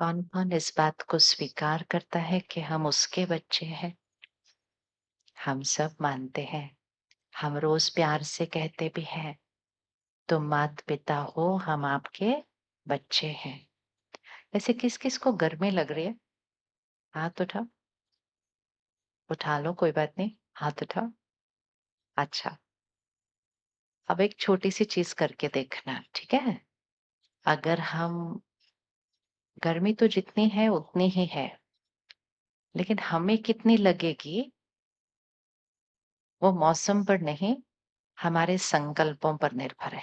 कौन-कौन इस बात को स्वीकार करता है कि हम उसके बच्चे हैं? हम सब मानते हैं। हम रोज प्यार से कहते भी हैं, तुम माता-पिता हो, हम आपके बच्चे हैं। वैसे किस-किस को गर्मी लग रही है? हाथ उठाओ। उठा लो, कोई बात नहीं। हाथ उठाओ। अच्छा, अब एक छोटी-सी चीज़ करके देखना, ठीक है? अगर हम गर्मी तो जितनी है उतनी ही है, लेकिन हमें कितनी लगेगी वो मौसम पर नहीं, हमारे संकल्पों पर निर्भर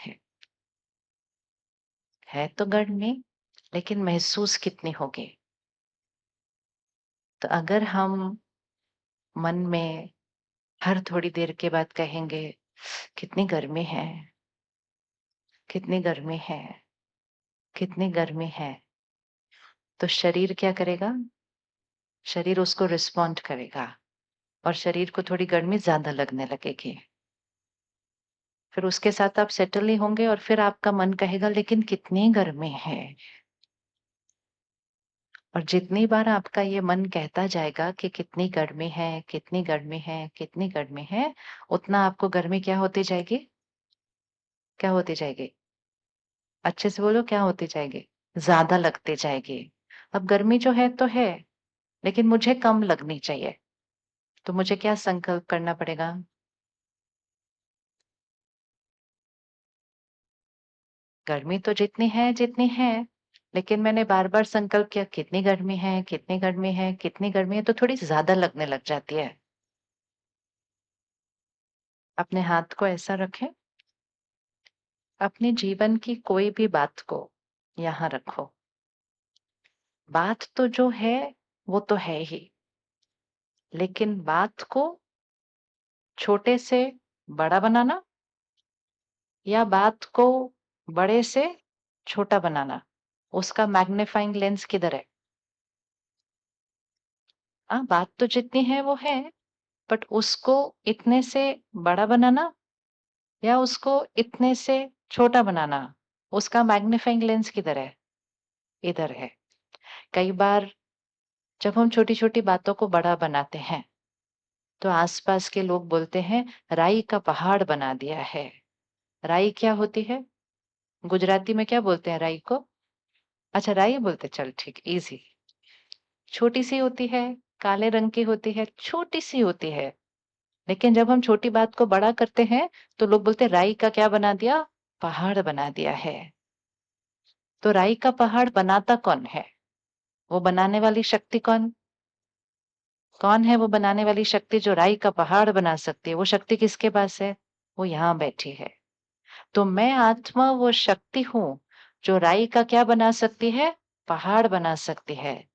है तो गर्मी, लेकिन महसूस कितनी होगी? तो अगर हम मन में हर थोड़ी देर के बाद कहेंगे, कितनी गर्मी है, कितनी गर्मी है, कितनी गर्मी है, तो शरीर क्या करेगा? शरीर उसको रिस्पॉन्ड करेगा और शरीर को थोड़ी गर्मी ज़्यादा लगने लगेगी। फिर उसके साथ आप सेटल नहीं होंगे और फिर आपका मन कहेगा लेकिन कितनी गर्मी है। और जितनी बार आपका ये मन कहता जाएगा कि कितनी गर्मी है, कितनी गर्मी है, कितनी गर्मी है, उतना आपको गर्मी क्या होती जाएगी? क्या होती जाएगी? अच्छे से बोलो, क्या होती जाएगी? ज़्यादा लगती जाएगी। अब गर्मी जो है तो है, लेकिन मुझे कम लगनी चाहिए। तो मुझे क्या संकल्प करना पड़ेगा? गर्मी तो जितनी है, लेकिन मैंने बार-बार संकल्प किया कितनी गर्मी है, कितनी गर्मी है, कितनी गर्मी है, तो थोड़ी ज़्यादा लगने लग जाती है। अपने हाथ को ऐसा रखें, अपने जीवन की कोई भी बात को यहाँ रखो। बात तो जो है, वो तो है ही, लेकिन बात को छोटे से बड़ा बनाना या बात को बड़े से छोटा बनाना, उसका मैग्नीफाइंग लेंस किधर है? बात तो जितनी है वो है, बट उसको इतने से बड़ा बनाना या उसको इतने से छोटा बनाना, उसका मैग्नीफाइंग लेंस किधर है? इधर है। कई बार जब हम छोटी-छोटी बातों को बड़ा बनाते हैं, तो आस-पास के लोग बोलते हैं, राई का पहाड़ बना दिया है। राई क्या होती है? गुजराती में क्या बोलते हैं राई को? अच्छा, राई बोलते हैं, चल ठीक, ईज़ी। छोटी-सी होती है, काले रंग की होती है, छोटी-सी होती है। लेकिन जब हम छोटी बात को बड़ा करते हैं, तो लोग बोलते हैं राई का क्या बना दिया? पहाड़ बना दिया है। तो राई का पहाड़ बनाता कौन है? वो बनाने वाली शक्ति कौन? कौन है वो बनाने वाली शक्ति जो राई का पहाड़ बना सकती है? वो शक्ति किसके पास है? वो यहाँ बैठी है। तो मैं आत्मा वो शक्ति हूँ, जो राई का क्या बना सकती है? पहाड़ बना सकती है।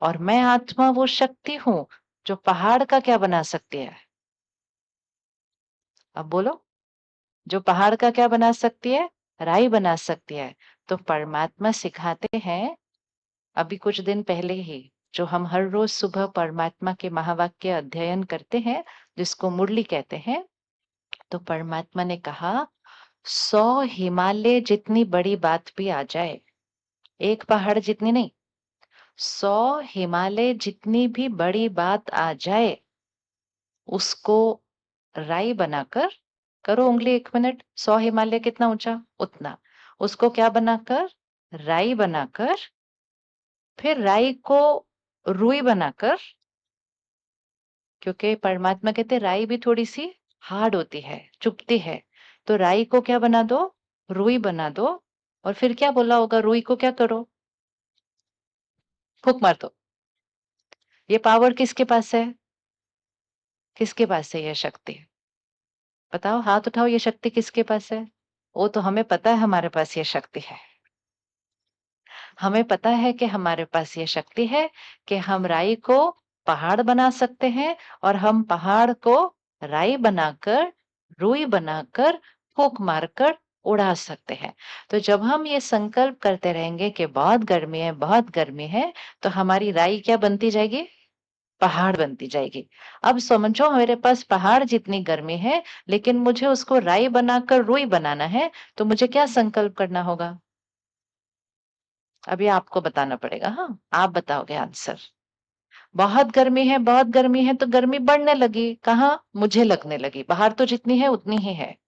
और मैं आत्मा वो शक्ति हूँ, जो पहाड़ का क्या बना सकती है? अब बोलो, जो पहाड़ का क्या बना सकती है? राई बना सकती है। तो परमात्मा सिखाते हैं, अभी कुछ दिन पहले ही, जो हम हर रोज सुबह परमात्मा के महावाक्य अध्ययन करते हैं, जिसको मुरली कहते हैं, तो परमात्मा ने कहा, 100 हिमालय जितनी बड़ी बात भी आ जाए, एक पहाड़ जितनी नहीं, 100 हिमालय जितनी भी बड़ी बात आ जाए, उसको राई बनाकर, करो उँगली 1 मिनट, 100 हिमालय कितना ऊँचा? उतना। उसको क्या बनाकर? राई बनाकर, फिर राई को रुई बनाकर, क्योंकि परमात्मा कहते हैं राई भी थोड़ी-सी हार्ड होती है, चुभती है। तो राई को क्या बना दो? रुई बना दो और फिर क्या बोला होगा? रुई को क्या करो? फूँक मार दो। ये पावर किसके पास है? किसके पास है ये शक्ति? बताओ, हाथ उठाओ, ये शक्ति किसके पास है? वो तो हमें पता है हमारे पास ये शक्ति है। हमें पता है कि हमारे पास ये शक्ति है कि हम राई को पहाड़ बना सकते हैं और हम पहाड़ को राई बनाकर, रुई बनाकर, फूँक मारकर उड़ा सकते हैं। तो जब हम ये संकल्प करते रहेंगे कि बहुत गर्मी है, तो हमारी राई क्या बनती जाएगी? पहाड़ बनती जाएगी। अब समझो मेरे पास पहाड़ जितनी गर्मी है, लेकिन मुझे उसको राई बनाकर रुई बनाना है, तो मुझे क्या संकल्प करना होगा? अभी आपको बताना पड़ेगा। हाँ, आप बताओगे आंसर। बहुत गर्मी है तो गर्मी बढ़ने लगी। कहाँ? मुझे लगने लगी। बाहर तो जितनी है उतनी ही है।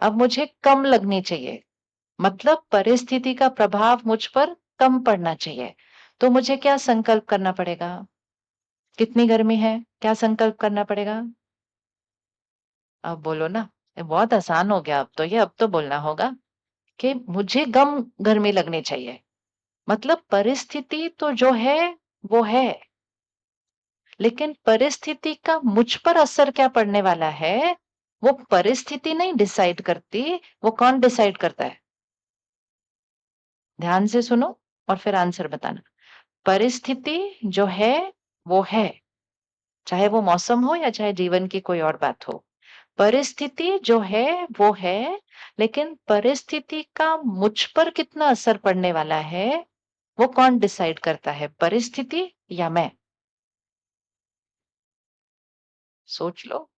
अब मुझे कम लगनी चाहिए, मतलब परिस्थिति का प्रभाव मुझ पर कम पड़ना चाहिए। तो मुझे क्या संकल्प करना पड़ेगा? कितनी गर्मी है, क्या संकल्प करना पड़ेगा? अब बोलो ना। ये बहुत आसान हो गया। अब तो बोलना होगा कि मुझे कम गर्मी लगनी चाहिए। मतलब परिस्थिति तो जो है वो है, लेकिन परिस्थिति का मुझ पर असर क्या पड़ने वाला है, वो परिस्थिति नहीं डिसाइड करती। वो कौन डिसाइड करता है? ध्यान से सुनो और फिर आंसर बताना। परिस्थिति जो है वो है, चाहे वो मौसम हो या चाहे जीवन की कोई और बात हो। परिस्थिति जो है वो है, लेकिन परिस्थिति का मुझ पर कितना असर पड़ने वाला है, वो कौन डिसाइड करता है, परिस्थिति या मैं? सोच लो,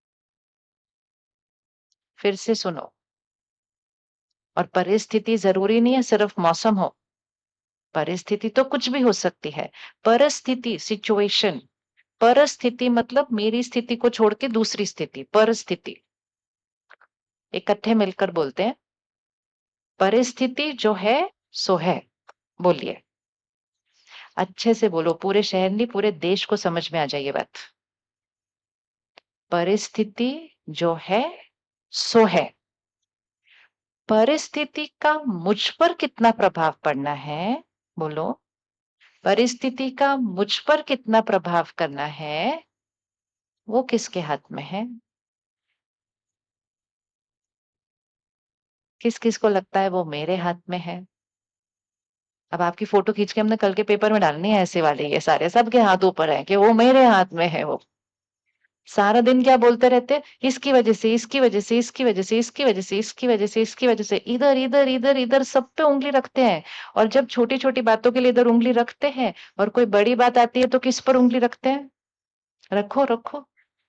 फिर से सुनो। और परिस्थिति जरूरी नहीं है सिर्फ मौसम हो। परिस्थिति तो कुछ भी हो सकती है। परिस्थिति, सिचुएशन। परिस्थिति मतलब मेरी स्थिति को छोड़ के दूसरी स्थिति, परिस्थिति। इकट्ठे मिलकर बोलते हैं। परिस्थिति जो है सो है। बोलिए, अच्छे से बोलो, पूरे शहर नहीं पूरे देश को समझ में आ जाए ये बात। परिस्थिति जो है सो है। परिस्थिति का मुझ पर कितना प्रभाव पड़ना है? बोलो। परिस्थिति का मुझ पर कितना प्रभाव करना है, वो किसके हाथ में है? किस-किस को लगता है वो मेरे हाथ में है? अब आपकी फोटो खींच के हमने कल के पेपर में डालनी है ऐसे वाले, ये सारे सबके हाथ ऊपर है कि वो मेरे हाथ में है वो। सारा दिन क्या बोलते रहते हैं? इसकी वजह से, इसकी वजह से, इसकी वजह से, इसकी वजह से, इसकी वजह से, इसकी वजह से, इधर, इधर, इधर, इधर सब पे उँगली रखते हैं। और जब छोटी-छोटी बातों के लिए इधर उँगली रखते हैं और कोई बड़ी बात आती है तो किस पर उँगली रखते हैं? रखो, रखो।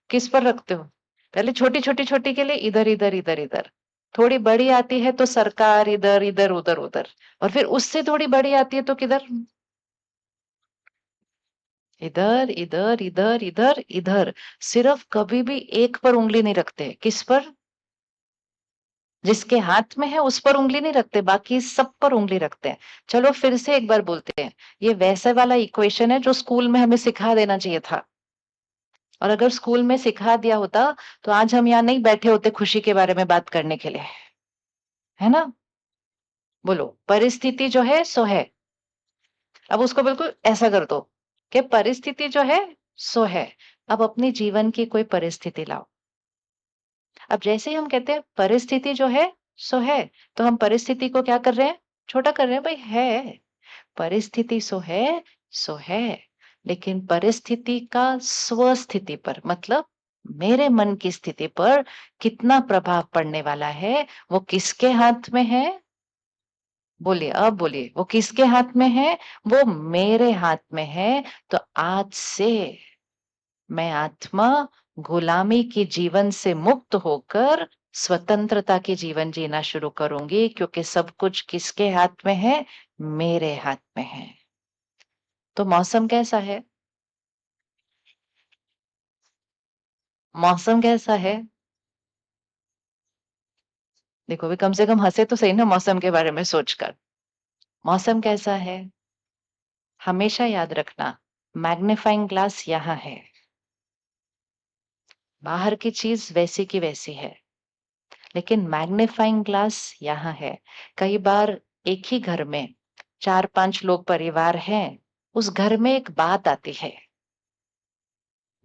किस पर रखते हो? पहले छोटी-छोटी छोटी के लिए इधर, इधर, इधर, इधर। थोड़ी बड़ी आती है तो सरकार इधर, इधर, उधर, उधर। और फिर उससे थोड़ी बड़ी आती है तो किधर? इधर, इधर, इधर, इधर, इधर। सिर्फ कभी भी एक पर उँगली नहीं रखते। किस पर? जिसके हाथ में है उस पर उँगली नहीं रखते, बाकी सब पर उँगली रखते हैं। चलो फिर से एक बार बोलते हैं। ये वैसे वाला इक्वेशन है जो स्कूल में हमें सिखा देना चाहिए था। और अगर स्कूल में सिखा दिया होता, तो आज हम यहाँ नहीं बैठे होते खुशी के बारे में बात करने के लिए। है ना? बोलो, परिस्थिति जो है सो है। अब उसको बिल्कुल ऐसा कर दो कि परिस्थिति जो है सो है। अब अपने जीवन की कोई परिस्थिति लाओ। अब जैसे ही हम कहते हैं परिस्थिति जो है सो है, तो हम परिस्थिति को क्या कर रहे हैं? छोटा कर रहे हैं। भाई है, परिस्थिति सो है, लेकिन परिस्थिति का स्वस्थिति पर, मतलब मेरे मन की स्थिति पर कितना प्रभाव पड़ने वाला है, वो किसके हाथ में है? बोलिए, अब बोलिए, वो किसके हाथ में है? वो मेरे हाथ में है। तो आज से मैं आत्मा गुलामी के जीवन से मुक्त होकर स्वतंत्रता के जीवन जीना शुरू करूंगी, क्योंकि सब कुछ किसके हाथ में है? मेरे हाथ में है। तो मौसम कैसा है? मौसम कैसा है? देखो भी, कम से कम हंसे तो सही ना मौसम के बारे में सोचकर। मौसम कैसा है? हमेशा याद रखना, मैग्नीफाइंग ग्लास यहाँ है। बाहर की चीज वैसी की वैसी है, लेकिन मैग्नीफाइंग ग्लास यहाँ है। कई बार एक ही घर में 4-5 लोग परिवार हैं, उस घर में एक बात आती है।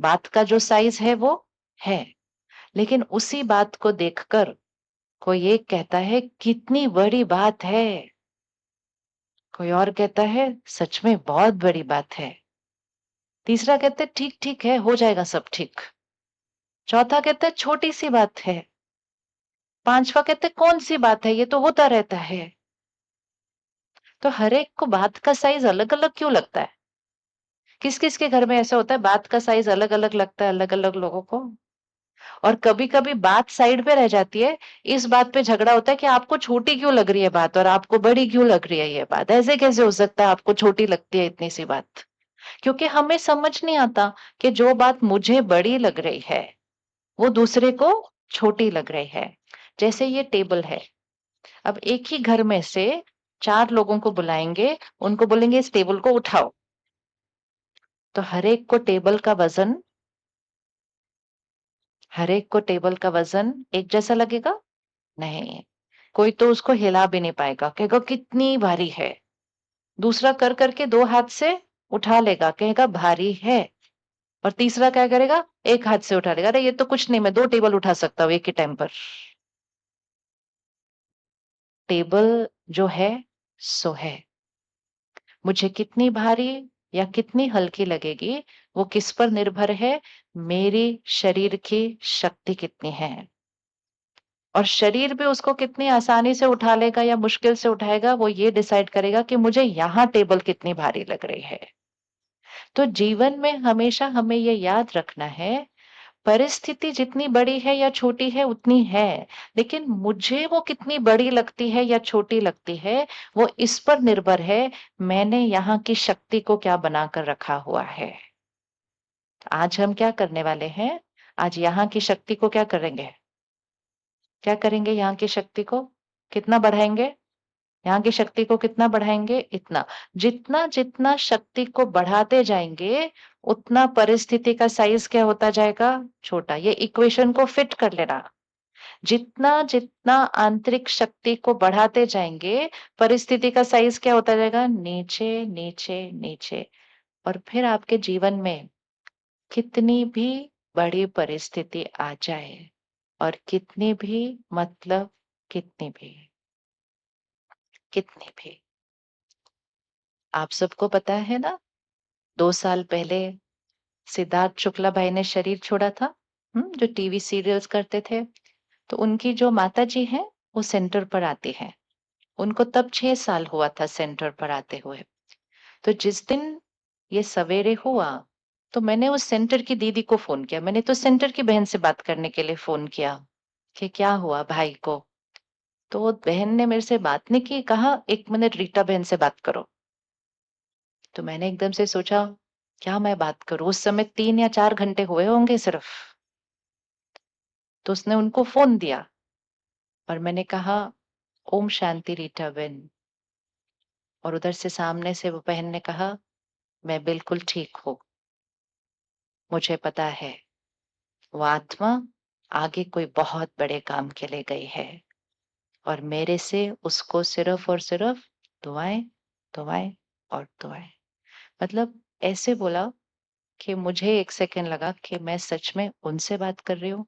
बात का जो साइज है वो है, लेकिन उसी बात को देखकर कोई एक कहता है कितनी बड़ी बात है, कोई और कहता है सच में बहुत बड़ी बात है, तीसरा कहता है ठीक ठीक है, हो जाएगा सब ठीक, चौथा कहता है छोटी सी बात है, पांचवा कहता है कौन सी बात है, ये तो होता रहता है। तो हर एक को बात का साइज अलग अलग क्यों लगता है? किस किस के घर में ऐसा होता है बात का साइज अलग अलग लगता है अलग अलग लोगों को? और कभी-कभी बात साइड पे रह जाती है, इस बात पे झगड़ा होता है कि आपको छोटी क्यों लग रही है बात और आपको बड़ी क्यों लग रही है ये बात? ऐसे कैसे हो सकता है आपको छोटी लगती है इतनी सी बात? क्योंकि हमें समझ नहीं आता कि जो बात मुझे बड़ी लग रही है, वो दूसरे को छोटी लग रही है। जैसे ये टेबल है, अब एक ही घर में से 4 लोगों को बुलाएँगे, उनको बोलेंगे इस टेबल को उठाओ, तो हर एक को टेबल का वज़न एक जैसा लगेगा? नहीं। कोई तो उसको हिला भी नहीं पाएगा, कहेगा कितनी भारी है। दूसरा कर के 2 हाथ से उठा लेगा, कहेगा भारी है। और तीसरा क्या करेगा? 1 हाथ से उठा लेगा, अरे ये तो कुछ नहीं, मैं 2 टेबल उठा सकता हूँ एक ही टाइम पर। टेबल जो है, सो है। मुझे कितनी भारी या कितनी हल्की लगेगी, वो किस पर निर्भर है? मेरी शरीर की शक्ति कितनी है। और शरीर भी उसको कितनी आसानी से उठा लेगा या मुश्किल से उठाएगा, वो ये डिसाइड करेगा कि मुझे यहाँ टेबल कितनी भारी लग रही है। तो जीवन में हमेशा हमें ये याद रखना है, परिस्थिति जितनी बड़ी है या छोटी है उतनी है, लेकिन मुझे वो कितनी बड़ी लगती है या छोटी लगती है, वो इस पर निर्भर है, मैंने यहाँ की शक्ति को क्या बनाकर रखा हुआ है। आज हम क्या करने वाले हैं? आज यहाँ की शक्ति को क्या करेंगे? क्या करेंगे यहाँ की शक्ति को? कितना बढ़ाएँगे? यहाँ की शक्ति को कितना बढ़ाएँगे? इतना। जितना-जितना शक्ति को बढ़ाते जाएँगे, उतना परिस्थिति का साइज़ क्या होता जाएगा? छोटा। ये इक्वेशन को फिट कर लेना। जितना-जितना आंतरिक शक्ति को बढ़ाते जाएँगे, परिस्थिति का साइज़ क्या होता जाएगा? नीचे, नीचे, नीचे। और फिर आपके जीवन में कितनी भी बड़ी परिस्थिति आ जाए और कितनी भी, आप सबको पता है ना, 2 साल पहले सिद्धार्थ शुक्ला भाई ने शरीर छोड़ा था, जो टीवी सीरियल्स करते थे। तो उनकी जो माताजी हैं, वो सेंटर पर आती हैं। उनको तब 6 साल हुआ था सेंटर पर आते हुए। तो जिस दिन ये सवेरे हुआ, तो मैंने उस सेंटर की दीदी को फ़ोन किया। मैंने तो सेंटर की बहन से बात करने के लिए फ़ोन किया कि क्या हुआ भाई को? तो वो बहन ने मेरे से बात नहीं की, कहा 1 मिनट रीटा बहन से बात करो। तो मैंने एकदम से सोचा, क्या मैं बात करूँ? उस समय 3 या 4 घंटे हुए होंगे सिर्फ। तो उसने उनको फ़ोन दिया और मैंने कहा, ओम शांति रीटा बहन। और उधर से सामने से वो बहन ने कहा, मैं बिल्कुल ठीक हूँ। मुझे पता है, वो आत्मा आगे कोई बहुत बड़े काम के लिए गई है और मेरे से उसको सिर्फ़ और सिर्फ़ दुआएँ, दुआएँ और दुआएँ। मतलब ऐसे बोला कि मुझे 1 सेकंड लगा कि मैं सच में उनसे बात कर रही हूँ,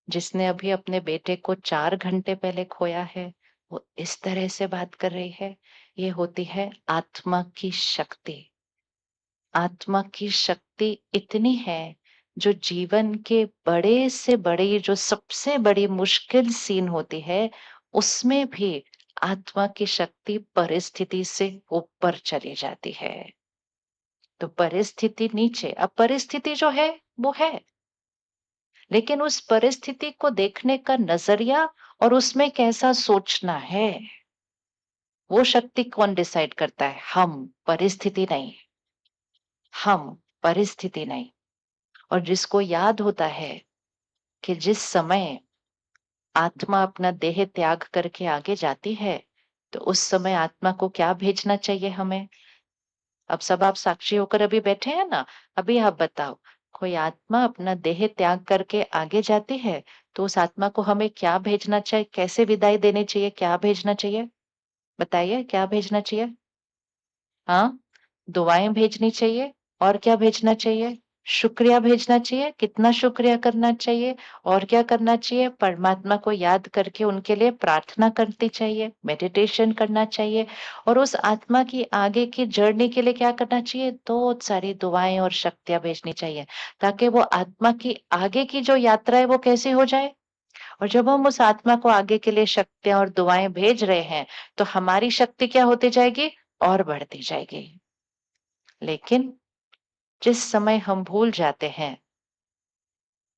जिसने अभी अपने बेटे को 4 घंटे पहले खोया है, वो इस तरह से बात कर रही है। ये होती है आत्मा की शक्ति। आत्मा की शक्ति इतनी है, जो जीवन के बड़े से बड़ी जो सबसे बड़ी मुश्किल सीन होती है, उसमें भी आत्मा की शक्ति परिस्थिति से ऊपर चली जाती है। तो परिस्थिति नीचे, अब परिस्थिति जो है, वो है। लेकिन उस परिस्थिति को देखने का नज़रिया और उसमें कैसा सोचना है, वो शक्ति कौन डिसाइड करता है? हम, परिस्थिति नहीं। हम, परिस्थिति नहीं। और जिसको याद होता है कि जिस समय आत्मा अपना देह त्याग करके आगे जाती है, तो उस समय आत्मा को क्या भेजना चाहिए हमें? अब सब आप साक्षी होकर अभी बैठे हैं ना, अभी आप बताओ, कोई आत्मा अपना देह त्याग करके आगे जाती है, तो उस आत्मा को हमें क्या भेजना चाहिए? कैसे विदाई देनी चाहिए? क्या भेजना चाहिए? बताइए क्या भेजना चाहिए? हाँ? दुआएँ भेजनी चाहिए और क्या भेजना चाहिए? शुक्रिया भेजना चाहिए, कितना शुक्रिया करना चाहिए और क्या करना चाहिए? परमात्मा को याद करके उनके लिए प्रार्थना करनी चाहिए, मेडिटेशन करना चाहिए और उस आत्मा की आगे की जर्नी के लिए क्या करना चाहिए? बहुत सारी दुआएँ और शक्तियाँ भेजनी चाहिए, ताकि वो आत्मा की आगे की जो यात्रा है वो कैसी हो जाए? और जब हम उस आत्मा को आगे के लिए शक्तियाँ और दुआएँ भेज रहे हैं, तो हमारी शक्ति क्या होती जाएगी? और बढ़ती जाएगी। लेकिन जिस समय हम भूल जाते हैं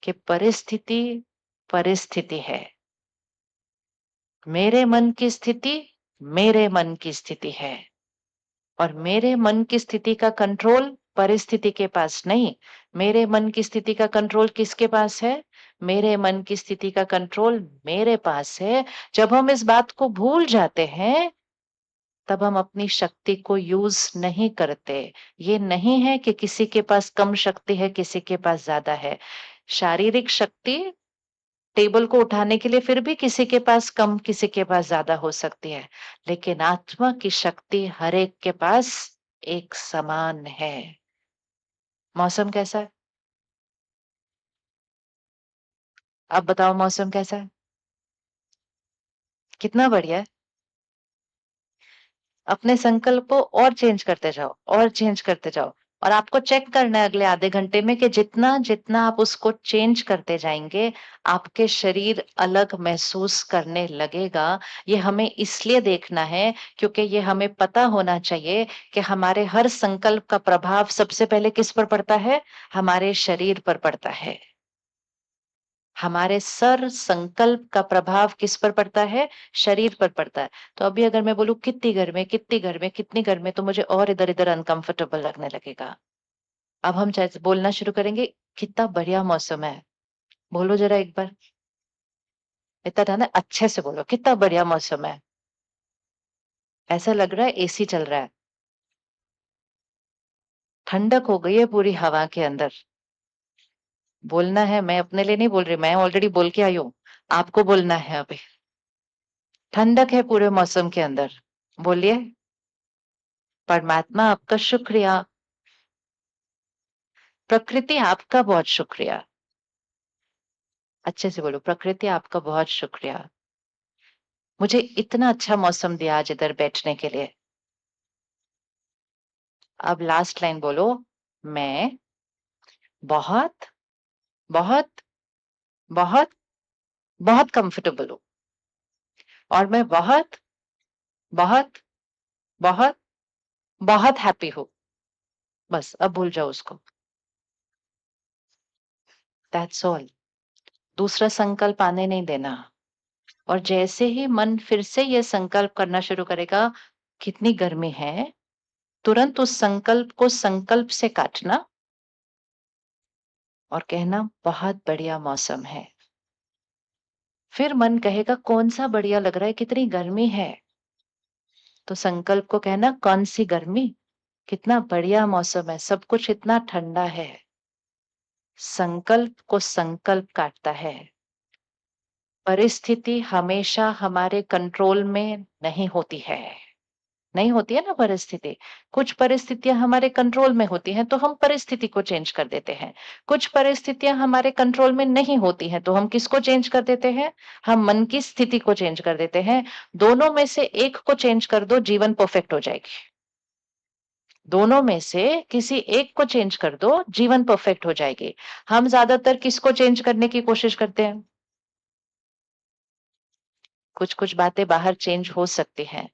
कि परिस्थिति परिस्थिति है। मेरे मन की स्थिति मेरे मन की स्थिति है और मेरे मन की स्थिति का कंट्रोल परिस्थिति के पास नहीं, मेरे मन की स्थिति का कंट्रोल किसके पास है? मेरे मन की स्थिति का कंट्रोल मेरे पास है। जब हम इस बात को भूल जाते हैं, तब हम अपनी शक्ति को यूज़ नहीं करते। ये नहीं है कि किसी के पास कम शक्ति है, किसी के पास ज़्यादा है। शारीरिक शक्ति टेबल को उठाने के लिए फिर भी किसी के पास कम, किसी के पास ज़्यादा हो सकती है। लेकिन आत्मा की शक्ति हर एक के पास एक समान है। मौसम कैसा है? अब बताओ मौसम कैसा है? कितना बढ़िया है। अपने संकल्प को और चेंज करते जाओ और चेंज करते जाओ और आपको चेक करना है अगले आधे घंटे में कि जितना जितना आप उसको चेंज करते जाएंगे आपके शरीर अलग महसूस करने लगेगा। ये हमें इसलिए देखना है क्योंकि ये हमें पता होना चाहिए कि हमारे हर संकल्प का प्रभाव सबसे पहले किस पर पड़ता है? हमारे शरीर पर पड़ता है। हमारे सर संकल्प का प्रभाव किस पर पड़ता है? शरीर पर पड़ता है। तो अभी अगर मैं बोलूँ कितनी गर्मी है, कितनी गर्मी है, कितनी गर्मी है, तो मुझे और इधर-इधर अनकंफर्टेबल लगने लगेगा। अब हम जैसे बोलना शुरू करेंगे, कितना बढ़िया मौसम है। बोलो ज़रा एक बार, इतना था ना अच्छे से बोलो, कितना बढ़िया मौसम है। ऐसा लग रहा है एसी चल रहा है। ठंडक हो गई है पूरी हवा के अंदर। बोलना है, मैं अपने लिए नहीं बोल रही, मैं ऑलरेडी बोल के आई हूँ। आपको बोलना है अभी। ठंडक है पूरे मौसम के अंदर। बोलिए, परमात्मा आपका शुक्रिया। प्रकृति आपका बहुत शुक्रिया। अच्छे से बोलो, प्रकृति आपका बहुत शुक्रिया। मुझे इतना अच्छा मौसम दिया आज इधर बैठने के लिए। अब लास्ट लाइन बोलो, मैं बहुत, बहुत, बहुत, बहुत कंफर्टेबल हूँ और मैं बहुत, बहुत, बहुत, बहुत हैप्पी हूँ। बस अब भूल जाओ उसको। That's all. दूसरा संकल्प आने नहीं देना। और जैसे ही मन फिर से ये संकल्प करना शुरू करेगा, कितनी गर्मी है, तुरंत उस संकल्प को संकल्प से काटना और कहना बहुत बढ़िया मौसम है। फिर मन कहेगा कौन सा बढ़िया लग रहा है, कितनी गर्मी है। तो संकल्प को कहना कौन सी गर्मी, कितना बढ़िया मौसम है, सब कुछ इतना ठंडा है। संकल्प को संकल्प काटता है। परिस्थिति हमेशा हमारे कंट्रोल में नहीं होती है। नहीं होती है ना परिस्थिति। कुछ परिस्थितियाँ हमारे कंट्रोल में होती हैं, तो हम परिस्थिति को चेंज कर देते हैं। कुछ परिस्थितियाँ हमारे कंट्रोल में नहीं होती हैं, तो हम किसको चेंज कर देते हैं? हम मन की स्थिति को चेंज कर देते हैं। दोनों में से एक को चेंज कर दो, जीवन परफेक्ट हो जाएगी। दोनों में से किसी एक को चेंज कर दो, जीवन परफेक्ट हो जाएगी। हम ज़्यादातर किसको चेंज करने की कोशिश करते हैं? कुछ-कुछ बातें बाहर चेंज हो सकती हैं।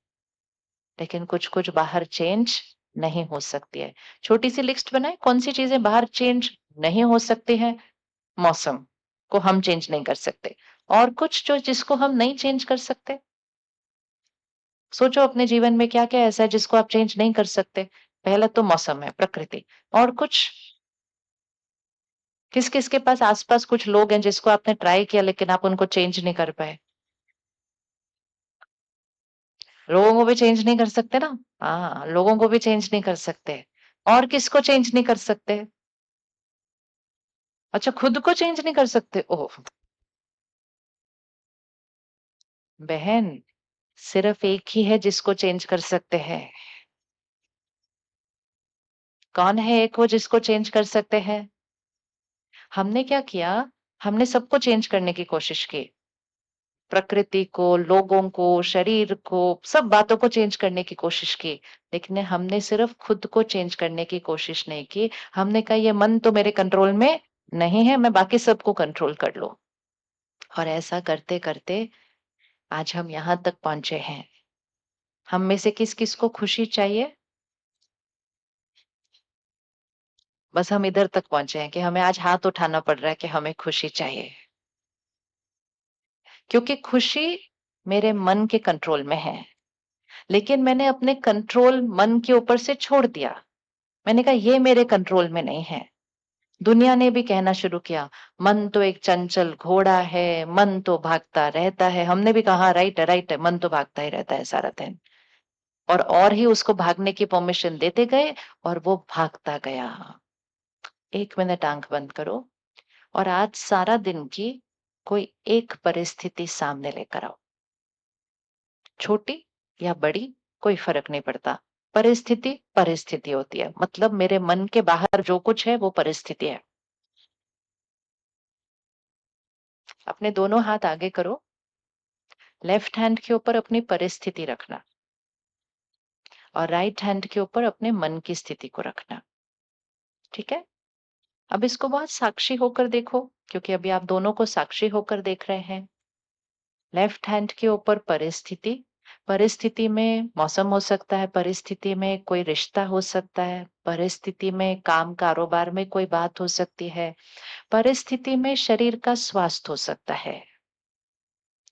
लेकिन कुछ-कुछ बाहर चेंज नहीं हो सकती है। छोटी-सी लिस्ट बनाएँ, कौन-सी चीज़ें बाहर चेंज नहीं हो सकती हैं? मौसम को हम चेंज नहीं कर सकते। और कुछ जो जिसको हम नहीं चेंज कर सकते? सोचो अपने जीवन में क्या-क्या ऐसा है जिसको आप चेंज नहीं कर सकते? पहला तो मौसम है, प्रकृति। और कुछ? किस-किस के पास आस-पास कुछ लोग हैं जिसको आपने ट्राई किया लेकिन आप उनको चेंज नहीं कर पाए? लोगों को भी चेंज नहीं कर सकते ना? हाँ, लोगों को भी चेंज नहीं कर सकते। और किसको चेंज नहीं कर सकते? अच्छा, खुद को चेंज नहीं कर सकते? ओह! बहन, सिर्फ एक ही है जिसको चेंज कर सकते हैं। कौन है एक वो जिसको चेंज कर सकते हैं? हमने क्या किया? हमने सबको चेंज करने की कोशिश की। प्रकृति को, लोगों को, शरीर को, सब बातों को चेंज करने की कोशिश की। लेकिन हमने सिर्फ खुद को चेंज करने की कोशिश नहीं की। हमने कहा ये मन तो मेरे कंट्रोल में नहीं है, मैं बाकी सबको कंट्रोल कर लूँ। और ऐसा करते-करते आज हम यहाँ तक पहुँचे हैं। हम में से किस-किस को खुशी चाहिए? बस हम इधर तक पहुँचे हैं कि हमें आज हाथ उठाना पड़ रहा है कि हमें खुशी चाहिए। क्योंकि खुशी मेरे मन के कंट्रोल में है, लेकिन मैंने अपने कंट्रोल मन के ऊपर से छोड़ दिया। मैंने कहा ये मेरे कंट्रोल में नहीं है। दुनिया ने भी कहना शुरू किया, मन तो एक चंचल घोड़ा है, मन तो भागता रहता है। हमने भी कहा राइट है, मन तो भागता ही रहता है सारा दिन। और ही उसको भागने की परमिशन देते गए और वो भागता गया। 1 मिनट आँख बंद करो और आज सारा दिन की कोई एक परिस्थिति सामने लेकर आओ। छोटी या बड़ी कोई फ़र्क नहीं पड़ता। परिस्थिति, परिस्थिति होती है। मतलब मेरे मन के बाहर जो कुछ है वो परिस्थिति है। अपने दोनों हाथ आगे करो, लेफ्ट हैंड के ऊपर अपनी परिस्थिति रखना और राइट हैंड के ऊपर अपने मन की स्थिति को रखना। ठीक है? अब इसको बहुत साक्षी होकर देखो, क्योंकि अभी आप दोनों को साक्षी होकर देख रहे हैं। लेफ्ट हैंड के ऊपर परिस्थिति, परिस्थिति में मौसम हो सकता है, परिस्थिति में कोई रिश्ता हो सकता है, परिस्थिति में काम कारोबार में कोई बात हो सकती है, परिस्थिति में शरीर का स्वास्थ्य हो सकता है।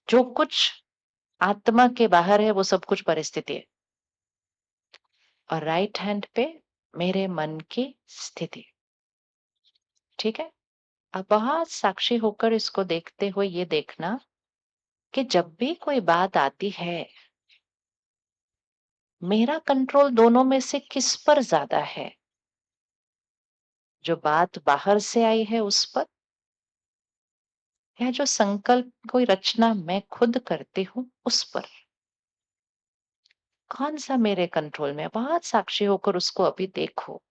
जो कुछ आत्मा के बाहर है वो सब कुछ परिस्थिति है। और राइट हैंड पे मेरे मन की स्थिति। ठीक है? अब बहुत साक्षी होकर इसको देखते हुए ये देखना कि जब भी कोई बात आती है, मेरा कंट्रोल दोनों में से किस पर ज्यादा है? जो बात बाहर से आई है उस पर, या जो संकल्प कोई रचना मैं खुद करती हूँ उस पर? कौन सा मेरे कंट्रोल में है? बहुत साक्षी होकर उसको अभी देखो।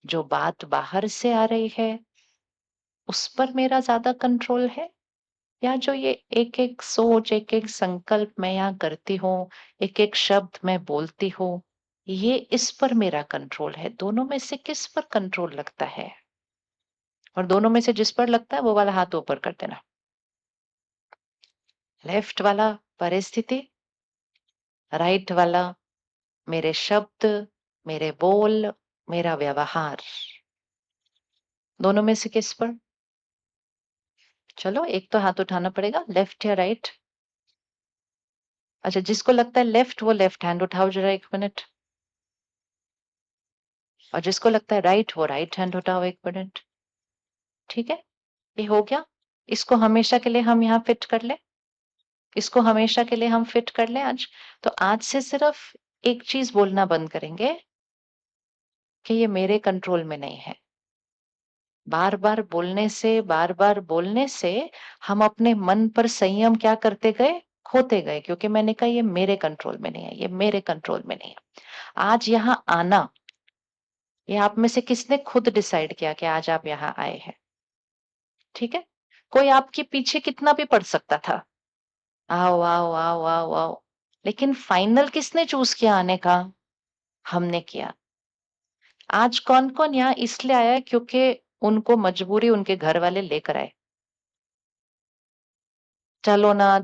जो बात बाहर से आ रही है उस पर मेरा ज्यादा कंट्रोल है, या जो ये एक-एक सोच, एक-एक संकल्प मैं यहाँ करती हूँ, एक-एक शब्द मैं बोलती हूँ, ये इस पर मेरा कंट्रोल है। दोनों में से किस पर कंट्रोल लगता है? और दोनों में से जिस पर लगता है वो वाला हाथ ऊपर कर देना। लेफ्ट वाला परिस्थिति, राइट वाला मेरे शब्द, मेरे बोल, मेरा व्यवहार। दोनों में से किस पर? चलो एक तो हाथ उठाना पड़ेगा, लेफ्ट या राइट? अच्छा, जिसको लगता है लेफ्ट वो लेफ्ट हैंड उठाओ जरा 1 मिनट। और जिसको लगता है राइट वो राइट हैंड उठाओ 1 मिनट। ठीक है? ये हो गया? इसको हमेशा के लिए हम यहाँ फिट कर लें? इसको हमेशा के लिए हम फिट कर लें आज? तो आज से सिर्फ एक चीज़ बोलना बंद करेंगे कि ये मेरे कंट्रोल में नहीं है। बार-बार बोलने से हम अपने मन पर संयम क्या करते गए? खोते गए, क्योंकि मैंने कहा ये मेरे कंट्रोल में नहीं है, ये मेरे कंट्रोल में नहीं है। आज यहाँ आना, ये आप में से किसने खुद डिसाइड किया कि आज आप यहाँ आए हैं? ठीक है? कोई आपके पीछे कितना भी पड़ सकता था। आओ, आओ, आओ, आओ, आओ। लेकिन फाइनल किसने चूज़ किया आने का? हमने किया। आज कौन-कौन यहाँ इसलिए आया है क्योंकि उनको मजबूरी उनके घर वाले लेकर आए।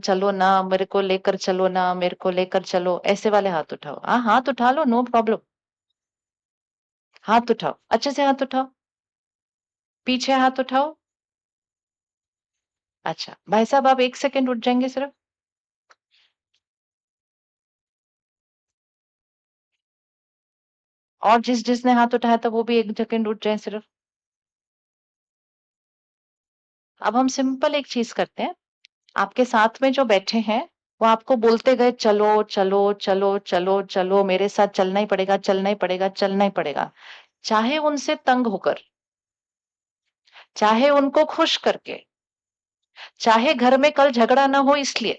चलो ना, मेरे को लेकर चलो ना, मेरे को लेकर चलो, ऐसे वाले हाथ उठाओ। हाँ, हाथ उठा लो, नो प्रॉब्लम। हाथ उठाओ, अच्छे से हाथ उठाओ। पीछे हाथ उठाओ। अच्छा, भाई साहब आप 1 सेकंड उठ जाएँगे सिर्फ? और जिसने हाथ उठाया था वो भी 1 सेकंड उठ जाएँ सिर्फ। अब हम सिंपल एक चीज़ करते हैं, आपके साथ में जो बैठे हैं, वो आपको बोलते गए चलो, चलो, चलो, चलो, चलो, मेरे साथ चलना ही पड़ेगा, चलना ही पड़ेगा, चलना ही पड़ेगा। चाहे उनसे तंग होकर, चाहे उनको खुश करके, चाहे घर में कल झगड़ा ना हो इसलिए,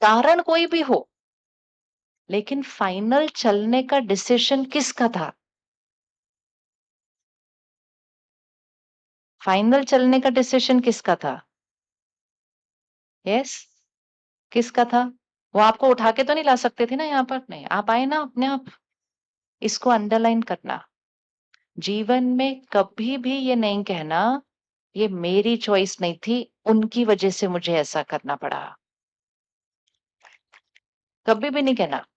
कारण कोई भी हो, लेकिन फाइनल चलने का डिसीजन किसका था? फाइनल चलने का डिसीजन किसका था? यस, किसका था? वो आपको उठा के तो नहीं ला सकते थे ना यहाँ पर, नहीं, आप आए ना अपने आप। इसको अंडरलाइन करना। जीवन में कभी भी ये नहीं कहना, ये मेरी चॉइस नहीं थी, उनकी वजह से मुझे ऐसा करना पड़ा। कभी भी नहीं कहना,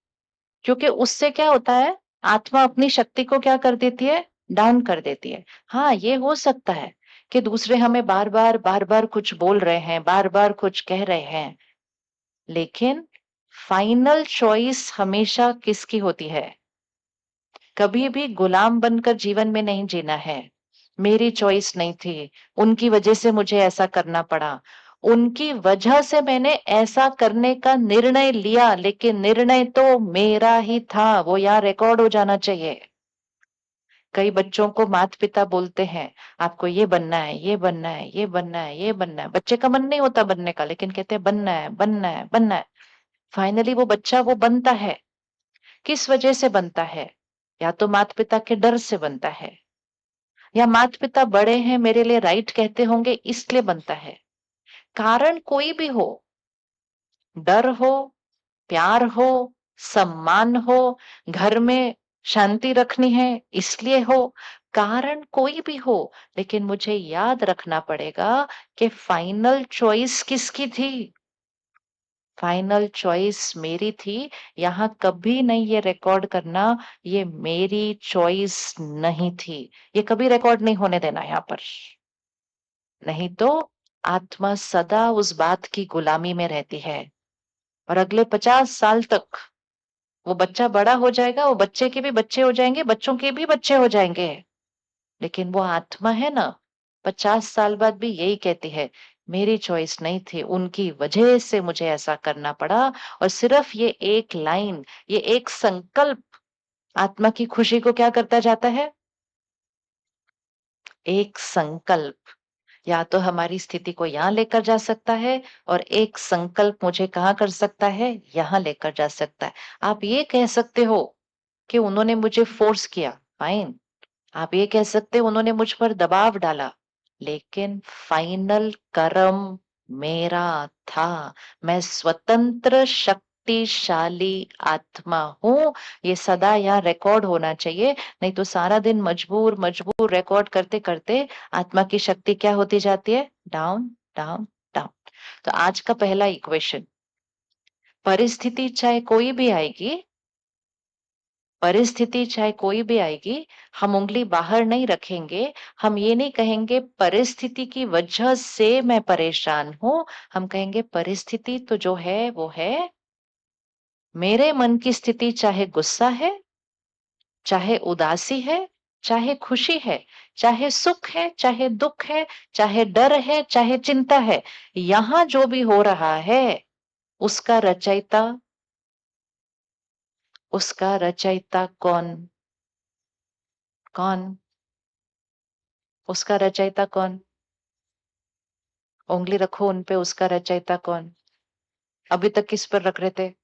क्योंकि उससे क्या होता है, आत्मा अपनी शक्ति को क्या कर देती है? डाउन कर देती है। हाँ, ये हो सकता है कि दूसरे हमें बार-बार कुछ बोल रहे हैं, बार-बार कुछ कह रहे हैं, लेकिन फाइनल चॉइस हमेशा किसकी होती है? कभी भी गुलाम बनकर जीवन में नहीं जीना है। मेरी चॉइस नहीं थी, उनकी वजह से मुझे ऐसा करना पड़ा। उनकी वजह से मैंने ऐसा करने का निर्णय लिया, लेकिन निर्णय तो मेरा ही था, वो यहाँ रिकॉर्ड हो जाना चाहिए। कई बच्चों को माता-पिता बोलते हैं, आपको ये बनना है, ये बनना है, ये बनना है, ये बनना है। बच्चे का मन नहीं होता बनने का, लेकिन कहते हैं बनना है, बनना है, बनना है। फाइनली वो बच्चा वो बनता है। किस वजह से बनता है? या तो माता-पिता के डर से बनता है, या माता-पिता बड़े हैं मेरे लिए राइट कहते होंगे इसलिए बनता है। कारण कोई भी हो, डर हो, प्यार हो, सम्मान हो, घर में शांति रखनी है इसलिए हो, कारण कोई भी हो, लेकिन मुझे याद रखना पड़ेगा कि फाइनल चॉइस किसकी थी? फाइनल चॉइस मेरी थी। यहाँ कभी नहीं ये रिकॉर्ड करना, ये मेरी चॉइस नहीं थी। ये कभी रिकॉर्ड नहीं होने देना यहाँ पर। नहीं तो आत्मा सदा उस बात की गुलामी में रहती है और अगले 50 साल तक वो बच्चा बड़ा हो जाएगा, वो बच्चे के भी बच्चे हो जाएंगे, बच्चों के भी बच्चे हो जाएंगे। लेकिन वो आत्मा है ना, 50 साल बाद भी यही कहती है, मेरी चॉइस नहीं थी, उनकी वजह से मुझे ऐसा करना पड़ा। और सिर्फ ये एक लाइन, ये एक संकल्प आत्मा की खुशी को क्या करता जाता है? एक संकल्प या तो हमारी स्थिति को यहाँ लेकर जा सकता है, और एक संकल्प मुझे कहाँ कर सकता है? यहाँ लेकर जा सकता है। आप ये कह सकते हो कि उन्होंने मुझे फोर्स किया, फाइन। आप ये कह सकते हो उन्होंने मुझ पर दबाव डाला, लेकिन फाइनल कर्म मेरा था। मैं स्वतंत्र शक्तिशाली आत्मा हूँ। ये सदा यहाँ रिकॉर्ड होना चाहिए, नहीं तो सारा दिन मजबूर मजबूर रिकॉर्ड करते करते आत्मा की शक्ति क्या होती जाती है? Down, down, down. तो आज का पहला इक्वेशन, परिस्थिति चाहे कोई भी आएगी, परिस्थिति चाहे कोई भी आएगी, हम उँगली बाहर नहीं रखेंगे। हम ये नहीं कहेंगे परिस्थिति की वजह से मैं परेशान हूँ, हम कहेंगे परिस्थिति तो जो है वो है। मेरे मन की स्थिति चाहे गुस्सा है, चाहे उदासी है, चाहे खुशी है, चाहे सुख है, चाहे दुःख है, चाहे डर है, चाहे चिंता है, यहाँ जो भी हो रहा है, उसका रचयिता उसका रचयिता कौन? कौन? उसका रचयिता कौन? उँगली रखो उन पे, उसका रचयिता कौन? अभी तक किस पर रख रहे थे?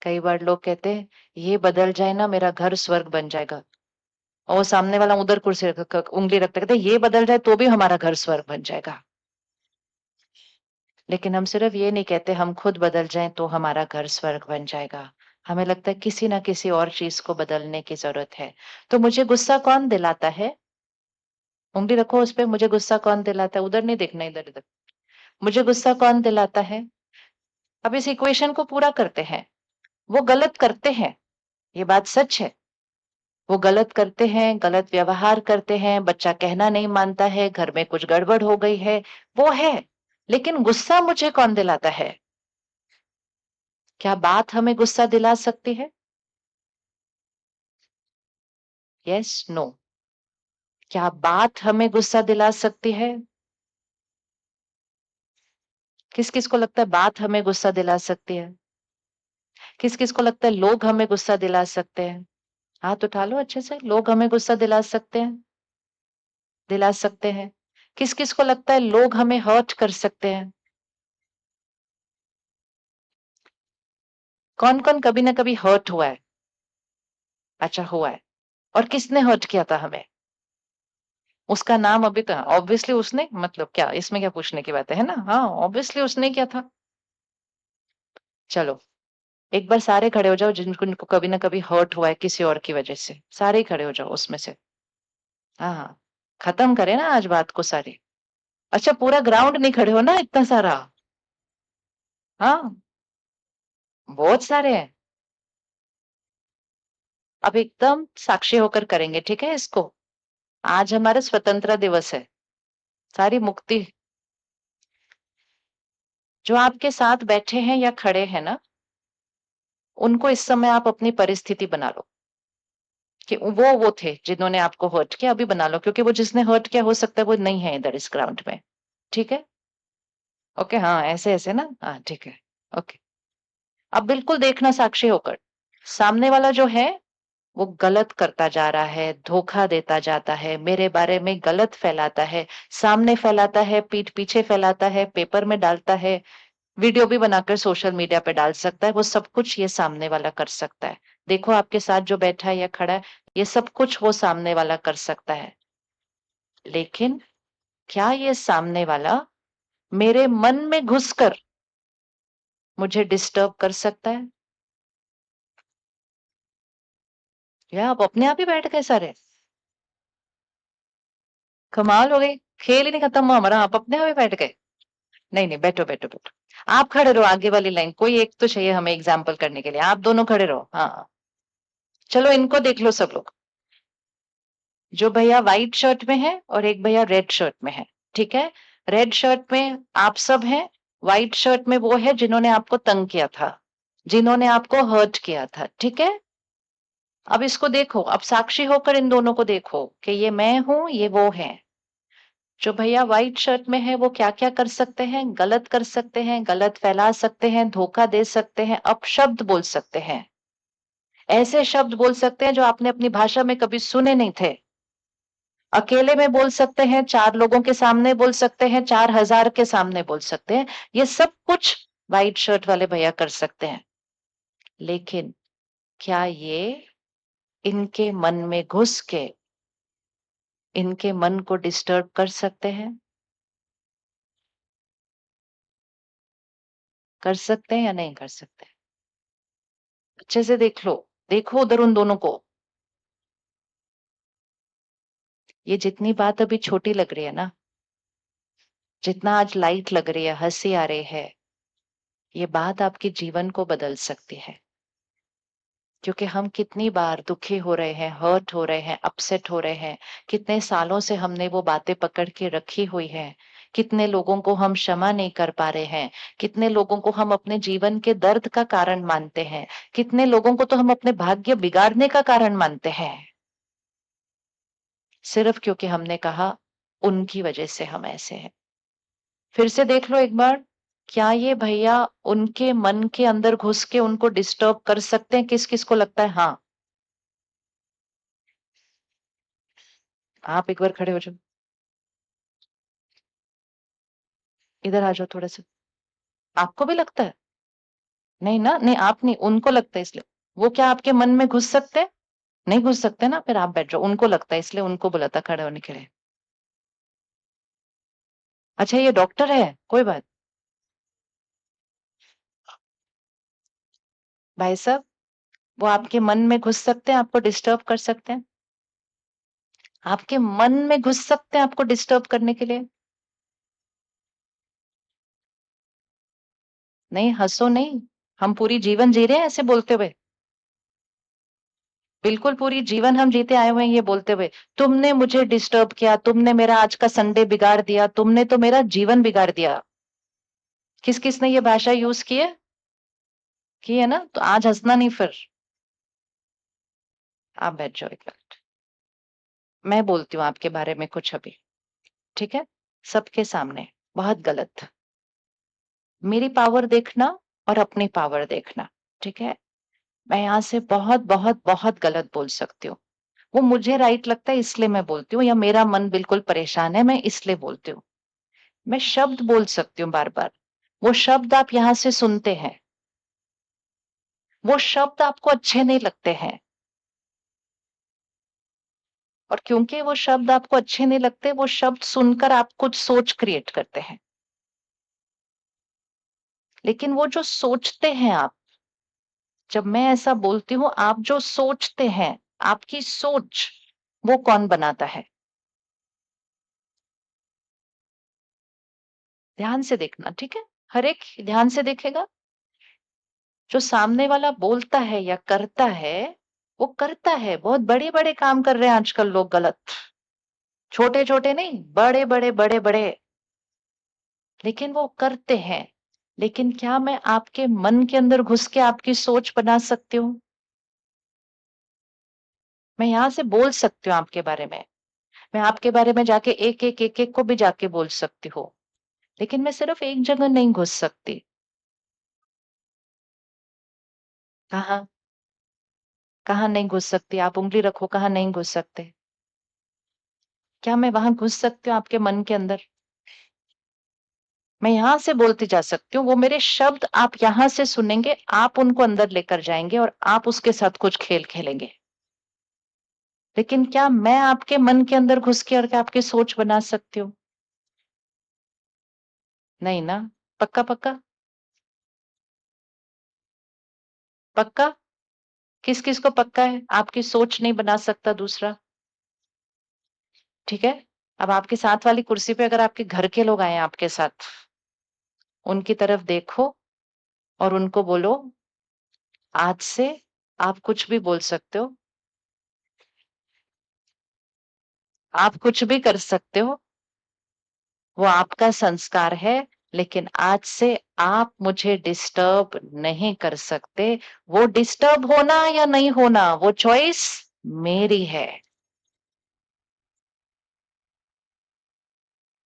कई बार लोग कहते हैं, ये बदल जाए ना मेरा घर स्वर्ग बन जाएगा। और वो सामने वाला उधर कुर्सी रख क उँगली रखते कहते ये बदल जाए तो भी हमारा घर स्वर्ग बन जाएगा। लेकिन हम सिर्फ ये नहीं कहते हम खुद बदल जाएँ तो हमारा घर स्वर्ग बन जाएगा। हमें लगता है किसी ना किसी और चीज़ को बदलने की ज़रूरत है। तो मुझे गुस्सा कौन दिलाता है? उँगली रखो उस पे, मुझे गुस्सा कौन दिलाता है? उधर नहीं देखना, इधर-इधर। मुझे गुस्सा कौन दिलाता है? अब इस इक्वेशन को पूरा करते हैं। वो गलत करते हैं, ये बात सच है। वो गलत करते हैं, गलत व्यवहार करते हैं, बच्चा कहना नहीं मानता है, घर में कुछ गड़बड़ हो गई है, वो है। लेकिन गुस्सा मुझे कौन दिलाता है? क्या बात हमें गुस्सा दिला सकती है? Yes, no. क्या बात हमें गुस्सा दिला सकती है? किस-किस को लगता है बात हमें गुस्सा दिला सकती है? किस-किस को लगता है लोग हमें गुस्सा दिला सकते हैं? हाथ उठा लो अच्छे से, लोग हमें गुस्सा दिला सकते हैं? दिला सकते हैं। किस-किस को लगता है लोग हमें हर्ट कर सकते हैं? कौन-कौन कभी ना कभी हर्ट हुआ है? अच्छा, हुआ है। और किसने हर्ट किया था हमें? उसका नाम अभी तो ऑब्वियसली उसने, मतलब क्या इसमें क्या पूछने की बात है ना? हाँ, ऑब्वियसली उसने किया था। चलो, एक बार सारे खड़े हो जाओ जिनको जिनको कभी ना कभी हर्ट हुआ है किसी और की वजह से। सारे ही खड़े हो जाओ उसमें से। हाँ, हाँ। खत्म करें ना आज बात को सारी। अच्छा, पूरा ग्राउंड नहीं खड़े हो ना इतना सारा? हाँ, बहुत सारे हैं। अब एकदम साक्षी होकर करेंगे, ठीक है इसको? आज हमारा स्वतंत्रता दिवस है, सारी मुक्ति। जो आपके साथ बैठे हैं या खड़े हैं ना, उनको इस समय आप अपनी परिस्थिति बना लो कि वो थे जिन्होंने आपको हर्ट किया, अभी बना लो, क्योंकि वो जिसने हर्ट किया हो सकता है वो नहीं है इधर इस ग्राउंड में। ठीक है? ओके, हाँ, ऐसे-ऐसे ना? हाँ, ठीक है। ओके। अब बिल्कुल देखना साक्षी होकर, सामने वाला जो है वो गलत करता जा रहा है, धोखा देता जाता है, मेरे बारे में गलत फैलाता है, सामने फैलाता है, पीठ पीछे फैलाता है, पेपर में डालता है, वीडियो भी बनाकर सोशल मीडिया पे डाल सकता है, वो सब कुछ ये सामने वाला कर सकता है। देखो आपके साथ जो बैठा है या खड़ा है, ये सब कुछ वो सामने वाला कर सकता है। लेकिन क्या ये सामने वाला मेरे मन में घुसकर मुझे डिस्टर्ब कर सकता है? या आप अपने आप ही बैठ गए सारे? कमाल हो गई, खेल ही नहीं खत्म हुआ हमारा, आप अपने आप ही बैठ गए। नहीं, नहीं, बैठो, बैठो, बैठो। आप खड़े रहो आगे वाली लाइन, कोई एक तो चाहिए हमें एग्जाम्पल करने के लिए, आप दोनों खड़े रहो। हाँ, चलो इनको देख लो सब लोग। जो भैया व्हाइट शर्ट में है और एक भैया रेड शर्ट में है, ठीक है? रेड शर्ट में आप सब हैं, व्हाइट शर्ट में वो है जिन्होंने आपको तंग किया था, जिन्होंने आपको हर्ट किया था, ठीक है? अब इसको देखो, अब साक्षी होकर इन दोनों को देखो कि ये मैं हूं, ये वो है। जो भैया व्हाइट शर्ट में है वो क्या-क्या कर सकते हैं? गलत कर सकते हैं, गलत फैला सकते हैं, धोखा दे सकते हैं, अपशब्द बोल सकते हैं। ऐसे शब्द बोल सकते हैं जो आपने अपनी भाषा में कभी सुने नहीं थे। अकेले में बोल सकते हैं, 4 लोगों के सामने बोल सकते हैं, 4000 के सामने बोल सकते हैं। ये सब कुछ व्हाइट शर्ट वाले भैया कर सकते हैं। लेकिन क्या ये इनके मन में घुस के इनके मन को डिस्टर्ब कर सकते हैं? कर सकते हैं या नहीं कर सकते? अच्छे से देख लो। देखो उधर उन दोनों को। ये जितनी बात अभी छोटी लग रही है ना, जितना आज लाइट लग रही है, हँसी आ रही है, ये बात आपके जीवन को बदल सकती है। क्योंकि हम कितनी बार दुखी हो रहे हैं, हर्ट हो रहे हैं, अपसेट हो रहे हैं, कितने सालों से हमने वो बातें पकड़ के रखी हुई हैं, कितने लोगों को हम क्षमा नहीं कर पा रहे हैं, कितने लोगों को हम अपने जीवन के दर्द का कारण मानते हैं, कितने लोगों को तो हम अपने भाग्य बिगाड़ने का कारण मानते हैं। सिर्फ क्योंकि हमने कहा उनकी वजह से हम ऐसे हैं। फिर से देख लो एक बार, क्या ये भैया उनके मन के अंदर घुस के उनको डिस्टर्ब कर सकते हैं? किस-किस को लगता है हाँ? आप एक बार खड़े हो जाओ। इधर आ जाओ थोड़ा-सा। आपको भी लगता है? नहीं ना? नहीं आप नहीं, उनको लगता है इसलिए। वो क्या आपके मन में घुस सकते हैं? नहीं घुस सकते ना, फिर आप बैठ जाओ। उनको लगता है इसलिए उनको बोला था खड़े होने के लिए। अच्छा ये डॉक्टर है, कोई बात। भाई साहब, वो आपके मन में घुस सकते हैं, आपको डिस्टर्ब कर सकते हैं? आपके मन में घुस सकते हैं आपको डिस्टर्ब करने के लिए? नहीं, हँसो नहीं। हम पूरी जीवन जी रहे हैं ऐसे बोलते हुए। बिल्कुल पूरी जीवन हम जीते आए हुए हैं ये बोलते हुए, तुमने मुझे डिस्टर्ब किया, तुमने मेरा आज का संडे बिगाड़ दिया, तुमने तो मेरा जीवन बिगाड़ दिया। किस-किस ने ये भाषा यूज़ की है ना? तो आज हँसना नहीं फिर। आप बैठ जाओ 1 मिनट। मैं बोलती हूँ आपके बारे में कुछ अभी, ठीक है? सबके सामने, बहुत गलत। मेरी पावर देखना और अपनी पावर देखना, ठीक है? मैं यहाँ से बहुत, बहुत, बहुत गलत बोल सकती हूँ। वो मुझे राइट लगता है इसलिए मैं बोलती हूँ या मेरा मन बिल्कुल परेशान है मैं इसलिए बोलती हूँ। मैं शब्द बोल सकती हूँ बार-बार। वो शब्द आप यहाँ से सुनते हैं, वो शब्द आपको अच्छे नहीं लगते हैं और क्योंकि वो शब्द आपको अच्छे नहीं लगते, वो शब्द सुनकर आप कुछ सोच क्रिएट करते हैं। लेकिन वो जो सोचते हैं आप, जब मैं ऐसा बोलती हूँ, आप जो सोचते हैं, आपकी सोच, वो कौन बनाता है? ध्यान से देखना, ठीक है? हर एक ध्यान से देखेगा। जो सामने वाला बोलता है या करता है, वो करता है, बहुत बड़े-बड़े काम कर रहे हैं आजकल लोग गलत। छोटे-छोटे नहीं, बड़े-बड़े, बड़े-बड़े, लेकिन वो करते हैं। लेकिन क्या मैं आपके मन के अंदर घुस के आपकी सोच बना सकती हूँ? मैं यहाँ से बोल सकती हूँ आपके बारे में। मैं आपके बारे में जाके एक-एक, एक-एक को भी जाके बोल सकती हूँ। लेकिन मैं सिर्फ एक जगह नहीं घुस सकती। कहाँ? कहाँ नहीं घुस सकती? आप उँगली रखो, कहाँ नहीं घुस सकते? क्या मैं वहाँ घुस सकती हूँ आपके मन के अंदर? मैं यहाँ से बोलती जा सकती हूँ, वो मेरे शब्द आप यहाँ से सुनेंगे, आप उनको अंदर लेकर जाएँगे और आप उसके साथ कुछ खेल खेलेंगे। लेकिन क्या मैं आपके मन के अंदर घुस के और क्या आपकी सोच बना सकती हूँ? नहीं ना? पक्का-पक्का? पक्का? किस-किस को पक्का है? आपकी सोच नहीं बना सकता दूसरा, ठीक है? अब आपके साथ वाली कुर्सी पे अगर आपके घर के लोग आए हैं आपके साथ, उनकी तरफ देखो और उनको बोलो, आज से आप कुछ भी बोल सकते हो, आप कुछ भी कर सकते हो, वो आपका संस्कार है, लेकिन आज से आप मुझे डिस्टर्ब नहीं कर सकते। वो डिस्टर्ब होना या नहीं होना, वो चॉइस मेरी है।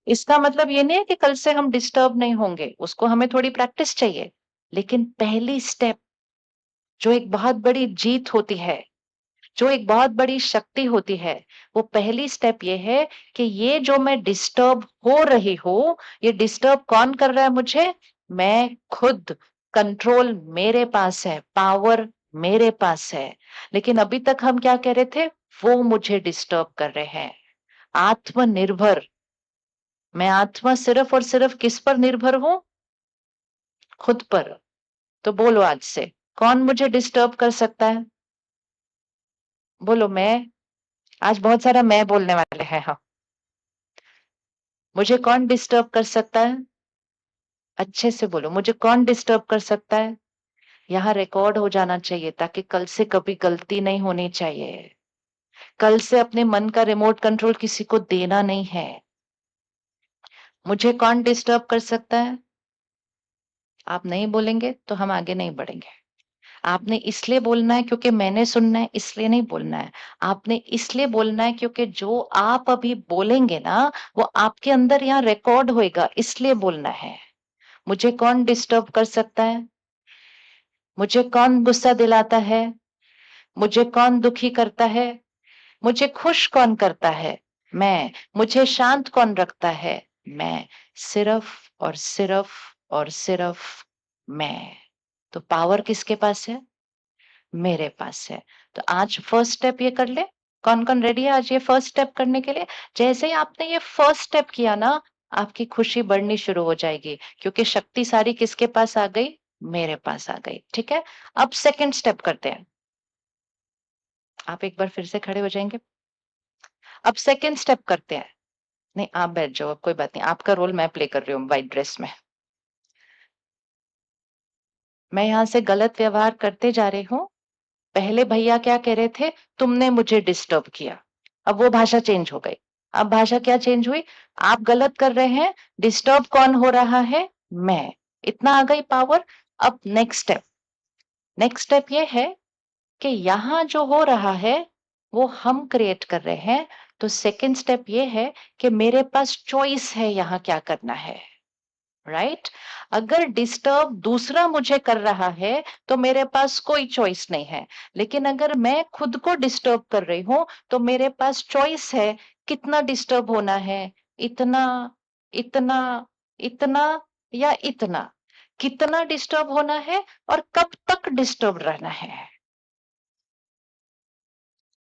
इसका मतलब ये नहीं है कि कल से हम डिस्टर्ब नहीं होंगे, उसको हमें थोड़ी प्रैक्टिस चाहिए। लेकिन पहली स्टेप जो एक बहुत बड़ी जीत होती है, जो एक बहुत बड़ी शक्ति होती है, वो पहली स्टेप ये है कि ये जो मैं डिस्टर्ब हो रही हूँ, ये डिस्टर्ब कौन कर रहा है मुझे? मैं खुद। कंट्रोल मेरे पास है, पावर मेरे पास है। लेकिन अभी तक हम क्या कह रहे थे? वो मुझे डिस्टर्ब कर रहे हैं। आत्मनिर्भर, मैं आत्मा सिर्फ और सिर्फ किस पर निर्भर हूँ? खुद पर। तो बोलो आज से, कौन मुझे डिस्टर्ब कर सकता है? बोलो मैं। आज बहुत सारा मैं बोलने वाले हैं हम। मुझे कौन डिस्टर्ब कर सकता है? अच्छे से बोलो, मुझे कौन डिस्टर्ब कर सकता है? यहाँ रिकॉर्ड हो जाना चाहिए ताकि कल से कभी गलती नहीं होनी चाहिए। कल से अपने मन का रिमोट कंट्रोल किसी को देना नहीं है। मुझे कौन डिस्टर्ब कर सकता है? आप नहीं बोलेंगे तो हम आगे नहीं बढ़ेंगे। आपने इसलिए बोलना है क्योंकि मैंने सुनना है, इसलिए नहीं बोलना है। आपने इसलिए बोलना है क्योंकि जो आप अभी बोलेंगे ना, वो आपके अंदर यहाँ रिकॉर्ड होएगा, इसलिए बोलना है। मुझे कौन डिस्टर्ब कर सकता है? मुझे कौन गुस्सा दिलाता है? मुझे कौन दुखी करता है? मुझे खुश कौन करता है? मैं। मुझे शांत कौन रखता है? मैं। सिर्फ और सिर्फ और सिर्फ मैं। तो पावर किसके पास है? मेरे पास है। तो आज फर्स्ट स्टेप ये कर ले। कौन-कौन रेडी है आज ये फर्स्ट स्टेप करने के लिए? जैसे ही आपने ये फर्स्ट स्टेप किया ना, आपकी खुशी बढ़नी शुरू हो जाएगी क्योंकि शक्ति सारी किसके पास आ गई? मेरे पास आ गई, ठीक है? अब सेकंड स्टेप करते हैं। आप एक बार फिर से खड़े हो जाएँगे? अब सेकंड स्टेप करते हैं। नहीं, आप बैठ जाओ, अब कोई बात नहीं। आपका रोल मैं प्ले कर रही हूँ व्हाइट ड्रेस में। मैं यहाँ से गलत व्यवहार करते जा रही हूँ। पहले भैया क्या कह रहे थे? तुमने मुझे डिस्टर्ब किया। अब वो भाषा चेंज हो गई। अब भाषा क्या चेंज हुई? आप गलत कर रहे हैं, डिस्टर्ब कौन हो रहा है? मैं। इतना आ गई पावर। अब नेक्स्ट स्टेप। नेक्स्ट स्टेप ये है कि यहाँ जो हो रहा है, वो हम क्रिएट कर रहे हैं। तो सेकंड स्टेप ये है कि मेरे पास चॉइस है यहाँ क्या करना है। राइट? अगर डिस्टर्ब दूसरा मुझे कर रहा है, तो मेरे पास कोई चॉइस नहीं है। लेकिन अगर मैं खुद को डिस्टर्ब कर रही हूँ, तो मेरे पास चॉइस है, कितना डिस्टर्ब होना है? इतना, इतना, इतना या इतना? कितना डिस्टर्ब होना है और कब तक डिस्टर्ब रहना है?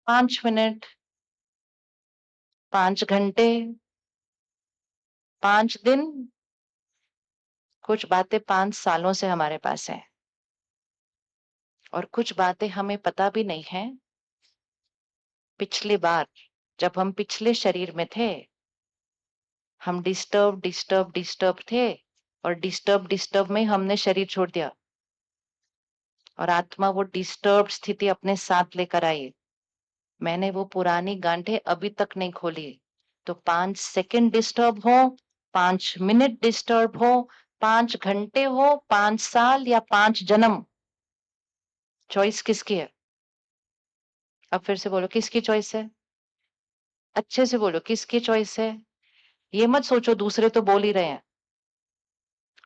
5 मिनट, 5 घंटे, 5 दिन, कुछ बातें 5 सालों से हमारे पास हैं और कुछ बातें हमें पता भी नहीं है। पिछली बार जब हम पिछले शरीर में थे, हम डिस्टर्ब थे और डिस्टर्ब में हमने शरीर छोड़ दिया। और आत्मा वो डिस्टर्ब्ड स्थिति अपने साथ लेकर आई। मैंने वो पुरानी गांठें अभी तक नहीं खोली। तो 5 सेकंड डिस्टर्ब हो, 5 मिनट डिस्टर्ब हो, 5 घंटे हो, 5 साल या 5 जन्म, चॉइस किसकी है? अब फिर से बोलो किसकी चॉइस है? अच्छे से बोलो किसकी चॉइस है? ये मत सोचो दूसरे तो बोल ही रहे हैं।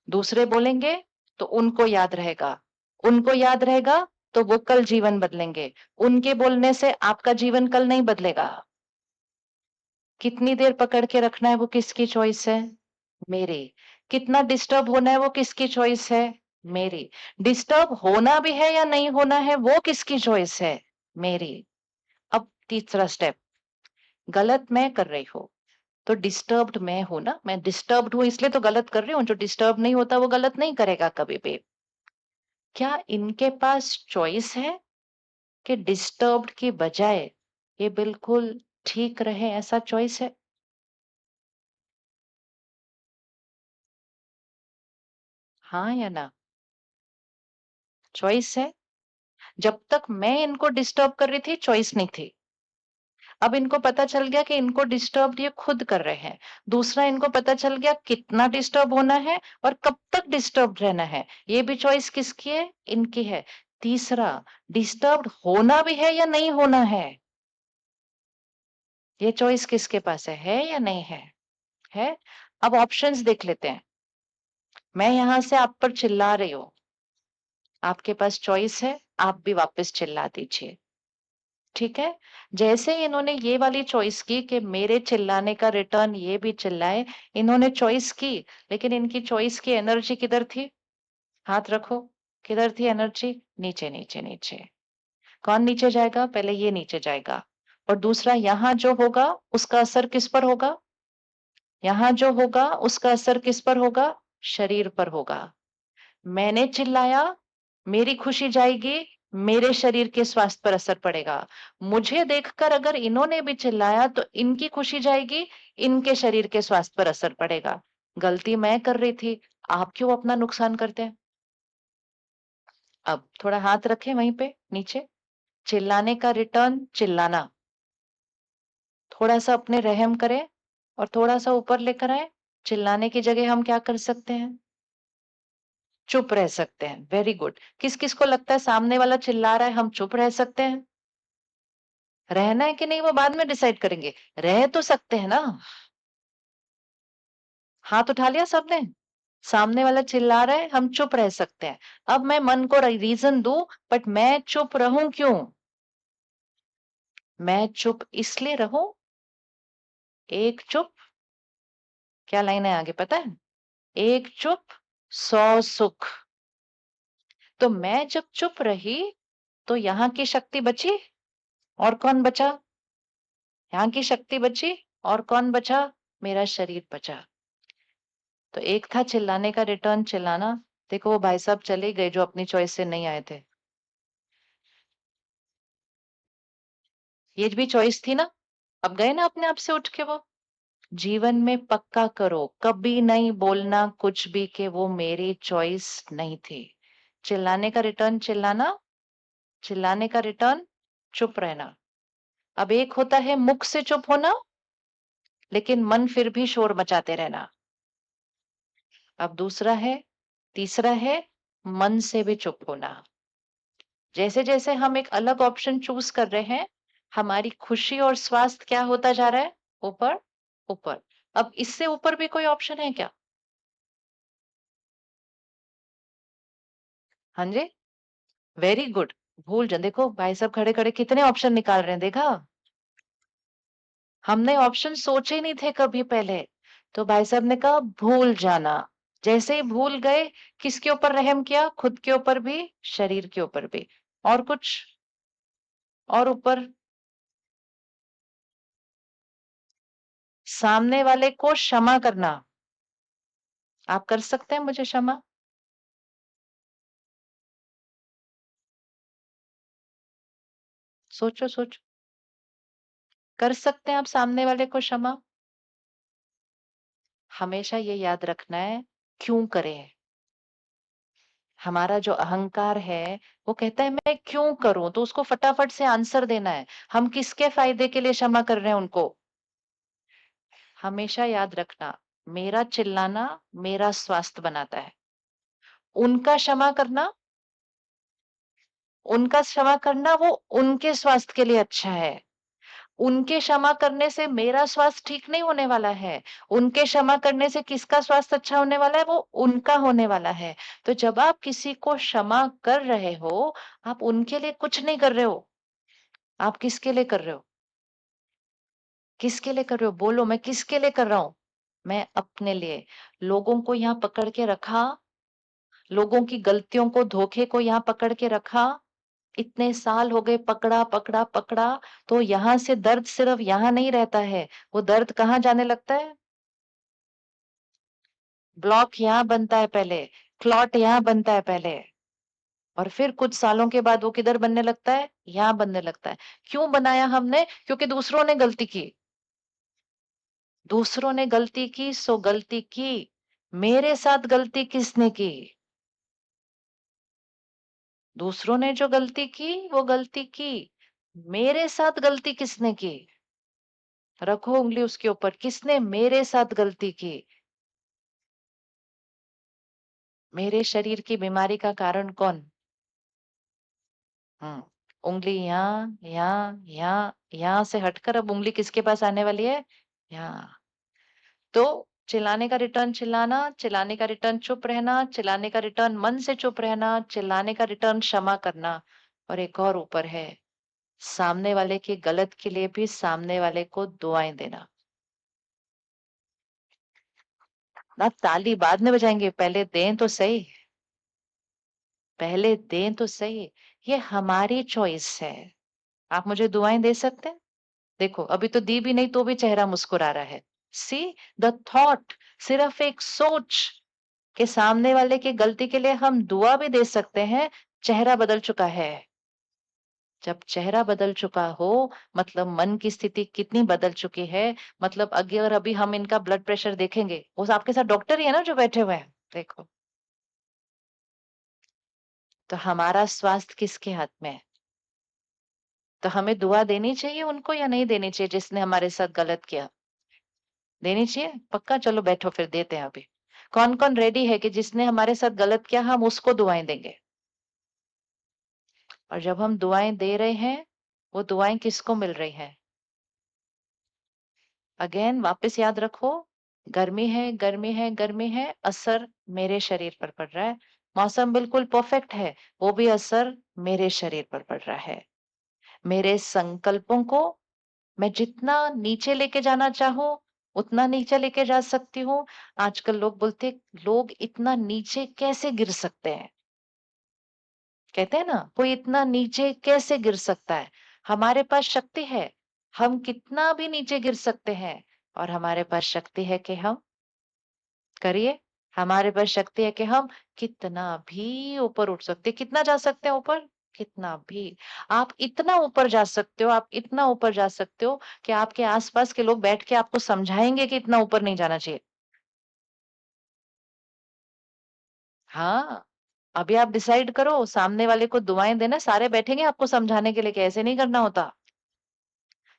दूसरे बोलेंगे तो उनको याद रहेगा। उनको याद रहेगा तो वो कल जीवन बदलेंगे। उनके बोलने से आपका जीवन कल नहीं बदलेगा। कितनी देर पकड़ के रखना है वो किसकी चॉइस है? मेरी। कितना डिस्टर्ब होना है वो किसकी चॉइस है? मेरी। डिस्टर्ब होना भी है या नहीं होना है वो किसकी चॉइस है? मेरी। अब तीसरा स्टेप, गलत मैं कर रही हूँ तो डिस्टर्ब्ड मैं हूं ना, मैं डिस्टर्ब्ड हूं इसलिए तो गलत कर रही हूँ। जो डिस्टर्ब नहीं होता वो गलत नहीं करेगा कभी भी। क्या इनके पास चॉइस है कि डिस्टर्ब्ड की बजाय ये बिल्कुल ठीक रहे, ऐसा चॉइस है? हाँ या ना? चॉइस है। जब तक मैं इनको डिस्टर्ब कर रही थी चॉइस नहीं थी। अब इनको पता चल गया कि इनको डिस्टर्ब ये खुद कर रहे हैं। दूसरा, इनको पता चल गया कितना डिस्टर्ब होना है और कब तक डिस्टर्ब रहना है। ये भी चॉइस किसकी है? इनकी है। तीसरा, डिस्टर्ब होना भी है या नहीं होना है, ये चॉइस किसके पास है या नहीं है? है। अब ऑप्शंस देख लेते हैं। मैं यहां से आप पर चिल्ला रही हूँ, आपके पास चॉइस है, आप भी वापस चिल्ला दीजिए। ठीक है? जैसे ही इन्होंने ये वाली चॉइस की कि मेरे चिल्लाने का रिटर्न ये भी चिल्लाए, इन्होंने चॉइस की, लेकिन इनकी चॉइस की एनर्जी किधर थी? हाथ रखो, किधर थी एनर्जी? नीचे, नीचे, नीचे। कौन नीचे जाएगा? पहले ये नीचे जाएगा। और दूसरा, यहाँ जो होगा उसका असर किस पर होगा? यहाँ जो होगा उसका असर किस पर होगा? शरीर पर होगा। मैंने चिल्लाया, मेरी खुशी जाएगी, मेरे शरीर के स्वास्थ्य पर असर पड़ेगा। मुझे देखकर अगर इन्होंने भी चिल्लाया तो इनकी खुशी जाएगी, इनके शरीर के स्वास्थ्य पर असर पड़ेगा। गलती मैं कर रही थी, आप क्यों अपना नुकसान करते हैं? अब थोड़ा हाथ रखें वहीं पे नीचे। चिल्लाने का रिटर्न चिल्लाना। थोड़ा सा अपने रहम करें और थोड़ा सा ऊपर लेकर आए। चिल्लाने की जगह हम क्या कर सकते हैं? चुप रह सकते हैं। Very good. किस किस को लगता है सामने वाला चिल्ला रहा है हम चुप रह सकते हैं? रहना है कि नहीं वो बाद में डिसाइड करेंगे। रह तो सकते हैं ना? हाथ उठा लिया सबने? सामने वाला चिल्ला रहा है हम चुप रह सकते हैं। अब मैं मन को रीजन दूं, बट मैं चुप रहूं क्यों? मैं चुप इसलिए रहूं, एक चुप, क्या लाइन है आगे पता है? एक चुप, 100 सुख। तो मैं जब चुप रही तो यहाँ की शक्ति बची, और कौन बचा? यहाँ की शक्ति बची, और कौन बचा? मेरा शरीर बचा। तो एक था चिल्लाने का रिटर्न चिल्लाना। देखो वो भाई साहब चले गए जो अपनी चॉइस से नहीं आए थे। ये भी चॉइस थी ना? अब गए ना अपने आप से उठ के वो। जीवन में पक्का करो, कभी नहीं बोलना कुछ भी कि वो मेरी चॉइस नहीं थी। चिल्लाने का रिटर्न चिल्लाना, चिल्लाने का रिटर्न चुप रहना। अब एक होता है मुख से चुप होना, लेकिन मन फिर भी शोर मचाते रहना। अब दूसरा है, तीसरा है मन से भी चुप होना। जैसे जैसे हम एक अलग ऑप्शन चूज कर रहे हैं, हमारी खुशी और स्वास्थ्य क्या होता जा रहा है? ऊपर, ऊपर। अब इससे ऊपर भी कोई ऑप्शन है क्या? हाँ जी, वेरी गुड। भूल जाओ, देखो भाई साहब खड़े खड़े कितने ऑप्शन निकाल रहे हैं, देखा? हमने ऑप्शन सोचे नहीं थे कभी पहले। तो भाई साहब ने कहा भूल जाना। जैसे ही भूल गए, किसके ऊपर रहम किया? खुद के ऊपर भी, शरीर के ऊपर भी। और कुछ? और ऊपर? सामने वाले को क्षमा करना। आप कर सकते हैं मुझे क्षमा? सोचो सोचो। कर सकते हैं आप सामने वाले को क्षमा? हमेशा ये याद रखना है, क्यों करें? हमारा जो अहंकार है, वो कहता है मैं क्यों करूँ? तो उसको फटाफट से आंसर देना है। हम किसके फ़ायदे के लिए क्षमा कर रहे हैं उनको? हमेशा याद रखना, मेरा चिल्लाना मेरा स्वास्थ्य बनाता है। उनका क्षमा करना उनका क्षमा करना वो उनके स्वास्थ्य के लिए अच्छा है। उनके क्षमा करने से मेरा स्वास्थ्य ठीक नहीं होने वाला है। उनके क्षमा करने से किसका स्वास्थ्य अच्छा होने वाला है? वो उनका होने वाला है। तो जब आप किसी को क्षमा कर रहे हो, आप उनके लिए कुछ नहीं कर रहे हो। आप किसके लिए कर रहे हो? किसके लिए कर रहे हो? बोलो, मैं किसके लिए कर रहा हूँ? मैं अपने लिए। लोगों को यहाँ पकड़ के रखा, लोगों की गलतियों को, धोखे को यहाँ पकड़ के रखा, इतने साल हो गए पकड़ा, पकड़ा, पकड़ा, तो यहाँ से दर्द सिर्फ यहाँ नहीं रहता है, वो दर्द कहाँ जाने लगता है? ब्लॉक यहाँ बनता है पहले, क्लॉट यहाँ बनता है पहले, और फिर कुछ सालों के बाद वो किधर बनने लगता है? यहाँ बनने लगता है। क्यों बनाया हमने? क्योंकि दूसरों ने गलती की। दूसरों ने गलती की सो गलती की। मेरे साथ गलती किसने की? दूसरों ने जो गलती की वो गलती की। मेरे साथ गलती किसने की? रखो उंगली उसके ऊपर, किसने मेरे साथ गलती की? मेरे शरीर की बीमारी का कारण कौन? हम्म, उंगली यहाँ, यहाँ, यहाँ, यहाँ से हटकर अब उंगली किसके पास आने वाली है? यहाँ। तो चिल्लाने का रिटर्न चिल्लाना, चिल्लाने का रिटर्न चुप रहना, चिल्लाने का रिटर्न मन से चुप रहना, चिल्लाने का रिटर्न क्षमा करना, और एक और ऊपर है, सामने वाले की गलत के लिए भी सामने वाले को दुआएं देना। ना ताली बाद में बजाएंगे, पहले दें तो सही, पहले दें तो सही। ये हमारी चॉइस है। आप मुझे दुआएं दे सकते हैं? देखो, अभी तो दी भी नहीं तो भी चेहरा मुस्कुरा रहा है। सी द थॉट, सिर्फ एक सोच कि सामने वाले की गलती के लिए हम दुआ भी दे सकते हैं, चेहरा बदल चुका है। जब चेहरा बदल चुका हो, मतलब मन की स्थिति कितनी बदल चुकी है। मतलब अगर अभी हम इनका ब्लड प्रेशर देखेंगे, वो आपके साथ डॉक्टर ही है ना जो बैठे हुए हैं, देखो। तो हमारा स्वास्थ्य किसके हाथ में है? तो हमें दुआ देनी चाहिए उनको या नहीं देनी चाहिए जिसने हमारे साथ गलत किया? देनी चाहिए पक्का। चलो बैठो फिर देते हैं अभी। कौन कौन रेडी है कि जिसने हमारे साथ गलत किया हम उसको दुआएं देंगे? और जब हम दुआएं दे रहे हैं, वो दुआएं किसको मिल रही है? अगेन वापस याद रखो, गर्मी है, गर्मी है, गर्मी है, असर मेरे शरीर पर पड़ रहा है। मौसम बिल्कुल परफेक्ट है, वो भी असर मेरे शरीर पर पड़ रहा है। मेरे संकल्पों को मैं जितना नीचे लेके जाना चाहूँ, उतना नीचे लेके जा सकती हूँ। आजकल लोग बोलते, लोग इतना नीचे कैसे गिर सकते हैं? कहते हैं ना, कोई इतना नीचे कैसे गिर सकता है? हमारे पास शक्ति है, हम कितना भी नीचे गिर सकते हैं, और हमारे पास शक्ति है कि हम करिए। हमारे पास शक्ति है कि हम कितना भी ऊपर उठ सकते हैं। कितना जा सकते हैं ऊपर? कितना भी। आप इतना ऊपर जा सकते हो, आप इतना ऊपर जा सकते हो कि आपके आसपास के लोग बैठ के आपको समझाएंगे कि इतना ऊपर नहीं जाना चाहिए। हाँ, अभी आप डिसाइड करो, सामने वाले को दुआएं देना, सारे बैठेंगे आपको समझाने के लिए कि ऐसे नहीं करना होता।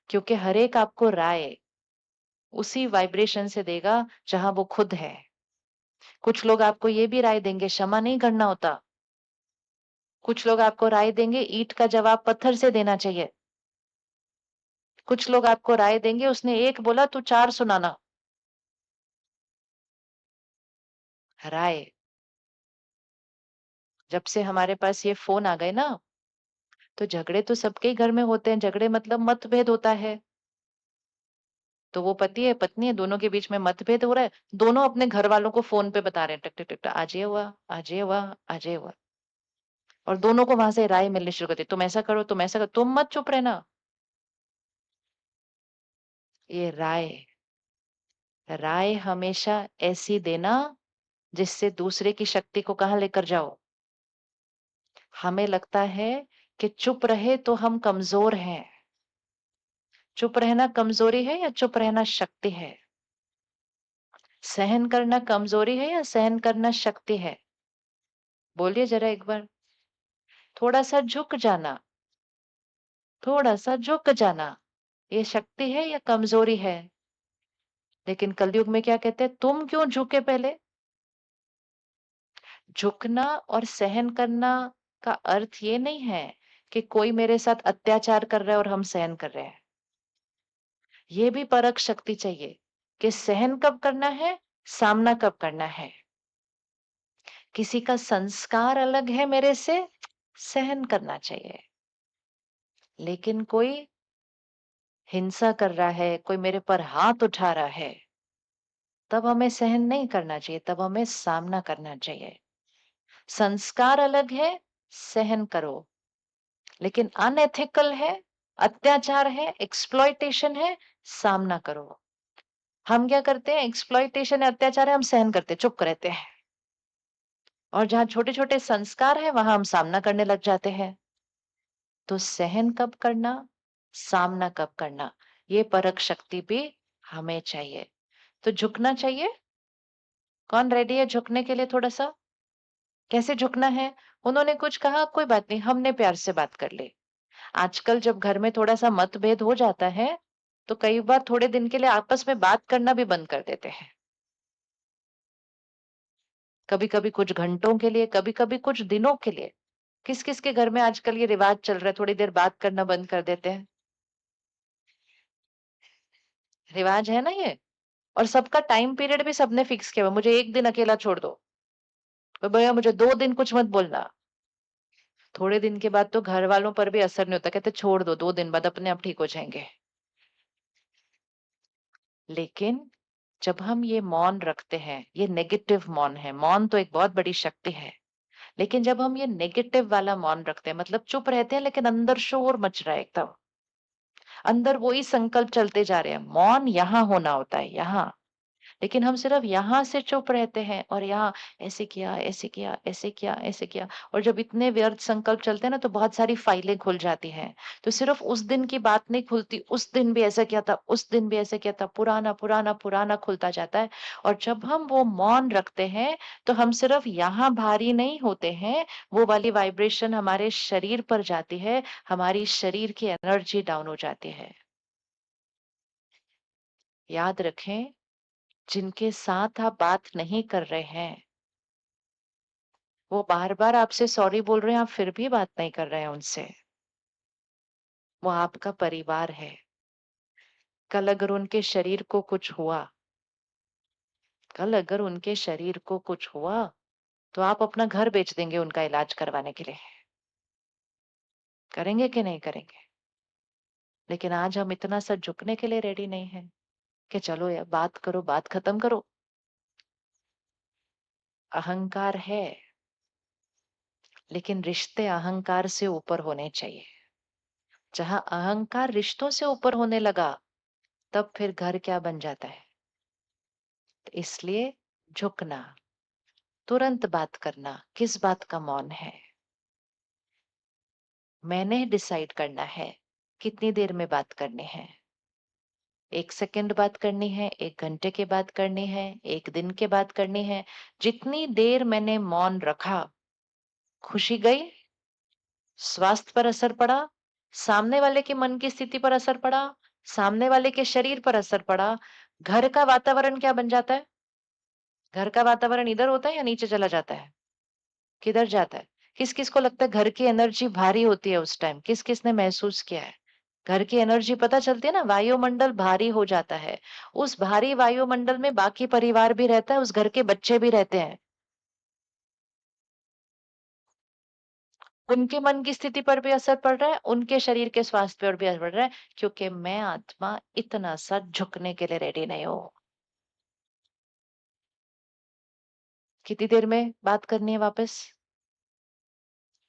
क्योंकि हर एक आपको राय उसी वाइब्रेशन से देगा जहां वो खुद है। कुछ लोग आपको ये भी राय देंगे क्षमा नहीं करना होता। कुछ लोग आपको राय देंगे ईंट का जवाब पत्थर से देना चाहिए। कुछ लोग आपको राय देंगे उसने एक बोला तू चार सुनाना। राय। जब से हमारे पास ये फोन आ गए ना, तो झगड़े तो सबके ही घर में होते हैं। झगड़े मतलब मतभेद होता है। तो वो पति है पत्नी है, दोनों के बीच में मतभेद हो रहा है। दोनों अपने घर वालों को फोन पे बता रहे हैं, टक टक टक टक, आज ये हुआ, आज ये हुआ, आज ये हुआ। और दोनों को वहां से राय मिलनी शुरू करती है, तुम ऐसा करो, तुम ऐसा करो, तुम मत चुप रहना। ये राय, राय हमेशा ऐसी देना जिससे दूसरे की शक्ति को कहाँ लेकर जाओ। हमें लगता है कि चुप रहे तो हम कमजोर हैं। चुप रहना कमजोरी है या चुप रहना शक्ति है? सहन करना कमजोरी है या सहन करना शक्ति है? बोलिए ज़रा एक बार। थोड़ा-सा झुक जाना, थोड़ा-सा झुक जाना। ये शक्ति है या कमज़ोरी है? लेकिन कलयुग में क्या कहते हैं, तुम क्यों झुके पहले? झुकना और सहन करना का अर्थ ये नहीं है कि कोई मेरे साथ अत्याचार कर रहा है और हम सहन कर रहे हैं। ये भी परख शक्ति चाहिए कि सहन कब करना है, सामना कब करना है। किसी का संस्कार अलग है मेरे से, सहन करना चाहिए। लेकिन कोई हिंसा कर रहा है, कोई मेरे पर हाथ उठा रहा है, तब हमें सहन नहीं करना चाहिए, तब हमें सामना करना चाहिए। संस्कार अलग है, सहन करो। लेकिन अनएथिकल है, अत्याचार है, एक्सप्लॉइटेशन है, सामना करो। हम क्या करते हैं, एक्सप्लॉइटेशन है, अत्याचार है, हम सहन करते हैं, चुप रहते हैं। और जहाँ छोटे-छोटे संस्कार हैं, वहां हम सामना करने लग जाते हैं। तो सहन कब करना, सामना कब करना, ये परख शक्ति भी हमें चाहिए। तो झुकना चाहिए। कौन रेडी है झुकने के लिए थोड़ा सा? कैसे झुकना है? उन्होंने कुछ कहा, कोई बात नहीं, हमने प्यार से बात कर ली। आजकल जब घर में थोड़ा सा मतभेद हो जाता है, तो कई बार थोड़े दिन के लिए आपस में बात करना भी बंद कर देते हैं। कभी कभी कुछ घंटों के लिए, कभी कभी कुछ दिनों के लिए। किस किस के घर में आजकल ये रिवाज चल रहा है, थोड़ी देर बात करना बंद कर देते हैं? रिवाज है ना ये। और सबका टाइम पीरियड भी सबने फिक्स किया हुआ, मुझे एक दिन अकेला छोड़ दो, और भैया मुझे 2 दिन कुछ मत बोलना। थोड़े दिन के बाद तो घर वालों पर भी असर नहीं होता, कहते छोड़ दो, 2 दिन बाद अपने आप ठीक हो जाएंगे। लेकिन जब हम ये मौन रखते हैं, ये नेगेटिव मौन है। मौन तो एक बहुत बड़ी शक्ति है। लेकिन जब हम ये नेगेटिव वाला मौन रखते हैं, मतलब चुप रहते हैं लेकिन अंदर शोर मच रहा है एकदम, अंदर वही संकल्प चलते जा रहे हैं। मौन यहाँ होना होता है, यहाँ। लेकिन हम सिर्फ यहाँ से चुप रहते हैं और यहाँ ऐसे किया, ऐसे किया, ऐसे किया, ऐसे किया। और जब इतने व्यर्थ संकल्प चलते हैं ना, तो बहुत सारी फाइलें खुल जाती हैं। तो सिर्फ उस दिन की बात नहीं खुलती, उस दिन भी ऐसा किया था, उस दिन भी ऐसा किया था, पुराना पुराना पुराना खुलता जाता है। और जब हम वो मौन रखते हैं, तो हम सिर्फ यहाँ भारी नहीं होते हैं, वो वाली वाइब्रेशन हमारे शरीर पर जाती है, हमारी शरीर की एनर्जी डाउन हो जाती है। याद रखें, जिनके साथ आप बात नहीं कर रहे हैं, वो बार-बार आपसे सॉरी बोल रहे हैं, आप फिर भी बात नहीं कर रहे हैं उनसे। वो आपका परिवार है। कल अगर उनके शरीर को कुछ हुआ, कल अगर उनके शरीर को कुछ हुआ, तो आप अपना घर बेच देंगे उनका इलाज करवाने के लिए। करेंगे कि नहीं करेंगे? लेकिन आज हम इतना सा झुकने के लिए रेडी नहीं हैं कि चलो यार बात करो, बात खत्म करो। अहंकार है, लेकिन रिश्ते अहंकार से ऊपर होने चाहिए। जहाँ अहंकार रिश्तों से ऊपर होने लगा, तब फिर घर क्या बन जाता है। इसलिए झुकना, तुरंत बात करना, किस बात का मौन है, मैंने डिसाइड करना है कितनी देर में बात करनी है। 1 सेकंड बात करनी है, 1 घंटे के बाद करनी है, 1 दिन के बाद करनी है। जितनी देर मैंने मौन रखा, खुशी गई, स्वास्थ्य पर असर पड़ा, सामने वाले के मन की स्थिति पर असर पड़ा, सामने वाले के शरीर पर असर पड़ा, घर का वातावरण क्या बन जाता है? घर का वातावरण इधर होता है या नीचे चला जाता है? किधर जाता है? किस-किस को लगता है घर की एनर्जी भारी होती है उस टाइम? किस-किस ने महसूस किया है? घर की एनर्जी पता चलती है ना, वायुमंडल भारी हो जाता है। उस भारी वायुमंडल में बाकी परिवार भी रहता है, उस घर के बच्चे भी रहते हैं। उनके मन की स्थिति पर भी असर पड़ रहा है, उनके शरीर के स्वास्थ्य पर भी असर पड़ रहा है, क्योंकि मैं आत्मा इतना सा झुकने के लिए रेडी नहीं हूँ। कितनी देर में बात करनी है वापस?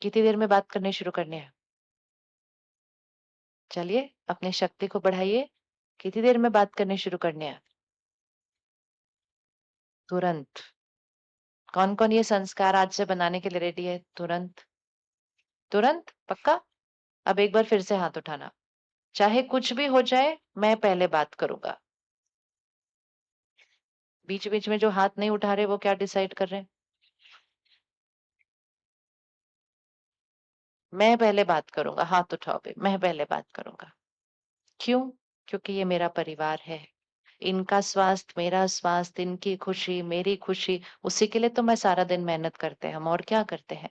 कितनी देर में बात करनी शुरू करनी है? चलिए, अपनी शक्ति को बढ़ाइए। कितनी देर में बात करनी शुरू करनी है? तुरंत। कौन-कौन ये संस्कार आज से बनाने के लिए रेडी है? तुरंत। तुरंत? पक्का? अब एक बार फिर से हाथ उठाना। चाहे कुछ भी हो जाए, मैं पहले बात करूँगा। बीच-बीच में जो हाथ नहीं उठा रहे, वो क्या डिसाइड कर रहे हैं? मैं पहले बात करूँगा, हाथ उठाओ बे, मैं पहले बात करूँगा। क्यों? क्योंकि ये मेरा परिवार है। इनका स्वास्थ्य, मेरा स्वास्थ्य, इनकी खुशी, मेरी खुशी, उसी के लिए तो मैं सारा दिन मेहनत करते हैं हम, और क्या करते हैं।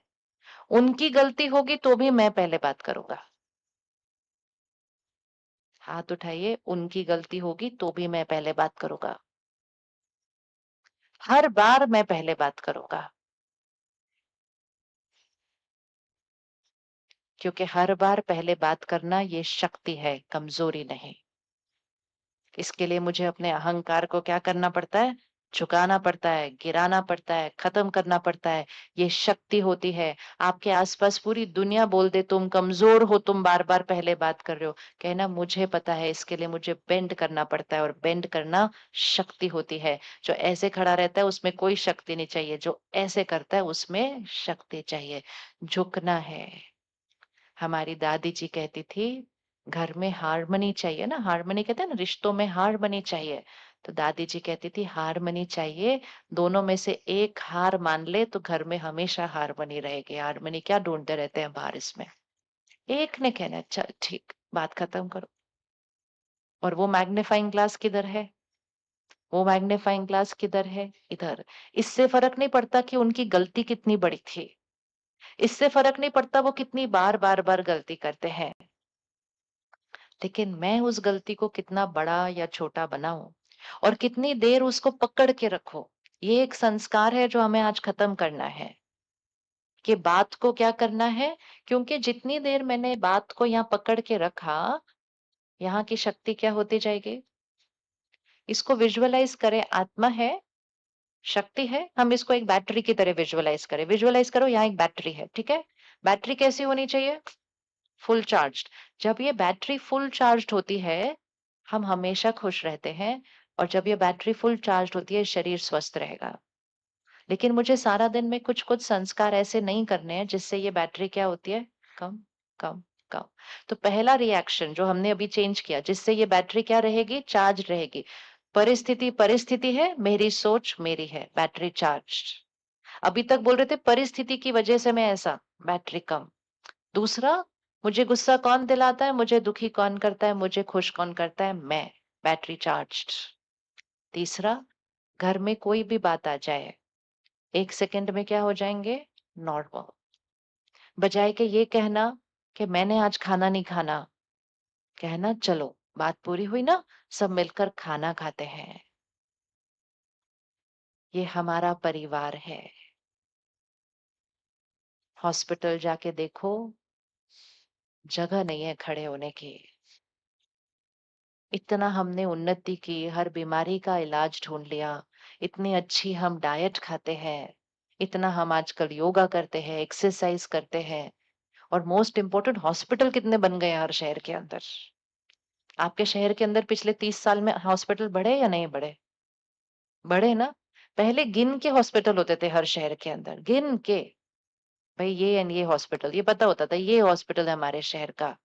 उनकी गलती होगी तो भी मैं पहले बात करूँगा। हाथ उठाइए, उनकी गलती होगी तो भी मैं पहले बात करूँगा। हर बार मैं पहले बात करूँगा, क्योंकि हर बार पहले बात करना ये शक्ति है, कमज़ोरी नहीं। इसके लिए मुझे अपने अहंकार को क्या करना पड़ता है? झुकाना पड़ता है, गिराना पड़ता है, खत्म करना पड़ता है। ये शक्ति होती है। आपके आस-पास पूरी दुनिया बोल दे तुम कमज़ोर हो, तुम बार-बार पहले बात कर रहे हो। कहना मुझे पता है, इसके लिए मुझे बेंड करना पड़ता है, और बेंड करना शक्ति होती है। जो ऐसे खड़ा रहता है उसमें कोई शक्ति नहीं चाहिए, जो ऐसे करता है उसमें शक्ति चाहिए। झुकना है। हमारी दादी जी कहती थी, घर में हारमनी चाहिए ना, हारमनी कहते हैं ना, रिश्तों में हारमनी चाहिए। तो दादी जी कहती थी हारमनी चाहिए, दोनों में से एक हार मान ले तो घर में हमेशा हारमनी रहेगी। हारमनी क्या ढूंढते रहते हैं बाहर इसमें। एक ने कहना अच्छा ठीक, बात खत्म करो। और वो मैग्नीफाइंग ग्लास किधर है? वो मैग्नीफाइंग ग्लास किधर है? इधर। इससे फर्क नहीं पड़ता कि उनकी गलती कितनी बड़ी थी। इससे फर्क नहीं पड़ता वो कितनी बार बार बार गलती करते हैं। लेकिन मैं उस गलती को कितना बड़ा या छोटा बनाऊं, और कितनी देर उसको पकड़ के रखो, ये एक संस्कार है जो हमें आज खत्म करना है। कि बात को क्या करना है, क्योंकि जितनी देर मैंने बात को यहाँ पकड़ के रखा, यहाँ की शक्ति क्या होती जाएगी। इसको विजुअलाइज करें, आत्मा है, शक्ति है, हम इसको एक बैटरी की तरह विजुअलाइज करें। विजुअलाइज करो, यहाँ एक बैटरी है, ठीक है। बैटरी कैसी होनी चाहिए? Full charged. जब ये बैटरी फुल चार्ज्ड होती है, हम हमेशा खुश रहते हैं, और जब ये बैटरी फुल चार्ज्ड होती है, शरीर स्वस्थ रहेगा। लेकिन मुझे सारा दिन में कुछ-कुछ संस्कार ऐसे नहीं करने हैं जिससे ये बैटरी क्या होती है? कम, कम, कम। तो पहला रिएक्शन जो हमने अभी चेंज किया, जिससे ये बैटरी क्या रहेगी? चार्ज रहेगी। परिस्थिति परिस्थिति है, मेरी सोच मेरी है, बैटरी चार्ज्ड। अभी तक बोल रहे थे परिस्थिति की वजह से मैं ऐसा, बैटरी कम। दूसरा, मुझे गुस्सा कौन दिलाता है, मुझे दुखी कौन करता है, मुझे खुश कौन करता है, मैं, बैटरी चार्ज्ड। तीसरा, घर में कोई भी बात आ जाए, 1 सेकंड में क्या हो जाएंगे? नॉर्मल। बजाय के ये कहना कि मैंने आज खाना नहीं खाना, कहना चलो बात पूरी हुई ना, सब मिलकर खाना खाते हैं। ये हमारा परिवार है। हॉस्पिटल जाके देखो, जगह नहीं है खड़े होने की। इतना हमने उन्नति की, हर बीमारी का इलाज ढूँढ लिया, इतनी अच्छी हम डाइट खाते हैं, इतना हम आजकल योगा करते हैं, एक्सरसाइज करते हैं, और मोस्ट इम्पोर्टेंट हॉस्पिटल कितने बन गए हैं हर शहर के अंदर। आपके शहर के अंदर पिछले 30 साल में हॉस्पिटल बढ़े या नहीं बढ़े? बढ़े ना? पहले गिन के हॉस्पिटल होते थे हर शहर के अंदर, गिन के। भई ये एंड ये हॉस्पिटल, ये पता होता था ये हॉस्पिटल है हमारे शहर का।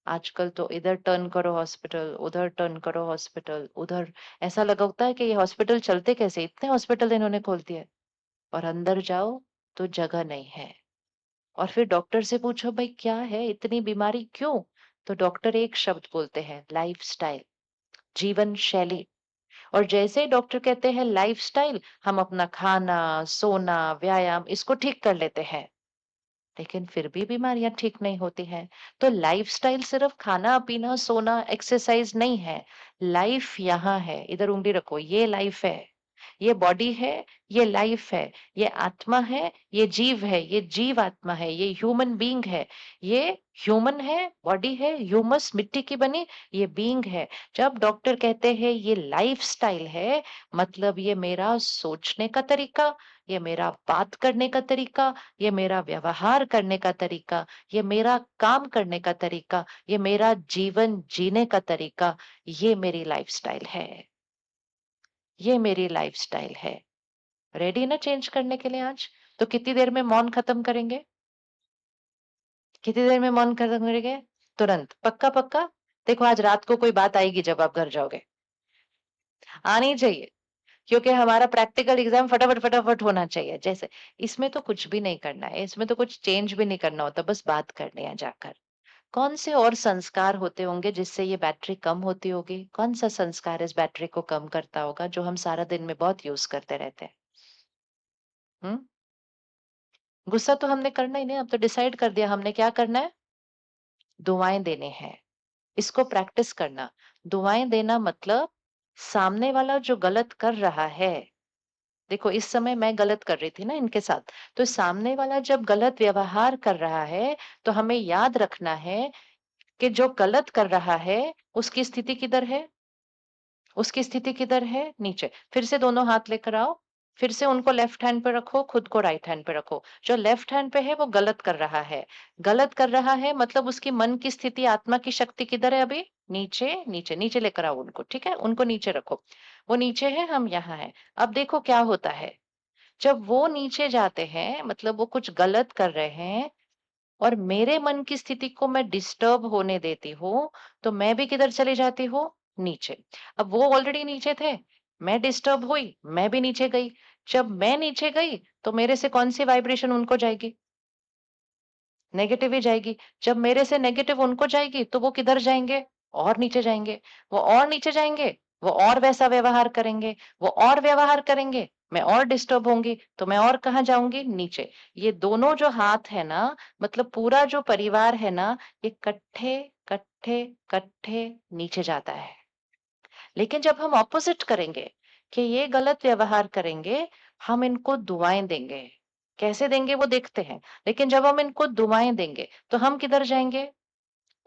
आजकल तो इधर टर्न करो हॉस्पिटल, उधर टर्न करो हॉस्पिटल, उधर। ऐसा लगा होता है कि ये हॉस्पिटल चलते कैसे? इतने हॉस्पिटल इन्होंने खोल दिए। और अंदर जाओ तो जगह नहीं है। और फिर डॉक्टर से पूछो भाई क्या है? इतनी बीमारी क्यों? तो डॉक्टर एक शब्द बोलते हैं, लाइफस्टाइल, जीवन शैली। और जैसे ही डॉक्टर कहते हैं लाइफस्टाइल, हम अपना खाना, सोना, व्यायाम इसको ठीक कर लेते हैं। लेकिन फिर भी बीमारियां ठीक नहीं होती हैं। तो लाइफस्टाइल सिर्फ खाना-पीना, सोना, एक्सरसाइज नहीं है। लाइफ यहाँ है, इधर उँगली रखो, ये लाइफ है। ये बॉडी है, ये लाइफ है। ये आत्मा है, ये जीव है, ये जीव आत्मा है, ये ह्यूमन बीइंग है। ये ह्यूमन है, बॉडी है, ह्यूमस मिट्टी की बनी, ये बीइंग है। जब डॉक्टर कहते हैं ये लाइफस्टाइल है, मतलब ये मेरा सोचने का तरीका, ये मेरा बात करने का तरीका, ये मेरा व्यवहार करने का तरीका, ये मेरा काम करने का तरीका, ये मेरा जीवन जीने का तरीका, ये मेरी लाइफस्टाइल है। ये मेरी लाइफस्टाइल है। रेडी ना चेंज करने के लिए आज? तो कितनी देर में मौन खत्म करेंगे? कितनी देर में मौन खत्म करेंगे? तुरंत। पक्का पक्का? देखो आज रात को कोई बात आएगी जब आप घर जाओगे। आनी चाहिए। क्योंकि हमारा प्रैक्टिकल एग्जाम फटाफट फटाफट होना चाहिए। जैसे इसमें तो कुछ भी नहीं करना है, इसमें तो कुछ चेंज भी नहीं करना होता, बस बात करनी है जाकर। कौन से और संस्कार होते होंगे जिससे ये बैटरी कम होती होगी? कौन सा संस्कार इस बैटरी को कम करता होगा जो हम सारा दिन में बहुत यूज करते रहते हैं? हम्म। गुस्सा तो हमने करना ही नहीं, अब तो डिसाइड कर दिया हमने क्या करना है, दुआएं देने हैं। इसको प्रैक्टिस करना। दुआएं देना मतलब सामने वाला जो गलत कर रहा है, देखो इस समय मैं गलत कर रही थी ना इनके साथ, तो सामने वाला जब गलत व्यवहार कर रहा है तो हमें याद रखना है कि जो गलत कर रहा है उसकी स्थिति किधर है, उसकी स्थिति किधर है, नीचे। फिर से दोनों हाथ लेकर आओ, फिर से उनको लेफ्ट हैंड पे रखो, खुद को राइट हैंड पे रखो। जो लेफ्ट हैंड पे है वो गलत कर रहा है, गलत कर रहा है मतलब उसकी मन की स्थिति, आत्मा की शक्ति किधर है अभी, नीचे नीचे नीचे लेकर आओ उनको, ठीक है, उनको नीचे रखो। वो नीचे है, हम यहाँ हैं। अब देखो क्या होता है, जब वो नीचे जाते हैं मतलब वो कुछ गलत कर रहे हैं और मेरे मन की स्थिति को मैं डिस्टर्ब होने देती हूँ, तो मैं भी किधर चली जाती हूँ, नीचे। अब वो ऑलरेडी नीचे थे, मैं डिस्टर्ब हुई, मैं भी नीचे गई। जब मैं नीचे गई तो मेरे से कौन सी वाइब्रेशन उनको जाएगी, नेगेटिव ही जाएगी। जब मेरे से नेगेटिव उनको जाएगी तो वो किधर जाएंगे, और नीचे जाएंगे। वो और नीचे जाएंगे, वो और वैसा व्यवहार करेंगे, वो और व्यवहार करेंगे, मैं और डिस्टर्ब होंगी, तो मैं और कहाँ जाऊंगी, नीचे। ये दोनों जो हाथ है ना, मतलब पूरा जो परिवार है ना, ये कट्ठे कट्ठे कट्ठे नीचे जाता है। लेकिन जब हम ऑपोजिट करेंगे कि ये गलत व्यवहार करेंगे, हम इनको दुआएं देंगे। कैसे देंगे वो देखते हैं। लेकिन जब हम इनको दुआएं देंगे तो हम किधर जाएंगे,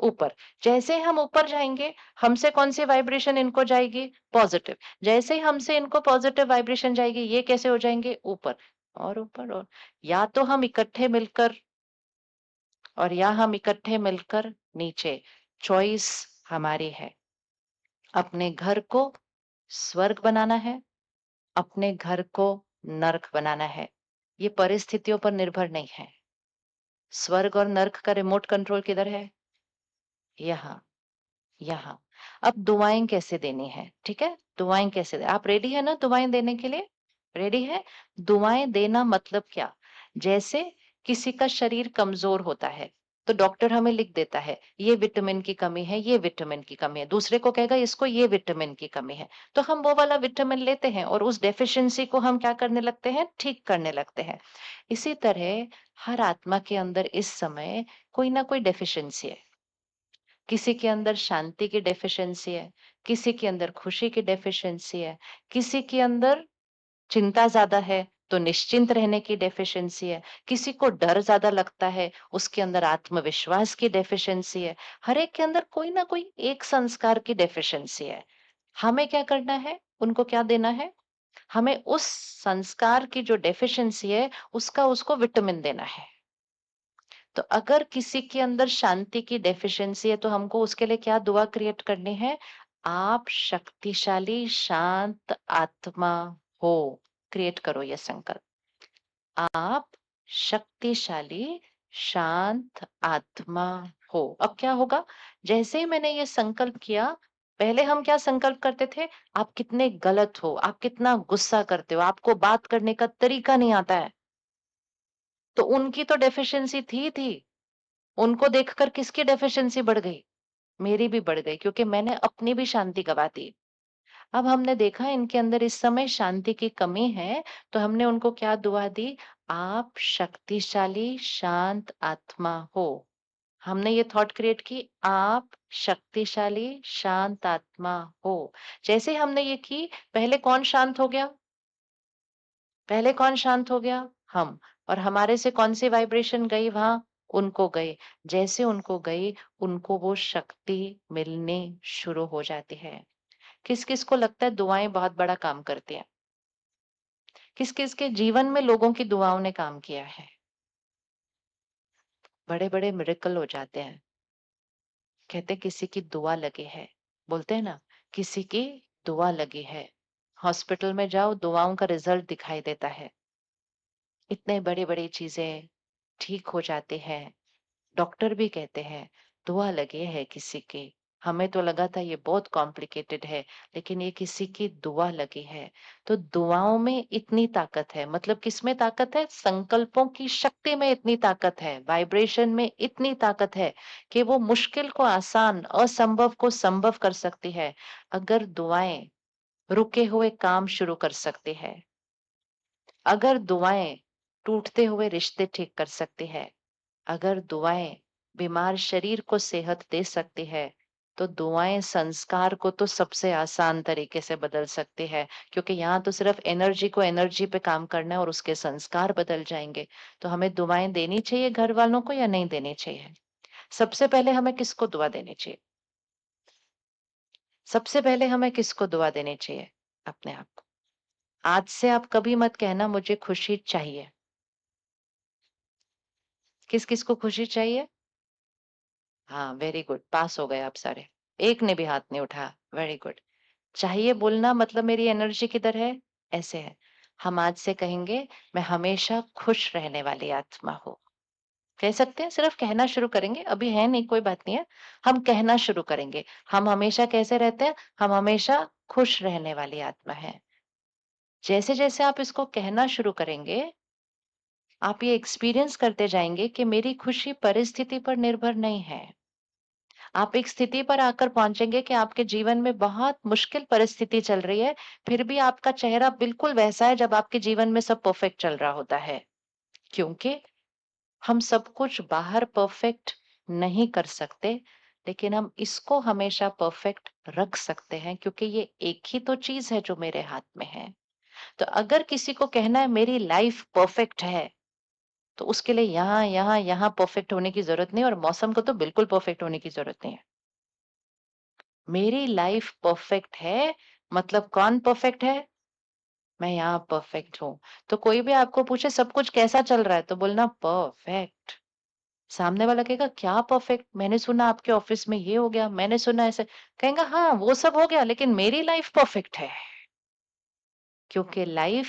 ऊपर। जैसे ही हम ऊपर जाएंगे, हमसे कौन सी वाइब्रेशन इनको जाएगी, पॉजिटिव। जैसे ही हमसे इनको पॉजिटिव वाइब्रेशन जाएगी, ये कैसे हो जाएंगे, ऊपर और ऊपर। और या तो हम इकट्ठे मिलकर, और या हम इकट्ठे मिलकर नीचे। चॉइस हमारी है। अपने घर को स्वर्ग बनाना है, अपने घर को नर्क बनाना है। ये परिस्थितियों पर निर्भर नहीं है। स्वर्ग और नर्क का रिमोट कंट्रोल किधर है, यहाँ, यहाँ। अब दुआएं कैसे देनी है, ठीक है, दुआएं कैसे आप रेडी है ना दुआएं देने के लिए, रेडी है? दुआएं देना मतलब क्या, जैसे किसी का शरीर कमजोर होता है तो डॉक्टर हमें लिख देता है ये विटामिन की कमी है, ये विटामिन की कमी है, दूसरे को कहेगा इसको ये विटामिन की कमी है, तो हम वो वाला विटामिन लेते हैं और उस डेफिशिएंसी को हम क्या करने लगते हैं, ठीक करने लगते हैं। इसी तरह हर आत्मा के अंदर इस समय कोई ना कोई डेफिशिएंसी है। किसी के अंदर शांति की डेफिशिएंसी है, किसी के अंदर खुशी की डेफिशिएंसी है, किसी के अंदर चिंता ज्यादा है तो निश्चिंत रहने की डेफिशिएंसी है, किसी को डर ज्यादा लगता है उसके अंदर आत्मविश्वास की डेफिशिएंसी है। हर एक के अंदर कोई ना कोई एक संस्कार की डेफिशिएंसी है। हमें क्या करना है, उनको क्या देना है, हमें उस संस्कार की जो डेफिशिएंसी है उसका उसको विटामिन देना है। तो अगर किसी के अंदर शांति की डेफिशिएंसी है तो हमको उसके लिए क्या दुआ क्रिएट करनी है, आप शक्तिशाली शांत आत्मा हो। क्रिएट करो ये संकल्प, आप शक्तिशाली शांत आत्मा हो। अब क्या होगा, जैसे ही मैंने ये संकल्प किया, पहले हम क्या संकल्प करते थे, आप कितने गलत हो, आप कितना गुस्सा करते हो, आपको बात करने का तरीका नहीं आता है। तो उनकी तो डेफिशिएंसी थी, उनको देखकर किसकी डेफिशिएंसी बढ़ गई, मेरी भी बढ़ गई, क्योंकि मैंने अपनी भी शांति गवा दी। अब हमने देखा इनके अंदर इस समय शांति की कमी है, तो हमने उनको क्या दुआ दी, आप शक्तिशाली शांत आत्मा हो। हमने ये थॉट क्रिएट की, आप शक्तिशाली शांत आत्मा हो। जैसे ही हमने ये की, पहले कौन शांत हो गया, पहले कौन शांत हो गया, हम। और हमारे से कौन सी वाइब्रेशन गई वहां, उनको गई। जैसे उनको गई, उनको वो शक्ति मिलनी शुरू हो जाती है। किस किस को लगता है दुआएं बहुत बड़ा काम करती हैं, किस किस के जीवन में लोगों की दुआओं ने काम किया है, बड़े बड़े मिरेकल हो जाते हैं। कहते किसी की दुआ लगी है, बोलते हैं ना, किसी की दुआ लगी है। हॉस्पिटल में जाओ, दुआओं का रिजल्ट दिखाई देता है, इतने बड़ी बड़ी चीजें ठीक हो जाती हैं। डॉक्टर भी कहते हैं दुआ लगी है किसी की, हमें तो लगा था ये बहुत कॉम्प्लिकेटेड है, लेकिन ये किसी की दुआ लगी है। तो दुआओं में इतनी ताकत है, मतलब किसमें ताकत है? संकल्पों की शक्ति में इतनी ताकत है, वाइब्रेशन में इतनी ताकत है कि वो मुश्किल को आसान, असंभव को संभव कर सकती है। अगर दुआएँ रुके हुए काम शुरू कर सकती है, अगर दुआएँ टूटते हुए रिश्ते ठीक कर सकती है, अगर दुआएँ बीमार शरीर को सेहत दे सकती है, तो दुआएँ संस्कार को तो सबसे आसान तरीके से बदल सकती है, क्योंकि यहाँ तो सिर्फ एनर्जी को एनर्जी पे काम करना है और उसके संस्कार बदल जाएँगे। तो हमें दुआएँ देनी चाहिए घर वालों को या नहीं देनी चाहिए? सबसे पहले हमें किसको दुआ देनी चाहिए? सबसे पहले हमें किसको दुआ देनी चाहिए? अपने आप को। आज से आप कभी मत कहना मुझे खुशी चाहिए। किस-किस को खुशी चाहिए? हाँ, वेरी गुड, पास हो गए आप सारे। एक ने भी हाथ नहीं उठाया, वेरी गुड। चाहिए बोलना मतलब मेरी एनर्जी किधर है? ऐसे है। हम आज से कहेंगे मैं हमेशा खुश रहने वाली आत्मा हूँ। कह सकते हैं, सिर्फ कहना शुरू करेंगे, अभी है नहीं कोई बात नहीं है। हम कहना शुरू करेंगे। हम हमेशा कैसे रहते हैं? हम हमेशा खुश रहने वाली आत्मा है। जैसे-जैसे आप इसको कहना शुरू करेंगे, आप ये एक्सपीरियंस करते जाएँगे कि मेरी खुशी परिस्थिति पर निर्भर नहीं है। आप एक स्थिति पर आकर पहुँचेंगे कि आपके जीवन में बहुत मुश्किल परिस्थिति चल रही है, फिर भी आपका चेहरा बिल्कुल वैसा है जब आपके जीवन में सब परफेक्ट चल रहा होता है। क्योंकि हम सब कुछ बाहर परफेक्ट नहीं कर सकते, लेकिन हम इसको हमेशा परफेक्ट रख सकते हैं, क्योंकि ये एक ही तो चीज़ है जो मेरे हाथ में है। तो अगर किसी को कहना है मेरी लाइफ परफेक्ट है, तो उसके लिए यहाँ, यहाँ, यहाँ परफेक्ट होने की ज़रूरत नहीं, और मौसम को तो बिल्कुल परफेक्ट होने की ज़रूरत नहीं है। मेरी लाइफ परफेक्ट है, मतलब कौन परफेक्ट है? मैं यहाँ परफेक्ट हूँ। तो कोई भी आपको पूछे सब कुछ कैसा चल रहा है? तो बोलना परफेक्ट। सामने वाला कहेगा क्या परफेक्ट? मैंने सुना आपके ऑफिस में ये हो गया, मैंने सुना ऐसे। कहेगा हाँ, वो सब हो गया, लेकिन मेरी लाइफ परफेक्ट है। क्योंकि लाइफ,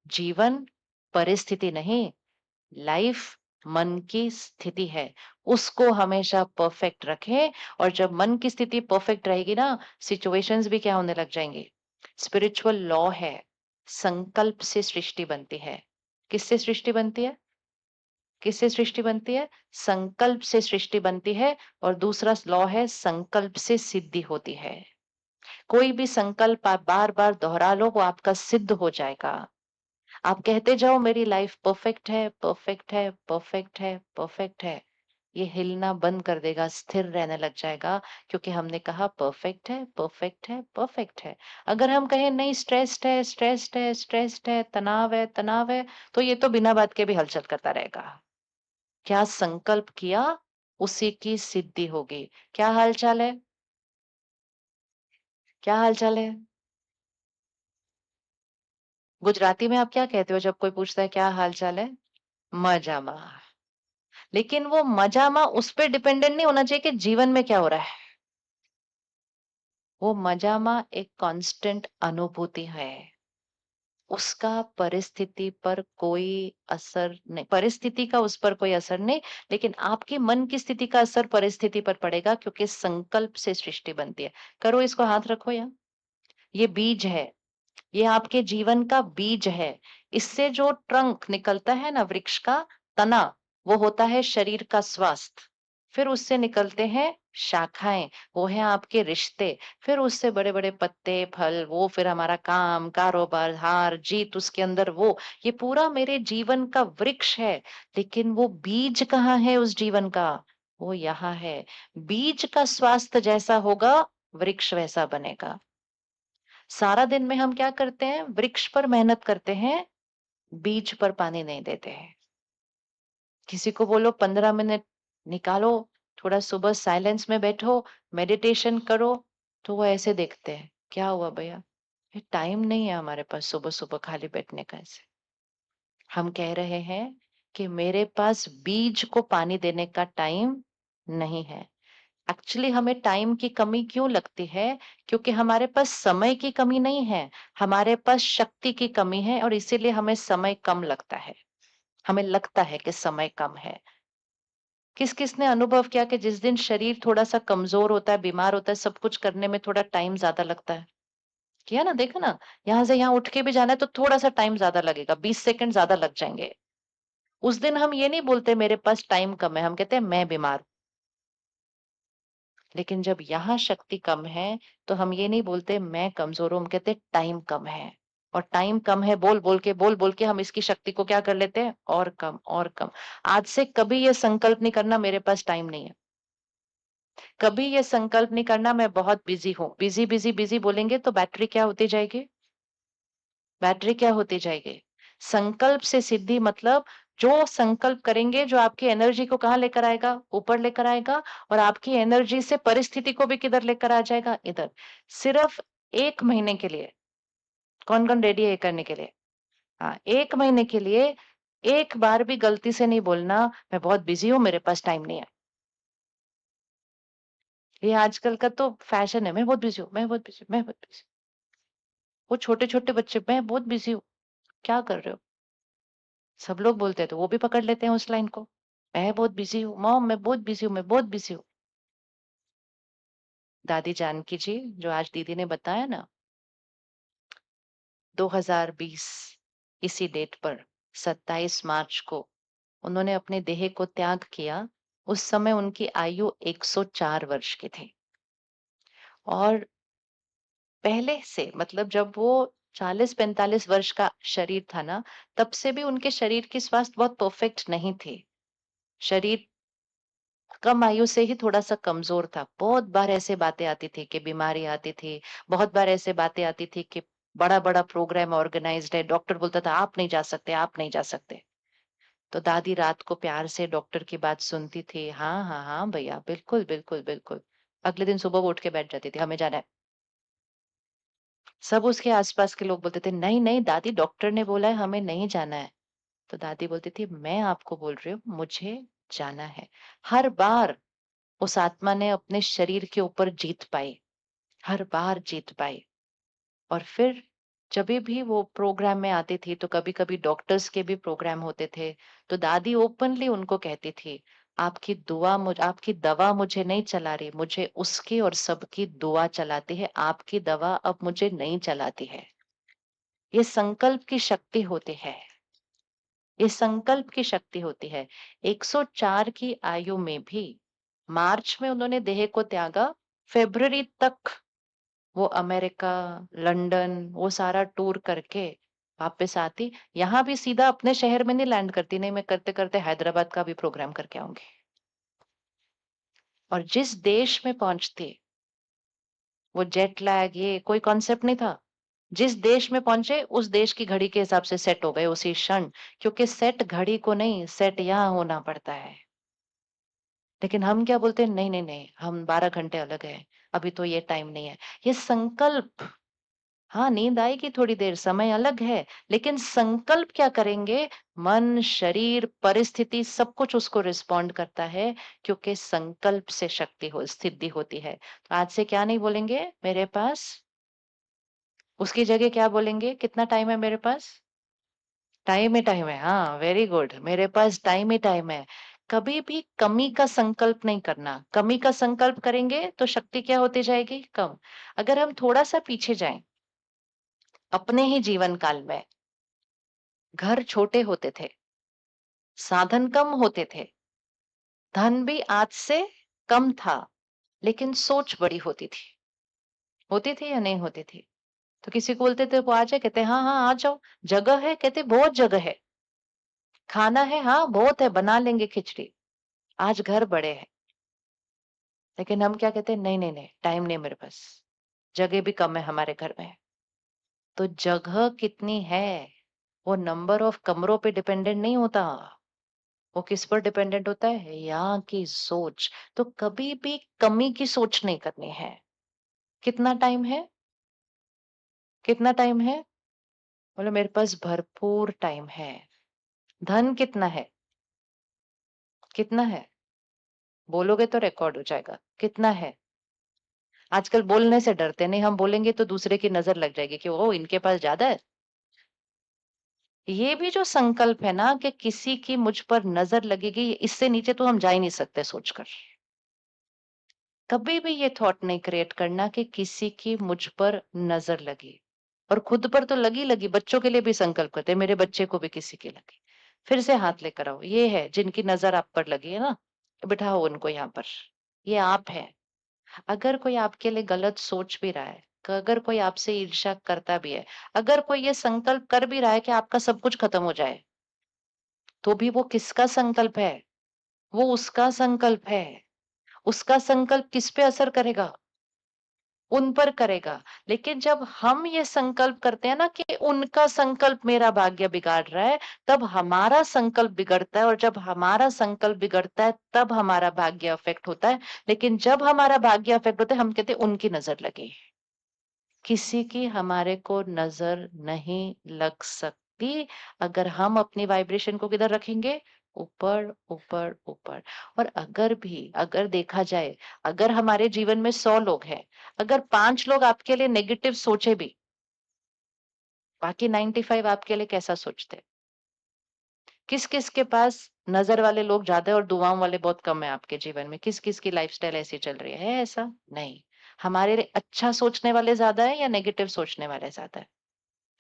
जीवन परिस्थिति नहीं, लाइफ मन की स्थिति है। उसको हमेशा परफेक्ट रखें, और जब मन की स्थिति परफेक्ट रहेगी ना, सिचुएशंस भी क्या होने लग जाएंगी? स्पिरिचुअल लॉ है, संकल्प से सृष्टि बनती है। किससे सृष्टि बनती है? किससे सृष्टि बनती है? संकल्प से सृष्टि बनती है। और दूसरा लॉ है, संकल्प से सिद्धि होती है। कोई भी संकल्प आप बार बार दोहरा लो, वो आपका सिद्ध हो जाएगा। आप कहते जाओ मेरी लाइफ परफेक्ट है, परफेक्ट है, परफेक्ट है, परफेक्ट है। ये हिलना बंद कर देगा, स्थिर रहने लग जाएगा, क्योंकि हमने कहा परफेक्ट है, परफेक्ट है, परफेक्ट है। अगर हम कहें नहीं, स्ट्रेस्ड है, स्ट्रेस्ड है, स्ट्रेस्ड है, तनाव है, तनाव है, तो ये तो बिना बात के भी हलचल करता रहेगा। क्या संकल्प किया, उसी की सिद्धि होगी। क्या हाल-चाल है? क्या हाल-चाल है? गुजराती में आप क्या कहते हो जब कोई पूछता है क्या हाल-चाल है? मजामा। लेकिन वो मजामा उस पे डिपेंडेंट नहीं होना चाहिए कि जीवन में क्या हो रहा है। वो मजामा एक कांस्टेंट अनुभूति है। उसका परिस्थिति पर कोई असर नहीं, परिस्थिति का उस पर कोई असर नहीं, लेकिन आपके मन की स्थिति का असर परिस्थिति पर पड़ेगा, क्योंकि संकल्प से सृष्टि बनती है। करो, इसको हाथ रखो यहाँ। ये बीज है। ये आपके जीवन का बीज है। इससे जो ट्रंक निकलता है ना, वृक्ष का तना, वो होता है शरीर का स्वास्थ्य। फिर उससे निकलते हैं शाखाएँ, वो हैं आपके रिश्ते। फिर उससे बड़े-बड़े पत्ते, फल, वो फिर हमारा काम, कारोबार, हार, जीत, उसके अंदर वो। ये पूरा मेरे जीवन का वृक्ष है, लेकिन वो बीज कहाँ है उस जीवन का? वो यहाँ है। बीज का स्वास्थ्य जैसा होगा, वृक्ष वैसा बनेगा। सारा दिन में हम क्या करते हैं? वृक्ष पर मेहनत करते हैं, बीज पर पानी नहीं देते हैं। किसी को बोलो 15 मिनट निकालो, थोड़ा सुबह साइलेंस में बैठो, मेडिटेशन करो, तो वो ऐसे देखते हैं, क्या हुआ भैया? ये टाइम नहीं है हमारे पास सुबह-सुबह खाली बैठने का ऐसे। हम कह रहे हैं कि मेरे पास बीज को पानी देने का टाइम नहीं है। एक्चुअली हमें टाइम की कमी क्यों लगती है? क्योंकि हमारे पास समय की कमी नहीं है, हमारे पास शक्ति की कमी है, और इसीलिए हमें समय कम लगता है। हमें लगता है कि समय कम है। किस-किसने अनुभव किया कि जिस दिन शरीर थोड़ा-सा कमज़ोर होता है, बीमार होता है, सब कुछ करने में थोड़ा टाइम ज़्यादा लगता है? किया ना, देखा ना? यहाँ से यहाँ उठ के भी जाना है तो थोड़ा-सा टाइम ज़्यादा लगेगा, 20 सेकंड ज़्यादा लग जाएँगे। उस दिन हम ये नहीं बोलते मेरे पास टाइम कम है, हम कहते हैं मैं बीमार हूँ। लेकिन जब यहाँ शक्ति कम है, तो हम ये नहीं बोलते मैं कमज़ोर हूँ, हम कहते हैं टाइम कम है। और टाइम कम है बोल-बोल के हम इसकी शक्ति को क्या कर लेते हैं? और कम, और कम। आज से कभी ये संकल्प नहीं करना मेरे पास टाइम नहीं है। कभी ये संकल्प नहीं करना मैं बहुत बिज़ी हूँ। बिज़ी, बिज़ी, बिज़ी बोलेंगे तो बैटरी क्या होती जाएगी? बैटरी क्या होती जाएगी? संकल्प से सिद्धि मतलब जो संकल्प करेंगे, जो आपकी एनर्जी को कहाँ लेकर आएगा? ऊपर लेकर आएगा और आपकी एनर्जी से परिस्थिति को भी किधर लेकर आ जाएगा? इधर। सिर्फ 1 महीने के लिए। कौन-कौन रेडी है ये करने के लिए? हाँ, 1 महीने के लिए एक बार भी गलती से नहीं बोलना, मैं बहुत बिज़ी हूँ, मेरे पास टाइम नहीं है। ये आजकल का तो फैशन है, मैं बहुत बिज़ी हूँ, मैं बहुत बिज़ी हूँ, मैं बहुत बिज़ी हूँ। वो छोटे-छोटे बच्चे, मैं बहुत बिज़ी हूँ, क्या कर रहे हो? सब लोग बोलते हैं तो वो भी पकड़ लेते हैं उस लाइन को। मैं बहुत बिज़ी हूँ, मॉम मैं बहुत बिज़ी हूँ, मैं बहुत बिज़ी हूँ। दादी जानकी जी, जो आज दीदी ने बताया ना 2020 इसी डेट पर 27 मार्च को उन्होंने अपने देह को त्याग किया। उस समय उनकी आयु 104 वर्ष की थी। और पहले से मतलब जब वो 40-45 वर्ष का शरीर था ना, तब से भी उनके शरीर की स्वास्थ्य बहुत परफेक्ट नहीं थी। शरीर कम आयु से ही थोड़ा-सा कमज़ोर था। बहुत बार ऐसे बातें आती थी कि बीमारी आती थी, बहुत बार ऐसे बातें आती थी कि बड़ा-बड़ा प्रोग्राम ऑर्गेनाइज़्ड है, डॉक्टर बोलता था आप नहीं जा सकते, आप नहीं जा सकते। तो दादी रात को प्यार से डॉक्टर की बात सुनती थी। हाँ, हाँ, हाँ भैया, बिल्कुल, बिल्कुल, बिल्कुल। अगले दिन सुबह वो उठ के बैठ जाती थी, हमें जाना है। सब उसके आस-पास के लोग बोलते थे, "नहीं, नहीं दादी डॉक्टर ने बोला है हमें नहीं जाना है।" तो दादी बोलती थी, "मैं आपको बोल रही हूँ, मुझे जाना है।" हर बार उस आत्मा ने अपने शरीर के ऊपर जीत पाई, हर बार जीत पाई। और फिर जभी भी वो प्रोग्राम में आती थी, तो कभी-कभी डॉक्टर्स के भी प्रोग्राम होते थे, तो दादी ओपनली उनको कहती थी, आपकी दवा मुझे नहीं चला रही, मुझे उसकी और सबकी दुआ चलाती है, आपकी दवा अब मुझे नहीं चलाती है। ये संकल्प की शक्ति होती है। ये संकल्प की शक्ति होती है। 104 की आयु में भी मार्च में उन्होंने देह को त्यागा, फ़रवरी तक वो अमेरिका, लंदन वो सारा टूर करके वापस आती। यहाँ भी सीधा अपने शहर में नहीं लैंड करती, नहीं मैं करते-करते हैदराबाद का भी प्रोग्राम करके आऊँगी। और जिस देश में पहुँचती, वो जेट लैग ये कोई कॉन्सेप्ट नहीं था। जिस देश में पहुँचे, उस देश की घड़ी के हिसाब से सेट हो गए उसी क्षण, क्योंकि सेट घड़ी को नहीं, सेट यहाँ होना पड़ता है। लेकिन हम क्या बोलते हैं, नहीं, नहीं, नहीं, हम 12 घंटे अलग हैं, अभी तो ये टाइम नहीं है। ये संकल्प हाँ, नींद आएगी थोड़ी देर, समय अलग है, लेकिन संकल्प क्या करेंगे? मन, शरीर, परिस्थिति सब कुछ उसको रिस्पॉन्ड करता है, क्योंकि संकल्प से शक्ति हो सिद्धि होती है। तो आज से क्या नहीं बोलेंगे मेरे पास, उसकी जगह क्या बोलेंगे? कितना टाइम है मेरे पास? टाइम ही टाइम है। हाँ, वेरी गुड। मेरे पास टाइम ही टाइम है। कभी भी कमी का संकल्प नहीं करना। कमी का संकल्प करेंगे तो शक्ति क्या होती जाएगी? कम। अगर हम थोड़ा-सा पीछे जाएँ, अपने ही जीवन काल में, घर छोटे होते थे, साधन कम होते थे, धन भी आज से कम था, लेकिन सोच बड़ी होती थी। होती थी या नहीं होती थी? तो किसी को बोलते थे वो आ जाए? कहते हाँ, हाँ, आ जाओ। जगह है? कहते बहुत जगह है। खाना है? हाँ, बहुत है, बना लेंगे खिचड़ी। आज घर बड़े हैं, लेकिन हम क्या कहते हैं? नहीं, नहीं, नहीं, टाइम नहीं है मेरे पास। जगह भी कम है हमारे घर में। तो जगह कितनी है, वो नंबर ऑफ कमरों पे डिपेंडेंट नहीं होता। वो किस पर डिपेंडेंट होता है? यहाँ की सोच। तो कभी भी कमी की सोच नहीं करनी है। कितना टाइम है? कितना टाइम है? बोले मेरे पास भरपूर टाइम है। धन कितना है? कितना है? बोलोगे तो रिकॉर्ड हो जाएगा। कितना है? आजकल बोलने से डरते नहीं, हम बोलेंगे तो दूसरे की नज़र लग जाएगी कि ओह! इनके पास ज़्यादा है। ये भी जो संकल्प है ना कि किसी की मुझ पर नज़र लगेगी, इससे नीचे तो हम जा ही नहीं सकते सोचकर। कभी भी ये थॉट नहीं क्रिएट करना कि किसी की मुझ पर नज़र लगी। और खुद पर तो लगी, बच्चों के लिए भी संकल्प करते हैं, मेरे बच्चे को भी किसी की लगी। फिर से हाथ लेकर आओ, ये है जिनकी नज़र आप पर लगी है ना, बिठाओ उनको यहाँ पर। ये आप हैं। अगर कोई आपके लिए गलत सोच भी रहा है, अगर कोई आपसे ईर्ष्या करता भी है, अगर कोई ये संकल्प कर भी रहा है कि आपका सब कुछ खत्म हो जाए, तो भी वो किसका संकल्प है? वो उसका संकल्प है। उसका संकल्प किस पे असर करेगा? उन पर करेगा। लेकिन जब हम ये संकल्प करते हैं ना कि उनका संकल्प मेरा भाग्य बिगाड़ रहा है, तब हमारा संकल्प बिगड़ता है, और जब हमारा संकल्प बिगड़ता है, तब हमारा भाग्य अफेक्ट होता है। लेकिन जब हमारा भाग्य अफेक्ट होता है, हम कहते हैं उनकी नज़र लगी। किसी की हमारे को नज़र नहीं लग सकती, अगर हम अपनी वाइब्रेशन को किधर रखेंगे? ऊपर, ऊपर, ऊपर। और अगर देखा जाए, अगर हमारे जीवन में 100 लोग हैं, अगर 5 लोग आपके लिए नेगेटिव सोचे भी, बाकी 95 आपके लिए कैसा सोचते हैं? किस-किस के पास नज़र वाले लोग ज़्यादा है और दुआओं वाले बहुत कम है आपके जीवन में? किस-किस की लाइफ़स्टाइल ऐसी चल रही है ऐसा? नहीं। हमारे लिए अच्छा सोचने वाले ज़्यादा है या नेगेटिव सोचने वाले ज़्यादा है?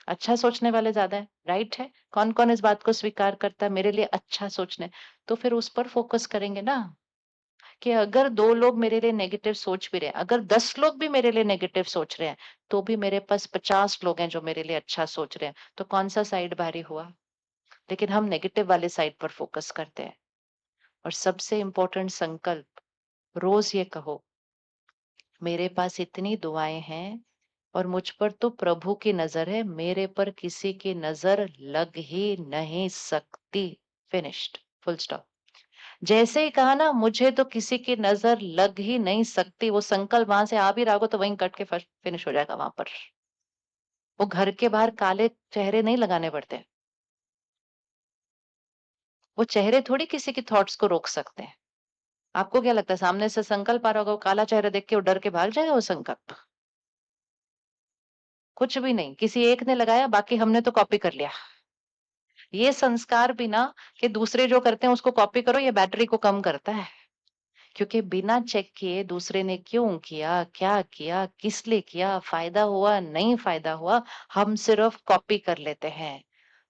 अच्छा सोचने वाले ज़्यादा है, राइट है? कौन-कौन इस बात को स्वीकार करता है मेरे लिए अच्छा सोचना, तो फिर उस पर फ़ोकस करेंगे ना, कि अगर 2 लोग मेरे लिए नेगेटिव सोच भी रहे हैं, अगर 10 लोग भी मेरे लिए नेगेटिव सोच रहे हैं, तो भी मेरे पास 50 लोग हैं जो मेरे लिए अच्छा सोच रहे हैं, तो कौन-सा साइड भारी हुआ? लेकिन हम नेगेटिव वाले साइड पर फ़ोकस करते हैं। और सबसे इम्पोर्टेंट संकल्प, रोज़ ये कहो, मेरे पास इतनी दुआएँ हैं और मुझ पर तो प्रभु की नज़र है, मेरे पर किसी की नज़र लग ही नहीं सकती। Finished, full stop. जैसे ही कहा ना मुझे तो किसी की नज़र लग ही नहीं सकती, वो संकल्प वहाँ से आ भी रहा होगा तो वहीं कट के फस फिनिश हो जाएगा वहाँ पर। वो घर के बाहर काले चेहरे नहीं लगाने पड़ते। वो चेहरे थोड़ी किसी की थॉट्स को रोक सकते हैं। आपको क्या लगता है सामने से संकल्प आ रहा होगा, वो काला चेहरा देख के वो डर के भाग जाएगा वो संकल्प? कुछ भी नहीं, किसी एक ने लगाया, बाकी हमने तो कॉपी कर लिया। ये संस्कार भी ना कि दूसरे जो करते हैं उसको कॉपी करो, ये बैटरी को कम करता है। क्योंकि बिना चेक किए दूसरे ने क्यों किया, क्या किया, किस लिए किया, फ़ायदा हुआ, नहीं फ़ायदा हुआ, हम सिर्फ़ कॉपी कर लेते हैं।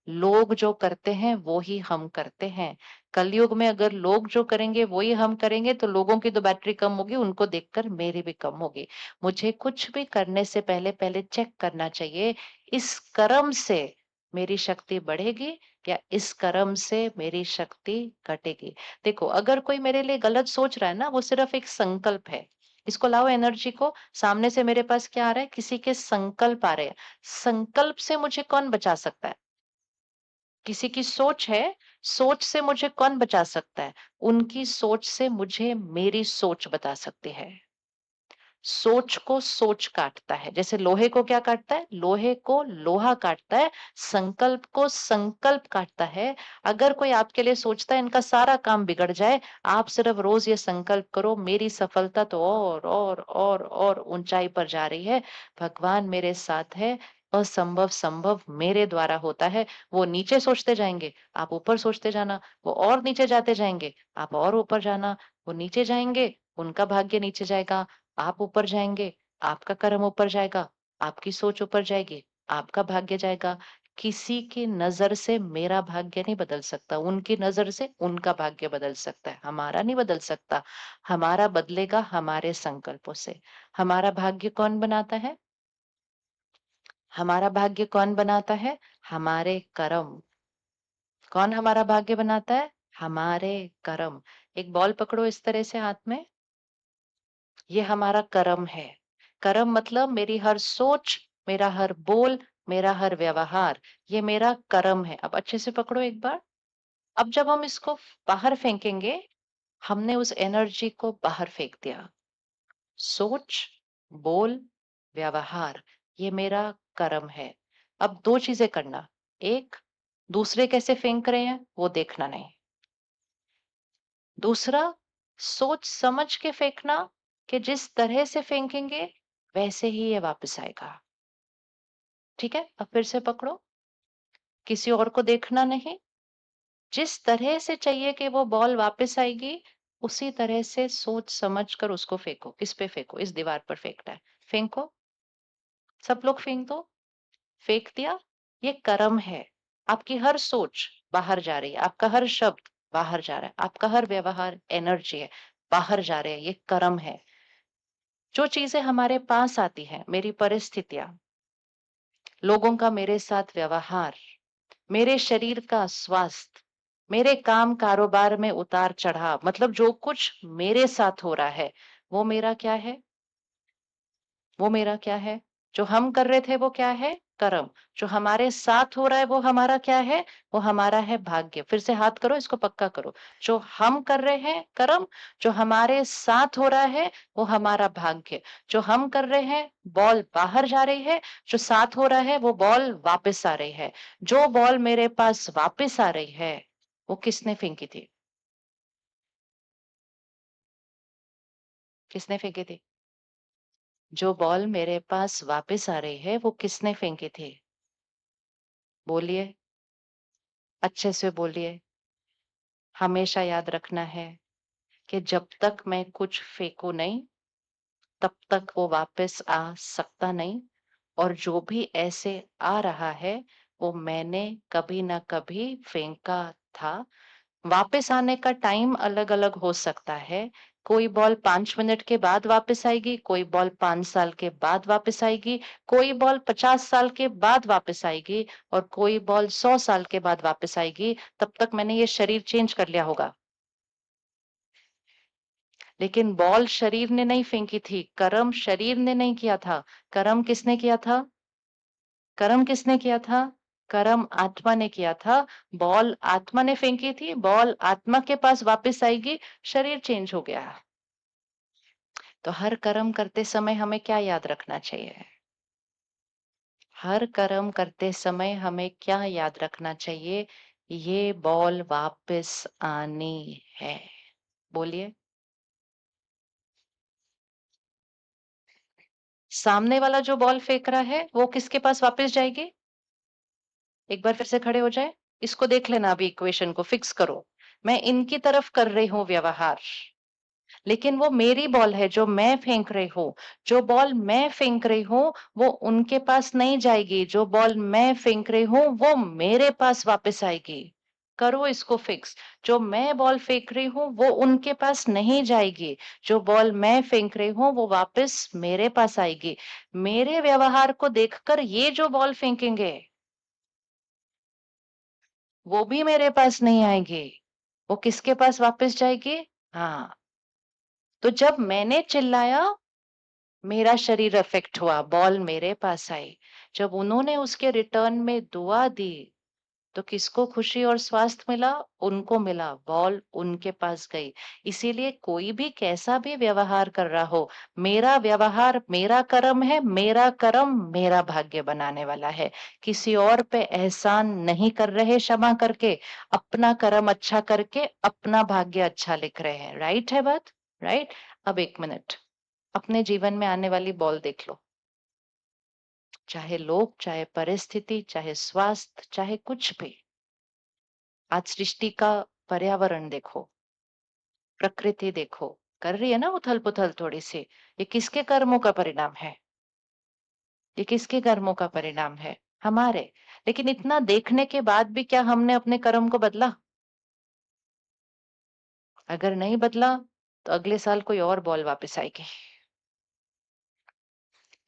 लोग जो करते हैं वो ही हम करते हैं। कलयुग में अगर लोग जो करेंगे वो ही हम करेंगे, तो लोगों की तो बैटरी कम होगी, उनको देखकर मेरी भी कम होगी। मुझे कुछ भी करने से पहले चेक करना चाहिए, इस कर्म से मेरी शक्ति बढ़ेगी या इस कर्म से मेरी शक्ति घटेगी। देखो, अगर कोई मेरे लिए गलत सोच रहा है ना, वो सिर्फ एक संकल्प है। इसको लाओ एनर्जी को, सामने से मेरे पास क्या आ रहा है? किसी के संकल्प आ रहे हैं। संकल्प से मुझे कौन बचा सकता है? किसी की सोच है, सोच से मुझे कौन बचा सकता है? उनकी सोच से मुझे मेरी सोच बता सकती है। सोच को सोच काटता है, जैसे लोहे को क्या काटता है? लोहे को लोहा काटता है, संकल्प को संकल्प काटता है। अगर कोई आपके लिए सोचता है इनका सारा काम बिगड़ जाए, आप सिर्फ रोज़ ये संकल्प करो, मेरी सफलता तो और ऊँचाई पर जा रही है, भगवान मेरे साथ है, असंभव संभव मेरे द्वारा होता है। वो नीचे सोचते जाएँगे, आप ऊपर सोचते जाना, वो और नीचे जाते जाएँगे, आप और ऊपर जाना, वो नीचे जाएँगे, उनका भाग्य नीचे जाएगा, आप ऊपर जाएँगे, आपका कर्म ऊपर जाएगा, आपकी सोच ऊपर जाएगी, आपका भाग्य जाएगा। किसी की नज़र से मेरा भाग्य नहीं बदल सकता, उनकी नज़र से उनका भाग्य बदल सकता है, हमारा नहीं बदल सकता। हमारा बदलेगा हमारे संकल्पों से। हमारा भाग्य कौन बनाता है? हमारा भाग्य कौन बनाता है? हमारे कर्म। कौन हमारा भाग्य बनाता है? हमारे कर्म। एक बॉल पकड़ो इस तरह से हाथ में, ये हमारा कर्म है। कर्म मतलब मेरी हर सोच, मेरा हर बोल, मेरा हर व्यवहार, ये मेरा कर्म है। अब अच्छे से पकड़ो एक बार। अब जब हम इसको बाहर फेंकेंगे, हमने उस एनर्जी को बाहर फेंक दिया। सोच, बोल, व्यवहार, ये मेरा कर्म है। अब 2 चीज़ें करना, एक, दूसरे कैसे फेंक रहे हैं, वो देखना नहीं। दूसरा, सोच समझ के फेंकना कि जिस तरह से फेंकेंगे वैसे ही ये वापस आएगा। ठीक है? अब फिर से पकड़ो। किसी और को देखना नहीं। जिस तरह से चाहिए कि वो बॉल वापस आएगी, उसी तरह से सोच समझ कर उसको फेंको। किस पे फेंको? इस दीवार पर फेंकना है। फेंको, सब लोग फेंक दो। फेंक दिया, ये कर्म है। आपकी हर सोच बाहर जा रही है, आपका हर शब्द बाहर जा रहा है, आपका हर व्यवहार एनर्जी है, बाहर जा रहे हैं, ये कर्म है। जो चीजें हमारे पास आती हैं, मेरी परिस्थितियां, लोगों का मेरे साथ व्यवहार, मेरे शरीर का स्वास्थ्य, मेरे काम कारोबार में उतार चढ़ाव, मतलब जो कुछ मेरे साथ हो रहा है, वो मेरा क्या है? वो मेरा क्या है? जो हम कर रहे थे वो क्या है? कर्म। जो हमारे साथ हो रहा है वो हमारा क्या है? वो हमारा है भाग्य। फिर से हाथ करो, इसको पक्का करो। जो हम कर रहे हैं कर्म, जो हमारे साथ हो रहा है वो हमारा भाग्य। जो हम कर रहे हैं, बॉल बाहर जा रही है, जो साथ हो रहा है वो बॉल वापस आ रही है। जो बॉल मेरे पास वापस आ रही है, वो किसने फेंकी थी? किसने फेंकी थी? जो बॉल मेरे पास वापस आ रही है, वो किसने फेंकी थी? बोलिए, अच्छे से बोलिए। हमेशा याद रखना है कि जब तक मैं कुछ फेंकू नहीं, तब तक वो वापस आ सकता नहीं। और जो भी ऐसे आ रहा है, वो मैंने कभी ना कभी फेंका था। वापस आने का टाइम अलग-अलग हो सकता है। कोई बॉल 5 मिनट के बाद वापस आएगी, कोई बॉल 5 साल के बाद वापस आएगी, कोई बॉल 50 साल के बाद वापस आएगी और कोई बॉल 100 साल के बाद वापस आएगी। तब तक मैंने ये शरीर चेंज कर लिया होगा। लेकिन बॉल शरीर ने नहीं फेंकी थी, कर्म शरीर ने नहीं किया था। कर्म किसने किया था? कर्म किसने किया था? कर्म आत्मा ने किया था। बॉल आत्मा ने फेंकी थी, बॉल आत्मा के पास वापस आएगी, शरीर चेंज हो गया। तो हर कर्म करते समय हमें क्या याद रखना चाहिए? हर कर्म करते समय हमें क्या याद रखना चाहिए? ये बॉल वापस आनी है। बोलिए। सामने वाला जो बॉल फेंक रहा है, वो किसके पास वापस जाएगी? एक बार फिर से खड़े हो जाए। इसको देख लेना, अभी इक्वेशन को फिक्स करो। मैं इनकी तरफ कर रही हूँ व्यवहार, लेकिन वो मेरी बॉल है जो मैं फेंक रही हूँ। जो बॉल मैं फेंक रही हूँ, वो उनके पास नहीं जाएगी। जो बॉल मैं फेंक रही हूँ, वो मेरे पास वापस आएगी। करो इसको फिक्स। जो मैं बॉल फेंक रही हूँ, वो उनके पास नहीं जाएगी। जो बॉल मैं फेंक रही हूँ, वो वापस मेरे पास आएगी। मेरे व्यवहार को देखकर ये जो बॉल फेंकेंगे, वो भी मेरे पास नहीं आएगी। वो किसके पास वापस जाएगी? हाँ, तो जब मैंने चिल्लाया, मेरा शरीर अफेक्ट हुआ, बॉल मेरे पास आई। जब उन्होंने उसके रिटर्न में दुआ दी, तो किसको खुशी और स्वास्थ्य मिला? उनको मिला, बॉल उनके पास गई। इसीलिए कोई भी कैसा भी व्यवहार कर रहा हो, मेरा व्यवहार मेरा कर्म है, मेरा कर्म मेरा भाग्य बनाने वाला है। किसी और पे एहसान नहीं कर रहे क्षमा करके, अपना कर्म अच्छा करके अपना भाग्य अच्छा लिख रहे हैं। राइट है बात? राइट? अब 1 मिनट, अपने जीवन में आने वाली बॉल देख लो। चाहे लोग, चाहे परिस्थिति, चाहे स्वास्थ्य, चाहे कुछ भी। आज सृष्टि का पर्यावरण देखो, प्रकृति देखो, कर रही है ना उथल-पुथल थोड़ी-सी। ये किसके कर्मों का परिणाम है? ये किसके कर्मों का परिणाम है? हमारे। लेकिन इतना देखने के बाद भी क्या हमने अपने कर्म को बदला? अगर नहीं बदला, तो अगले साल कोई और बॉल वापस आएगी।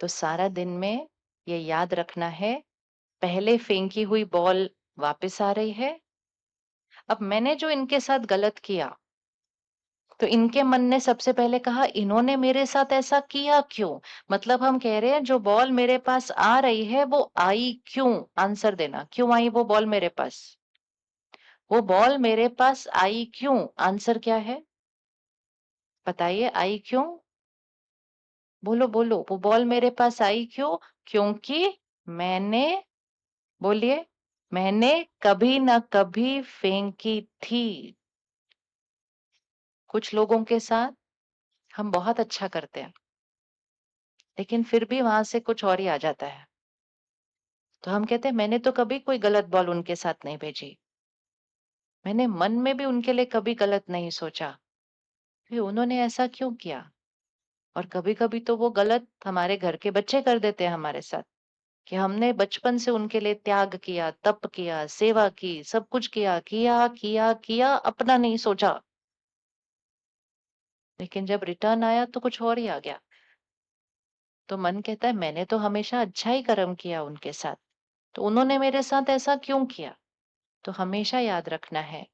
तो सारा दिन में ये याद रखना है, पहले फेंकी हुई बॉल वापस आ रही है। अब मैंने जो इनके साथ गलत किया, तो इनके मन ने सबसे पहले कहा, इन्होंने मेरे साथ ऐसा किया क्यों? मतलब हम कह रहे हैं जो बॉल मेरे पास आ रही है वो आई क्यों? आंसर देना, क्यों आई वो बॉल मेरे पास? वो बॉल मेरे पास आई क्यों? आंसर क्या है? बताइए, आई क्यों? बोलो बोलो, वो बॉल मेरे पास आई क्यों? क्योंकि मैंने, बोलिए, मैंने कभी ना कभी फेंकी थी। कुछ लोगों के साथ हम बहुत अच्छा करते हैं, लेकिन फिर भी वहां से कुछ और ही आ जाता है। तो हम कहते हैं मैंने तो कभी कोई गलत बॉल उनके साथ नहीं भेजी। मैंने मन में भी उनके लिए कभी गलत नहीं सोचा। फिर उन्होंने ऐसा क्यों किया? और कभी-कभी तो वो गलत हमारे घर के बच्चे कर देते हैं हमारे साथ, कि हमने बचपन से उनके लिए त्याग किया, तप किया, सेवा की, सब कुछ किया, किया, किया, किया, अपना नहीं सोचा। लेकिन जब रिटर्न आया तो कुछ और ही आ गया। तो मन कहता है मैंने तो हमेशा अच्छा ही कर्म किया उनके साथ, तो उन्होंने मेरे साथ ऐसा क्यों किया? तो हमेशा याद रखना है,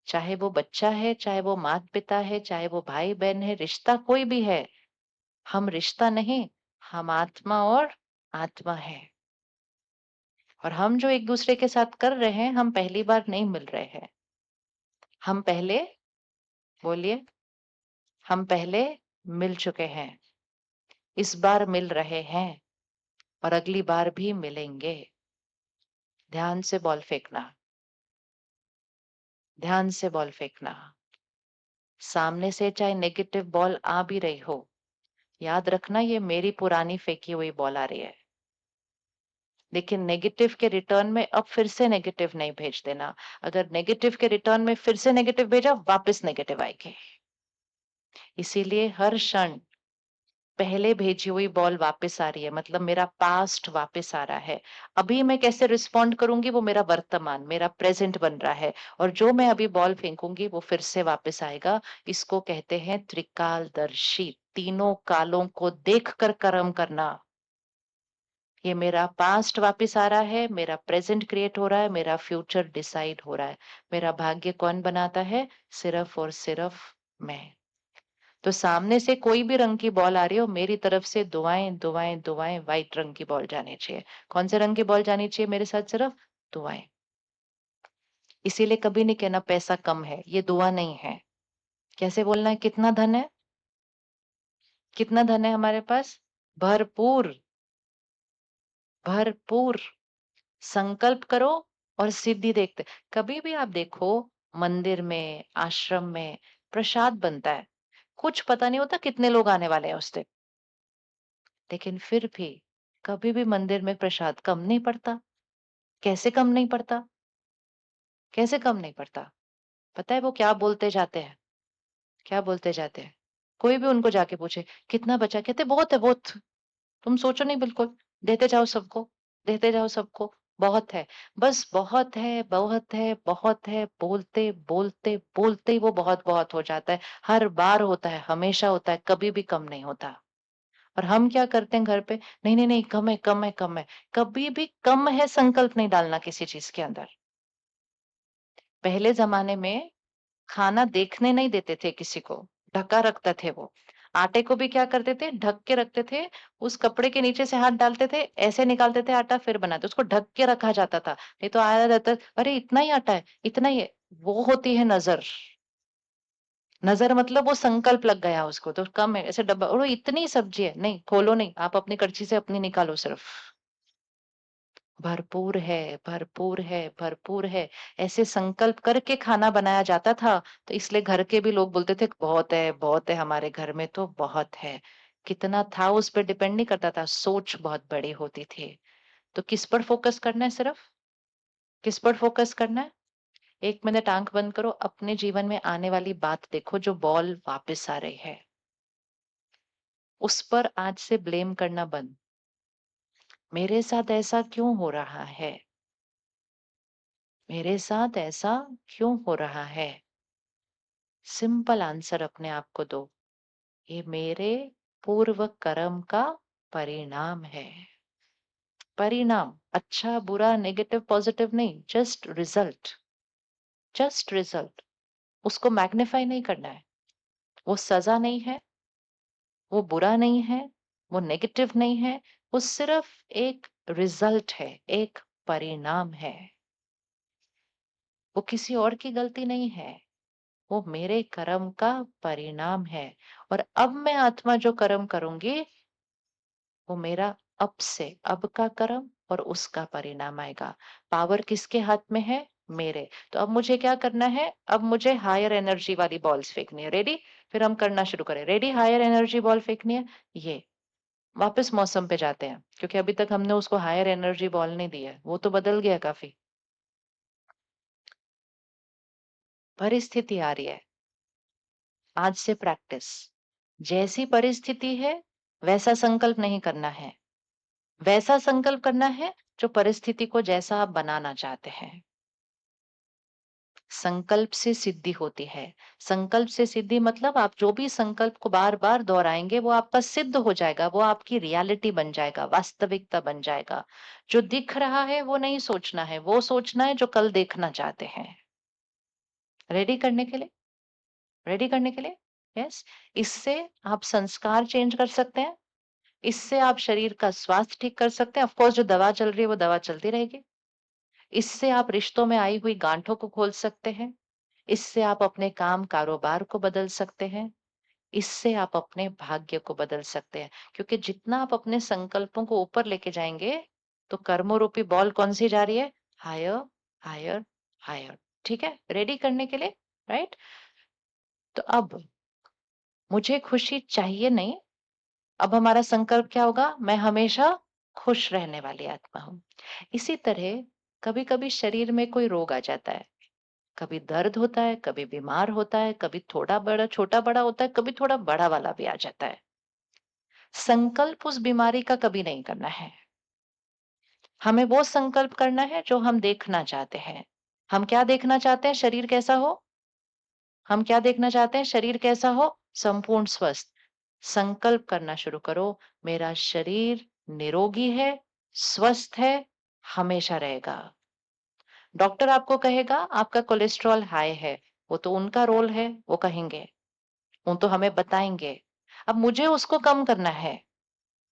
चाहे वो बच्चा है, चाहे वो माता-पिता है, चाहे वो भाई-बहन है, रिश्ता कोई भी है, हम रिश्ता नहीं, हम आत्मा और आत्मा है। और हम जो एक-दूसरे के साथ कर रहे हैं, हम पहली बार नहीं मिल रहे हैं। हम पहले बोलिए, हम पहले मिल चुके हैं, इस बार मिल रहे हैं और अगली बार भी मिलेंगे। ध्यान से बॉल फेंकना, ध्यान से बॉल फेंकना। सामने से चाहे नेगेटिव बॉल आ भी रही हो, याद रखना ये मेरी पुरानी फेंकी हुई बॉल आ रही है। लेकिन नेगेटिव के रिटर्न में अब फिर से नेगेटिव नहीं भेज देना। अगर नेगेटिव के रिटर्न में फिर से नेगेटिव भेजा, वापस नेगेटिव आएगी। इसीलिए हर क्षण पहले भेजी हुई बॉल वापस आ रही है, मतलब मेरा पास्ट वापस आ रहा है। अभी मैं कैसे रिस्पॉन्ड करूंगी वो मेरा वर्तमान, मेरा प्रेजेंट बन रहा है, और जो मैं अभी बॉल फेंकूंगी वो फिर से वापस आएगा। इसको कहते हैं त्रिकालदर्शी, तीनों कालों को देखकर कर्म करना। ये मेरा पास्ट वापस आ रहा है, मेरा प्रेजेंट क्रिएट हो रहा है, मेरा फ्यूचर डिसाइड हो रहा है। मेरा भाग्य कौन बनाता है? सिर्फ और सिर्फ मैं। तो सामने से कोई भी रंग की बॉल आ रही हो, मेरी तरफ से दुआएं, दुआएं, दुआएं, व्हाइट रंग की बॉल जानी चाहिए। कौन से रंग की बॉल जानी चाहिए मेरे साथ? सिर्फ दुआएं। इसीलिए कभी नहीं कहना पैसा कम है, ये दुआ नहीं है। कैसे बोलना है? कितना धन है? कितना धन है हमारे पास? भरपूर, भरपूर। संकल्प करो और सिद्धि देखते। कभी भी आप देखो, मंदिर में, आश्रम में प्रसाद बनता है, कुछ पता नहीं होता कितने लोग आने वाले हैं उस दिन, लेकिन फिर भी कभी भी मंदिर में प्रसाद कम नहीं पड़ता। कैसे कम नहीं पड़ता? कैसे कम नहीं पड़ता? पता है वो क्या बोलते जाते हैं? क्या बोलते जाते हैं? कोई भी उनको जाके पूछे, कितना बचा? कहते बहुत है, बहुत। तुम सोचो नहीं बिल्कुल, देते जाओ सबको, देते जाओ सबको, बहुत है। बस बहुत है, बहुत है, बहुत है, बोलते, बोलते, बोलते ही वो बहुत-बहुत हो जाता है। हर बार होता है, हमेशा होता है, कभी भी कम नहीं होता। और हम क्या करते हैं घर पे? नहीं, नहीं, नहीं, कम है, कम है, कम है। कभी भी कम है संकल्प नहीं डालना किसी चीज़ के अंदर। पहले ज़माने में खाना देखने नहीं देते थे किसी को, ढका रखते थे वो। आटे को भी क्या करते थे? ढक के रखते थे, उस कपड़े के नीचे से हाथ डालते थे, ऐसे निकालते थे आटा, फिर बनाते, उसको ढक के रखा जाता था। नहीं तो आया रहता, "अरे! इतना ही आटा है, इतना ही है।" वो होती है नज़र। नज़र मतलब वो संकल्प लग गया उसको, तो कम है, ऐसे डब्बा, "ओह! इतनी सब्ज़ी है।" नहीं, खोलो नहीं, आप अपनी कड़छी से अपनी निकालो सिर्फ़। भरपूर है, भरपूर है, भरपूर है। ऐसे संकल्प करके खाना बनाया जाता था, तो इसलिए घर के भी लोग बोलते थे, बहुत है, हमारे घर में तो बहुत है। कितना था उस पे डिपेंड नहीं करता था, सोच बहुत बड़ी होती थी। तो किस पर फ़ोकस करना है सिर्फ? किस पर फ़ोकस करना है? 1 मिनट आँख बंद करो, अपने जीवन में आने वाली बात देखो जो बॉल वापस आ रही है। उस पर आज से ब्लेम करना बंद। मेरे साथ ऐसा क्यों हो रहा है? मेरे साथ ऐसा क्यों हो रहा है? सिंपल आंसर अपने आप को दो, ये मेरे पूर्व कर्म का परिणाम है। परिणाम, अच्छा बुरा नेगेटिव पॉजिटिव नहीं, जस्ट रिजल्ट। Just result. उसको मैग्नीफाई नहीं करना है। वो सजा नहीं है, वो बुरा नहीं है, वो नेगेटिव नहीं है, वो सिर्फ एक रिजल्ट है, एक परिणाम है। वो किसी और की गलती नहीं है, वो मेरे कर्म का परिणाम है। और अब मैं आत्मा जो कर्म करूंगी, वो मेरा अब से, अब का कर्म और उसका परिणाम आएगा। पावर किसके हाथ में है? मेरे। तो अब मुझे क्या करना है? अब मुझे हायर एनर्जी वाली बॉल्स फेंकनी है। रेडी? फिर हम करना शुरू करें। रेडी? हायर एनर्जी बॉल फेंकनी है। ये वापस मौसम पे जाते हैं, क्योंकि अभी तक हमने उसको हायर एनर्जी बॉल नहीं दी है, वो तो बदल गया काफ़ी। परिस्थिति आ रही है, आज से प्रैक्टिस। जैसी परिस्थिति है, वैसा संकल्प नहीं करना है। वैसा संकल्प करना है, जो परिस्थिति को जैसा आप बनाना चाहते हैं। संकल्प से सिद्धि होती है। संकल्प से सिद्धि मतलब आप जो भी संकल्प को बार-बार दोहराएँगे, वो आपका सिद्ध हो जाएगा, वो आपकी रियलिटी बन जाएगा, वास्तविकता बन जाएगा। जो दिख रहा है, वो नहीं सोचना है, वो सोचना है जो कल देखना चाहते हैं। रेडी करने के लिए? रेडी करने के लिए? यस। इससे आप संस्कार चेंज कर सकते हैं, इससे आप शरीर का स्वास्थ्य ठीक कर सकते हैं। ऑफ कोर्स जो दवा चल रही है, वो दवा चलती रहेगी। इससे आप रिश्तों में आई हुई गांठों को खोल सकते हैं। इससे आप अपने काम कारोबार को बदल सकते हैं। इससे आप अपने भाग्य को बदल सकते हैं। क्योंकि जितना आप अपने संकल्पों को ऊपर लेके जाएंगे, तो कर्मों रूपी बॉल कौन सी जा रही है? Higher, higher, higher. ठीक है? रेडी करने के लिए, राइट? तो अब मुझे खुशी चाहिए नहीं। अब हमारा संकल्प क्या होगा? मैं हमेशा खुश रहने वाली आत्मा हूँ। इसी तरह कभी-कभी शरीर में कोई रोग आ जाता है। कभी दर्द होता है, कभी बीमार होता है, कभी थोड़ा बड़ा छोटा-बड़ा होता है, कभी थोड़ा बड़ा वाला भी आ जाता है। संकल्प उस बीमारी का कभी नहीं करना है। हमें वो संकल्प करना है जो हम देखना चाहते हैं। हम क्या देखना चाहते हैं? शरीर कैसा हो? हम क्या देखना चाहते हैं? शरीर कैसा हो? संपूर्ण स्वस्थ। संकल्प करना शुरू करो, मेरा शरीर निरोगी है, स्वस्थ है, हमेशा रहेगा। डॉक्टर आपको कहेगा आपका कोलेस्ट्रॉल हाई है, वो तो उनका रोल है, वो कहेंगे, वो तो हमें बताएंगे। अब मुझे उसको कम करना है,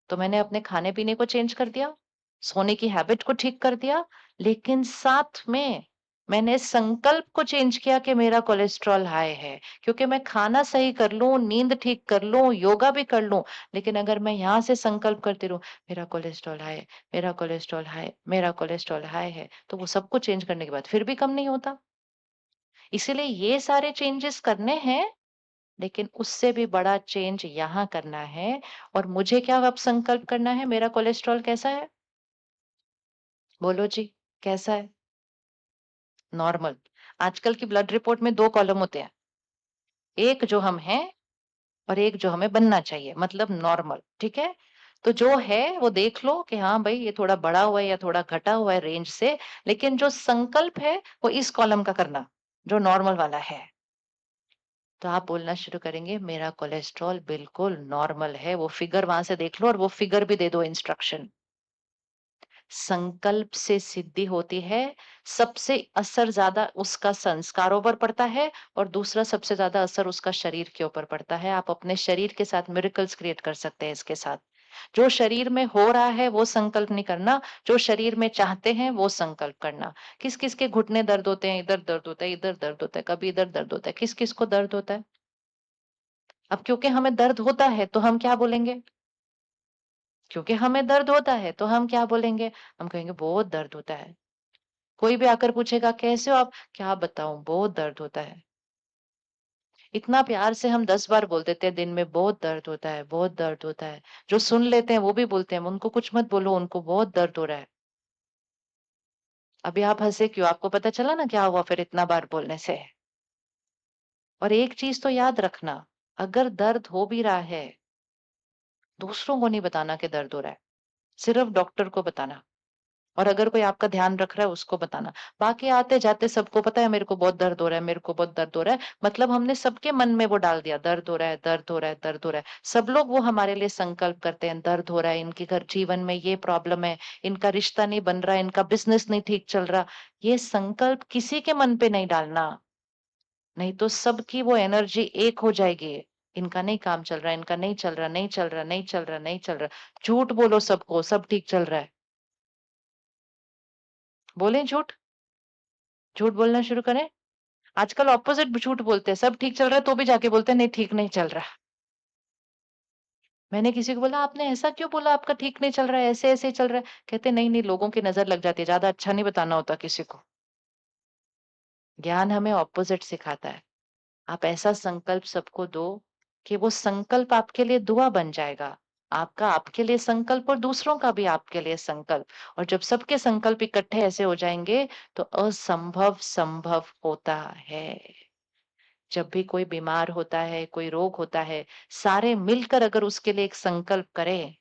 तो मैंने अपने खाने-पीने को चेंज कर दिया, सोने की हैबिट को ठीक कर दिया, लेकिन साथ में मैंने संकल्प को चेंज किया कि मेरा कोलेस्ट्रॉल हाई है, क्योंकि मैं खाना सही कर लूँ, नींद ठीक कर लूँ, योगा भी कर लूँ, लेकिन अगर मैं यहाँ से संकल्प करती रहूँ, मेरा कोलेस्ट्रॉल हाई है, मेरा कोलेस्ट्रॉल हाई है, मेरा कोलेस्ट्रॉल हाई है, तो वो सब कुछ चेंज करने के बाद फिर भी कम नहीं होता। इसीलिए ये सारे चेंजेस करने हैं, लेकिन उससे भी बड़ा चेंज यहाँ करना है। और मुझे क्या अब संकल्प करना है? मेरा कोलेस्ट्रॉल कैसा है? बोलो जी, कैसा है? नॉर्मल। आजकल की ब्लड रिपोर्ट में 2 कॉलम होते हैं। एक जो हम हैं और एक जो हमें बनना चाहिए, मतलब नॉर्मल, ठीक है? तो जो है वो देख लो कि हाँ भाई, ये थोड़ा बढ़ा हुआ है या थोड़ा घटा हुआ है रेंज से, लेकिन जो संकल्प है वो इस कॉलम का करना, जो नॉर्मल वाला है। तो आप बोलना शुरू करेंगे, मेरा कोलेस्ट्रॉल बिल्कुल नॉर्मल है, वो फिगर वहां से देख लो और वो फिगर भी दे दो इंस्ट्रक्शन। संकल्प से सिद्धि होती है। सबसे असर ज्यादा उसका संस्कारों पर पड़ता है, और दूसरा सबसे ज्यादा असर उसका शरीर के ऊपर पड़ता है। आप अपने शरीर के साथ मिरेकल्स क्रिएट कर सकते हैं इसके साथ। जो शरीर में हो रहा है वो संकल्प नहीं करना, जो शरीर में चाहते हैं वो संकल्प करना। किस किस के घुटने दर्द होते हैं? इधर दर्द होता है, इधर दर्द होता है, कभी इधर दर्द होता है। किस किस को दर्द होता है? अब क्योंकि हमें दर्द होता है तो हम क्या बोलेंगे? क्योंकि हमें दर्द होता है तो हम क्या बोलेंगे? हम कहेंगे बहुत दर्द होता है। कोई भी आकर पूछेगा कैसे हो आप? क्या बताऊँ, बहुत दर्द होता है। इतना प्यार से हम 10 बार बोल देते हैं दिन में, बहुत दर्द होता है, बहुत दर्द होता है। जो सुन लेते हैं वो भी बोलते हैं, उनको कुछ मत बोलो, उनको बहुत दर्द हो रहा है। अभी आप हँसे क्यों? आपको पता चला ना क्या हुआ फिर इतना बार बोलने से? और एक चीज़ तो याद रखना, अगर दर्द हो भी रहा है, दूसरों को नहीं बताना कि दर्द हो रहा है, सिर्फ डॉक्टर को बताना। और अगर कोई आपका ध्यान रख रहा है उसको बताना। बाकी आते-जाते सबको पता है मेरे को बहुत दर्द हो रहा है, मेरे को बहुत दर्द हो रहा है। मतलब हमने सबके मन में वो डाल दिया, दर्द हो रहा है, दर्द हो रहा है, दर्द हो रहा है। सब लोग वो हमारे लिए संकल्प करते हैं, दर्द हो रहा है, इनके घर जीवन में ये प्रॉब्लम है, इनका रिश्ता नहीं बन रहा है, इनका बिज़नेस नहीं ठीक चल रहा। ये संकल्प किसी के मन पे नहीं डालना, नहीं तो सबकी वो एनर्जी एक हो जाएगी। इनका नहीं काम चल रहा है, इनका नहीं चल रहा, नहीं चल रहा, नहीं चल रहा, नहीं चल रहा। झूठ बोलो सबको, सब ठीक चल रहा है। बोलें झूठ? झूठ बोलना शुरू करें? आजकल ऑपोजिट झूठ बोलते हैं, सब ठीक चल रहा है तो भी जाके बोलते हैं नहीं ठीक नहीं चल रहा। मैंने किसी को बोला आपने ऐसा क्यों बोला आपका ठीक नहीं चल रहा है, ऐसे-ऐसे ही चल रहा है। कहते नहीं, नहीं लोगों की नज़र लग जाती है, ज़्यादा अच्छा नहीं बताना होता किसी को। ज्ञान हमें ऑपोजिट सिखाता है। आप ऐसा संकल्प सबको दो कि वो संकल्प आपके लिए दुआ बन जाएगा। आपका आपके लिए संकल्प और दूसरों का भी आपके लिए संकल्प। और जब सबके संकल्प इकट्ठे ऐसे हो जाएँगे, तो असंभव संभव होता है। जब भी कोई बीमार होता है, कोई रोग होता है, सारे मिलकर अगर उसके लिए एक संकल्प करें,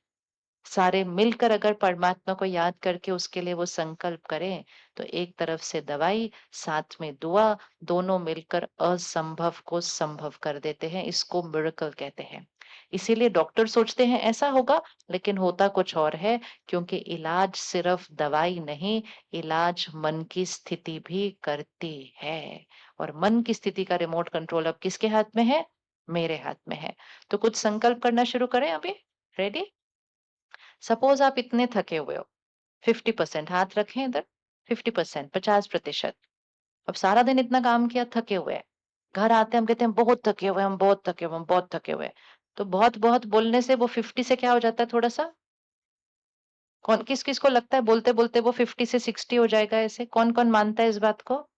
सारे मिलकर अगर परमात्मा को याद करके उसके लिए वो संकल्प करें, तो एक तरफ से दवाई, साथ में दुआ, दोनों मिलकर असंभव को संभव कर देते हैं। इसको मिरेकल कहते हैं। इसीलिए डॉक्टर सोचते हैं ऐसा होगा, लेकिन होता कुछ और है, क्योंकि इलाज सिर्फ दवाई नहीं, इलाज मन की स्थिति भी करती है। और मन की स्थिति का रिमोट कंट्रोल अब किसके हाथ में है? मेरे हाथ में है। तो कुछ संकल्प करना शुरू करें अभी? रेडी? सपोज आप इतने थके हुए हो, 50% हाथ रखें इधर, 50%, 50%। अब सारा दिन इतना काम किया, थके हुए हैं। घर आते हैं, हम कहते हैं बहुत थके हुए हैं, हम बहुत थके हुए हैं, हम बहुत थके हुए हैं। तो बहुत बहुत बोलने से वो 50 से क्या हो जाता है थोड़ा सा? कौन किस किस को लगता है बोलते बोलते वो 50 से 60 हो जाएगा? ऐसे कौन कौन मानता है इस बात को?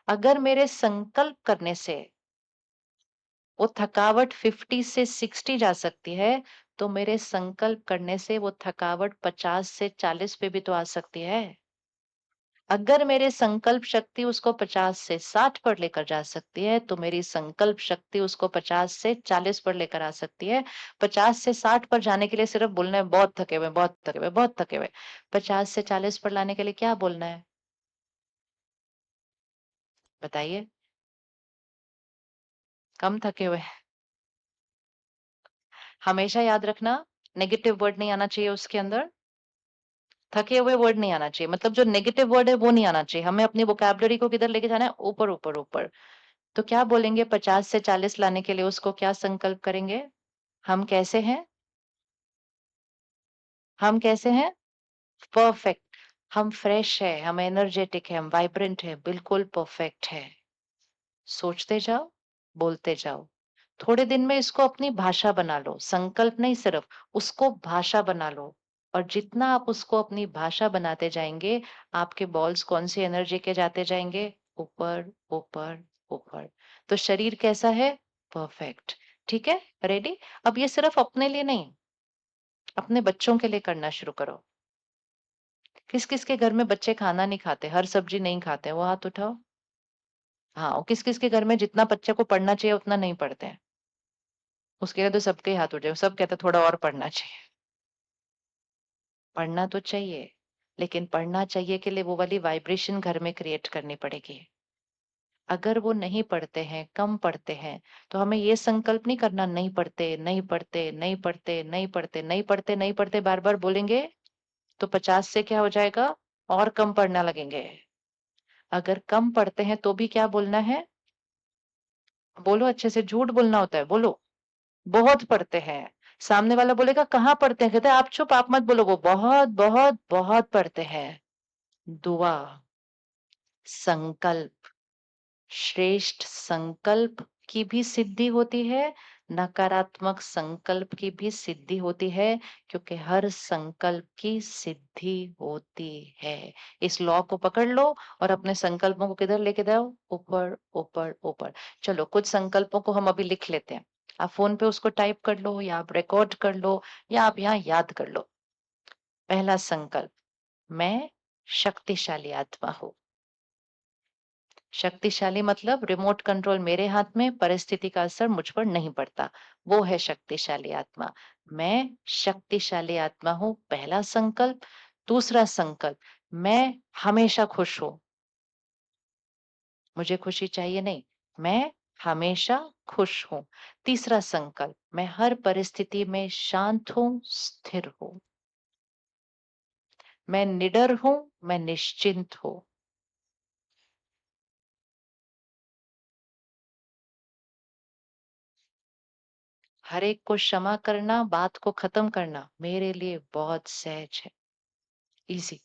अगर मेरे संकल्प करने से वो थकावट 50 से 60 जा सकती है, तो मेरे संकल्प करने से वो थकावट 50 से 40 पे भी तो आ सकती है। अगर मेरे संकल्प शक्ति उसको 50 से 60 पर लेकर जा सकती है, तो मेरी संकल्प शक्ति उसको 50 से 40 पर लेकर आ सकती है। 50 से 60 पर जाने के लिए सिर्फ बोलना है बहुत थके हुए, बहुत थके हुए, बहुत थके हुए। 50 से 40 पर लाने के लिए क्या बोलना है? बताइए? कम थके हुए। हमेशा याद रखना, नेगेटिव वर्ड नहीं आना चाहिए उसके अंदर। थके हुए वर्ड नहीं आना चाहिए, मतलब जो नेगेटिव वर्ड है वो नहीं आना चाहिए। हमें अपनी वोकैब्युलरी को किधर लेके जाना है? ऊपर, ऊपर, ऊपर। तो क्या बोलेंगे 50 से 40 लाने के लिए उसको क्या संकल्प करेंगे? हम कैसे हैं? हम कैसे हैं? परफेक्ट। हम फ्रेश है, हम एनर्जेटिक है, हम वाइब्रेंट है, बिल्कुल परफेक्ट है। सोचते जाओ, बोलते जाओ। थोड़े दिन में इसको अपनी भाषा बना लो, संकल्प नहीं सिर्फ, उसको भाषा बना लो। और जितना आप उसको अपनी भाषा बनाते जाएंगे, आपके बॉल्स कौन सी एनर्जी के जाते जाएंगे? ऊपर, ऊपर, ऊपर। तो शरीर कैसा है? परफेक्ट। ठीक है? रेडी? अब ये सिर्फ अपने लिए नहीं, अपने बच्चों के लिए करना शुरू करो। किस-किस के घर में बच्चे खाना नहीं खाते, हर सब्जी नहीं खाते, वो हाथ उठाओ। हाँ, और किस-किस के घर में जितना बच्चे को पढ़ना चाहिए उतना नहीं पढ़ते हैं। उसके लिए तो सबके ही हाथ उठ जाए, सब कहते हैं थोड़ा और पढ़ना चाहिए। पढ़ना तो चाहिए, लेकिन पढ़ना चाहिए के लिए वो वाली वाइब्रेशन घर में क्रिएट करनी पड़ेगी। अगर वो नहीं पढ़ते हैं, कम पढ़ते हैं, तो हमें ये संकल्प नहीं करना नहीं पढ़ते, नहीं पढ़ते, नहीं पढ़ते, नहीं पढ़ते, नहीं पढ़ते, नहीं पढ़ते बार-बार बोलेंगे, तो 50 से क्या हो जाएगा? और कम पढ़ना लगेंगे। अगर कम पढ़ते हैं तो भी क्या बोलना है? बोलो अच्छे से, झूठ बोलना होता है, बोलो। बहुत पढ़ते हैं। सामने वाला बोलेगा कहाँ पढ़ते हैं? कहते हैं आप चुप, आप मत बोलो। वो बहुत, बहुत, बहुत पढ़ते हैं। दुआ, संकल्प, श्रेष्ठ संकल्प की भी सिद्धि होती है, नकारात्मक संकल्प की भी सिद्धि होती है, क्योंकि हर संकल्प की सिद्धि होती है। इस लॉ को पकड़ लो और अपने संकल्पों को किधर लेके जाओ? ऊपर, ऊपर, ऊपर। चलो कुछ संकल्पों को हम अभी लिख लेते हैं। आप फ़ोन पे उसको टाइप कर लो या आप रिकॉर्ड कर लो या आप यहाँ याद कर लो। पहला संकल्प, मैं शक्तिशाली आत्मा हूँ। शक्तिशाली मतलब रिमोट कंट्रोल मेरे हाथ में, परिस्थिति का असर मुझ पर नहीं पड़ता। वो है शक्तिशाली आत्मा। मैं शक्तिशाली आत्मा हूँ, पहला संकल्प। दूसरा संकल्प, मैं हमेशा खुश हूँ। मुझे खुशी चाहिए नहीं, मैं हमेशा खुश हूँ। तीसरा संकल्प, मैं हर परिस्थिति में शांत हूँ, स्थिर हूँ। मैं निडर हूँ, मैं निश्चिंत हूँ। हर एक को क्षमा करना, बात को खत्म करना मेरे लिए बहुत सहज है, ईज़ी।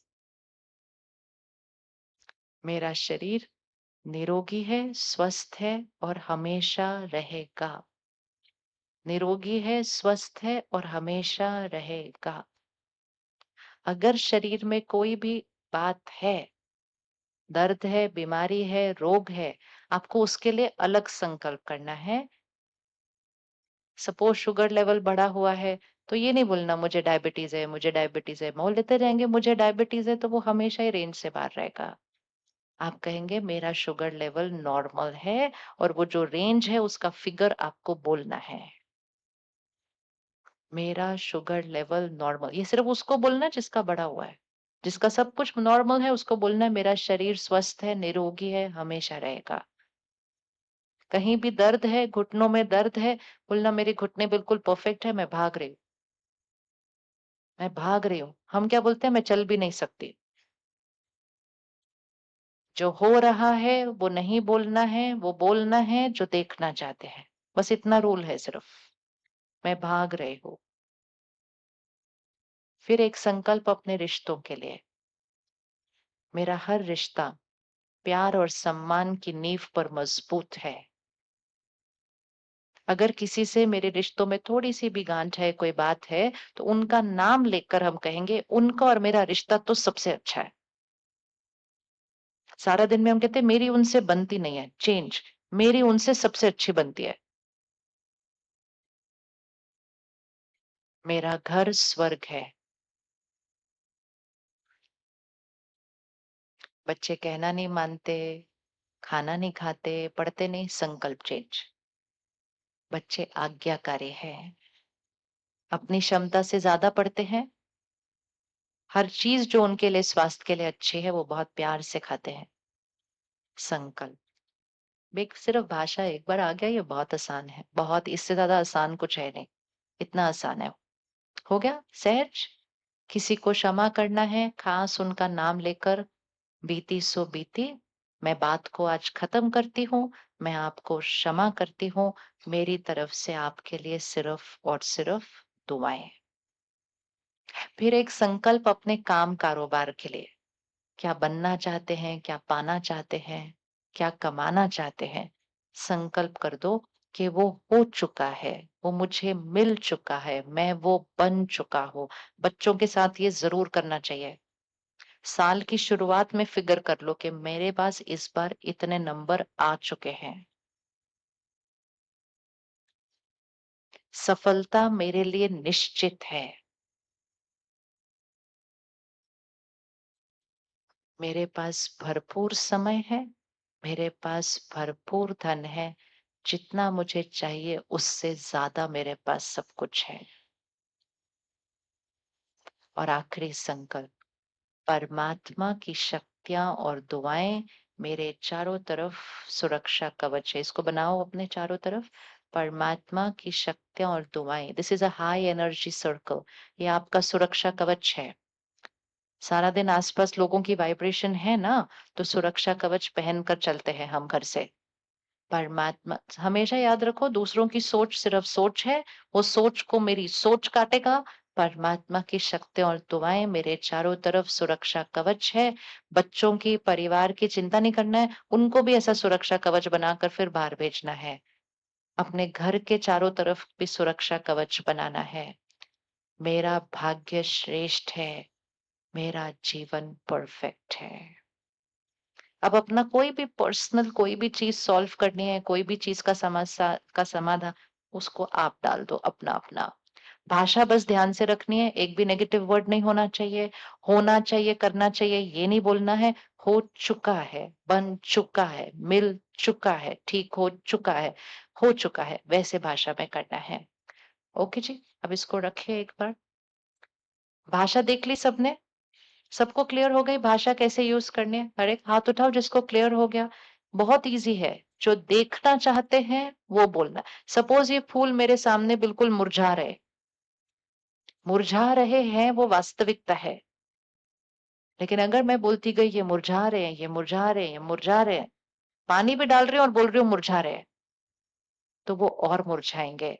मेरा शरीर निरोगी है, स्वस्थ है और हमेशा रहेगा। निरोगी है, स्वस्थ है और हमेशा रहेगा। अगर शरीर में कोई भी बात है, दर्द है, बीमारी है, रोग है, आपको उसके लिए अलग संकल्प करना है। सपोज़ शुगर लेवल बढ़ा हुआ है, तो ये नहीं बोलना मुझे डायबिटीज़ है, मुझे डायबिटीज़ है। मोल लेते जाएँगे मुझे डायबिटीज़ है तो वो हमेशा ही रेंज से बाहर रहेगा। आप कहेंगे मेरा शुगर लेवल नॉर्मल है और वो जो रेंज है उसका फिगर आपको बोलना है। मेरा शुगर लेवल नॉर्मल, ये सिर्फ़ उसको बोलना है जिसका बढ़ा हुआ है। जिसका सब कुछ नॉर्मल है उसको बोलना है मेरा शरीर स्वस्थ है, निरोगी है, हमेशा रहेगा। कहीं भी दर्द है, घुटनों में दर्द है, बोलना मेरे घुटने बिल्कुल परफेक्ट है, मैं भाग रही हूँ, मैं भाग रही हूँ। हम क्या बोलते हैं मैं चल भी नहीं सकती। जो हो रहा है वो नहीं बोलना है, वो बोलना है जो देखना चाहते हैं। बस इतना रूल है सिर्फ। मैं भाग रही हूँ। फिर एक संकल्प अपने रिश्तों के लिए। मेरा हर रिश्ता प्यार और सम्मान की नींव पर मजबूत है। अगर किसी से मेरे रिश्तों में थोड़ी-सी भी गांठ है, कोई बात है, तो उनका नाम लेकर हम कहेंगे उनका और मेरा रिश्ता तो सबसे अच्छा है। सारा दिन में हम कहते हैं मेरी उनसे बनती नहीं है, चेंज, मेरी उनसे सबसे अच्छी बनती है। मेरा घर स्वर्ग है। बच्चे कहना नहीं मानते, खाना नहीं खाते, पढ़ते नहीं, संकल्प चेंज। बच्चे आज्ञाकारी हैं, अपनी क्षमता से ज़्यादा पढ़ते हैं, हर चीज़ जो उनके लिए स्वास्थ्य के लिए अच्छी है, वो बहुत प्यार से खाते हैं। संकल्प। बेक सिर्फ भाषा एक बार आ गया ये बहुत आसान है, बहुत इससे ज़्यादा आसान कुछ है नहीं, इतना आसान है। हो गया सहज? किसी को क्षमा करना है, खास उनका नाम लेकर बीती सो बीती, मैं बात को आज खत्म करती हूँ, मैं आपको क्षमा करती हूँ, मेरी तरफ से आपके लिए सिर्फ और सिर्फ दुआएँ। फिर एक संकल्प अपने काम कारोबार के लिए, क्या बनना चाहते हैं, क्या पाना चाहते हैं, क्या कमाना चाहते हैं? संकल्प कर दो कि वो हो चुका है, वो मुझे मिल चुका है, मैं वो बन चुका हूँ। बच्चों के साथ ये ज़रूर करना चाहिए। साल की शुरुआत में फिगर कर लो कि मेरे पास इस बार इतने नंबर आ चुके हैं। सफलता मेरे लिए निश्चित है। मेरे पास भरपूर समय है, मेरे पास भरपूर धन है, जितना मुझे चाहिए उससे ज़्यादा मेरे पास सब कुछ है। और आखिरी संकल्प, परमात्मा की शक्तियाँ और दुआएँ मेरे चारों तरफ सुरक्षा कवच है। इसको बनाओ अपने चारों तरफ, परमात्मा की शक्तियाँ और दुआएँ, this is a high energy circle, ये आपका सुरक्षा कवच है। सारा दिन आस-पास लोगों की वाइब्रेशन है ना, तो सुरक्षा कवच पहनकर चलते हैं हम घर से। परमात्मा हमेशा याद रखो दूसरों की सोच सिर्फ सोच है, वो सोच को मेरी सोच काटेगा। परमात्मा की शक्ति और दुआएँ मेरे चारों तरफ सुरक्षा कवच है। बच्चों की, परिवार की चिंता नहीं करना है, उनको भी ऐसा सुरक्षा कवच बनाकर फिर बाहर भेजना है। अपने घर के चारों तरफ भी सुरक्षा कवच बनाना है। मेरा भाग्य श्रेष्ठ है, मेरा जीवन परफेक्ट है। अब अपना कोई भी पर्सनल कोई भी चीज़ सॉल्व करनी है, कोई भी चीज़ का समस्या का समाधान, उसको आप डाल दो अपना-अपना। भाषा बस ध्यान से रखनी है, एक भी नेगेटिव वर्ड नहीं होना चाहिए, करना चाहिए, ये नहीं बोलना है। हो चुका है, बन चुका है, मिल चुका है, ठीक हो चुका है, वैसे भाषा में करना है। ओके जी, अब इसको रखिए एक बार। भाषा देख ली सबने? सबको क्लियर हो गई भाषा कैसे यूज करनी है? हर एक हाथ उठाओ जिसको क्लियर हो गया। बहुत इजी है। जो देखना चाहते हैं वो बोलना। सपोज ये फूल मेरे सामने बिल्कुल मुरझा रहे हैं वो वास्तविकता है। लेकिन अगर मैं बोलती गई ये मुरझा रहे हैं, ये मुरझा रहे हैं, ये मुरझा रहे हैं, पानी भी डाल रही हूँ और बोल रही हूँ मुरझा रहे हैं, तो वो और मुरझाएंगे।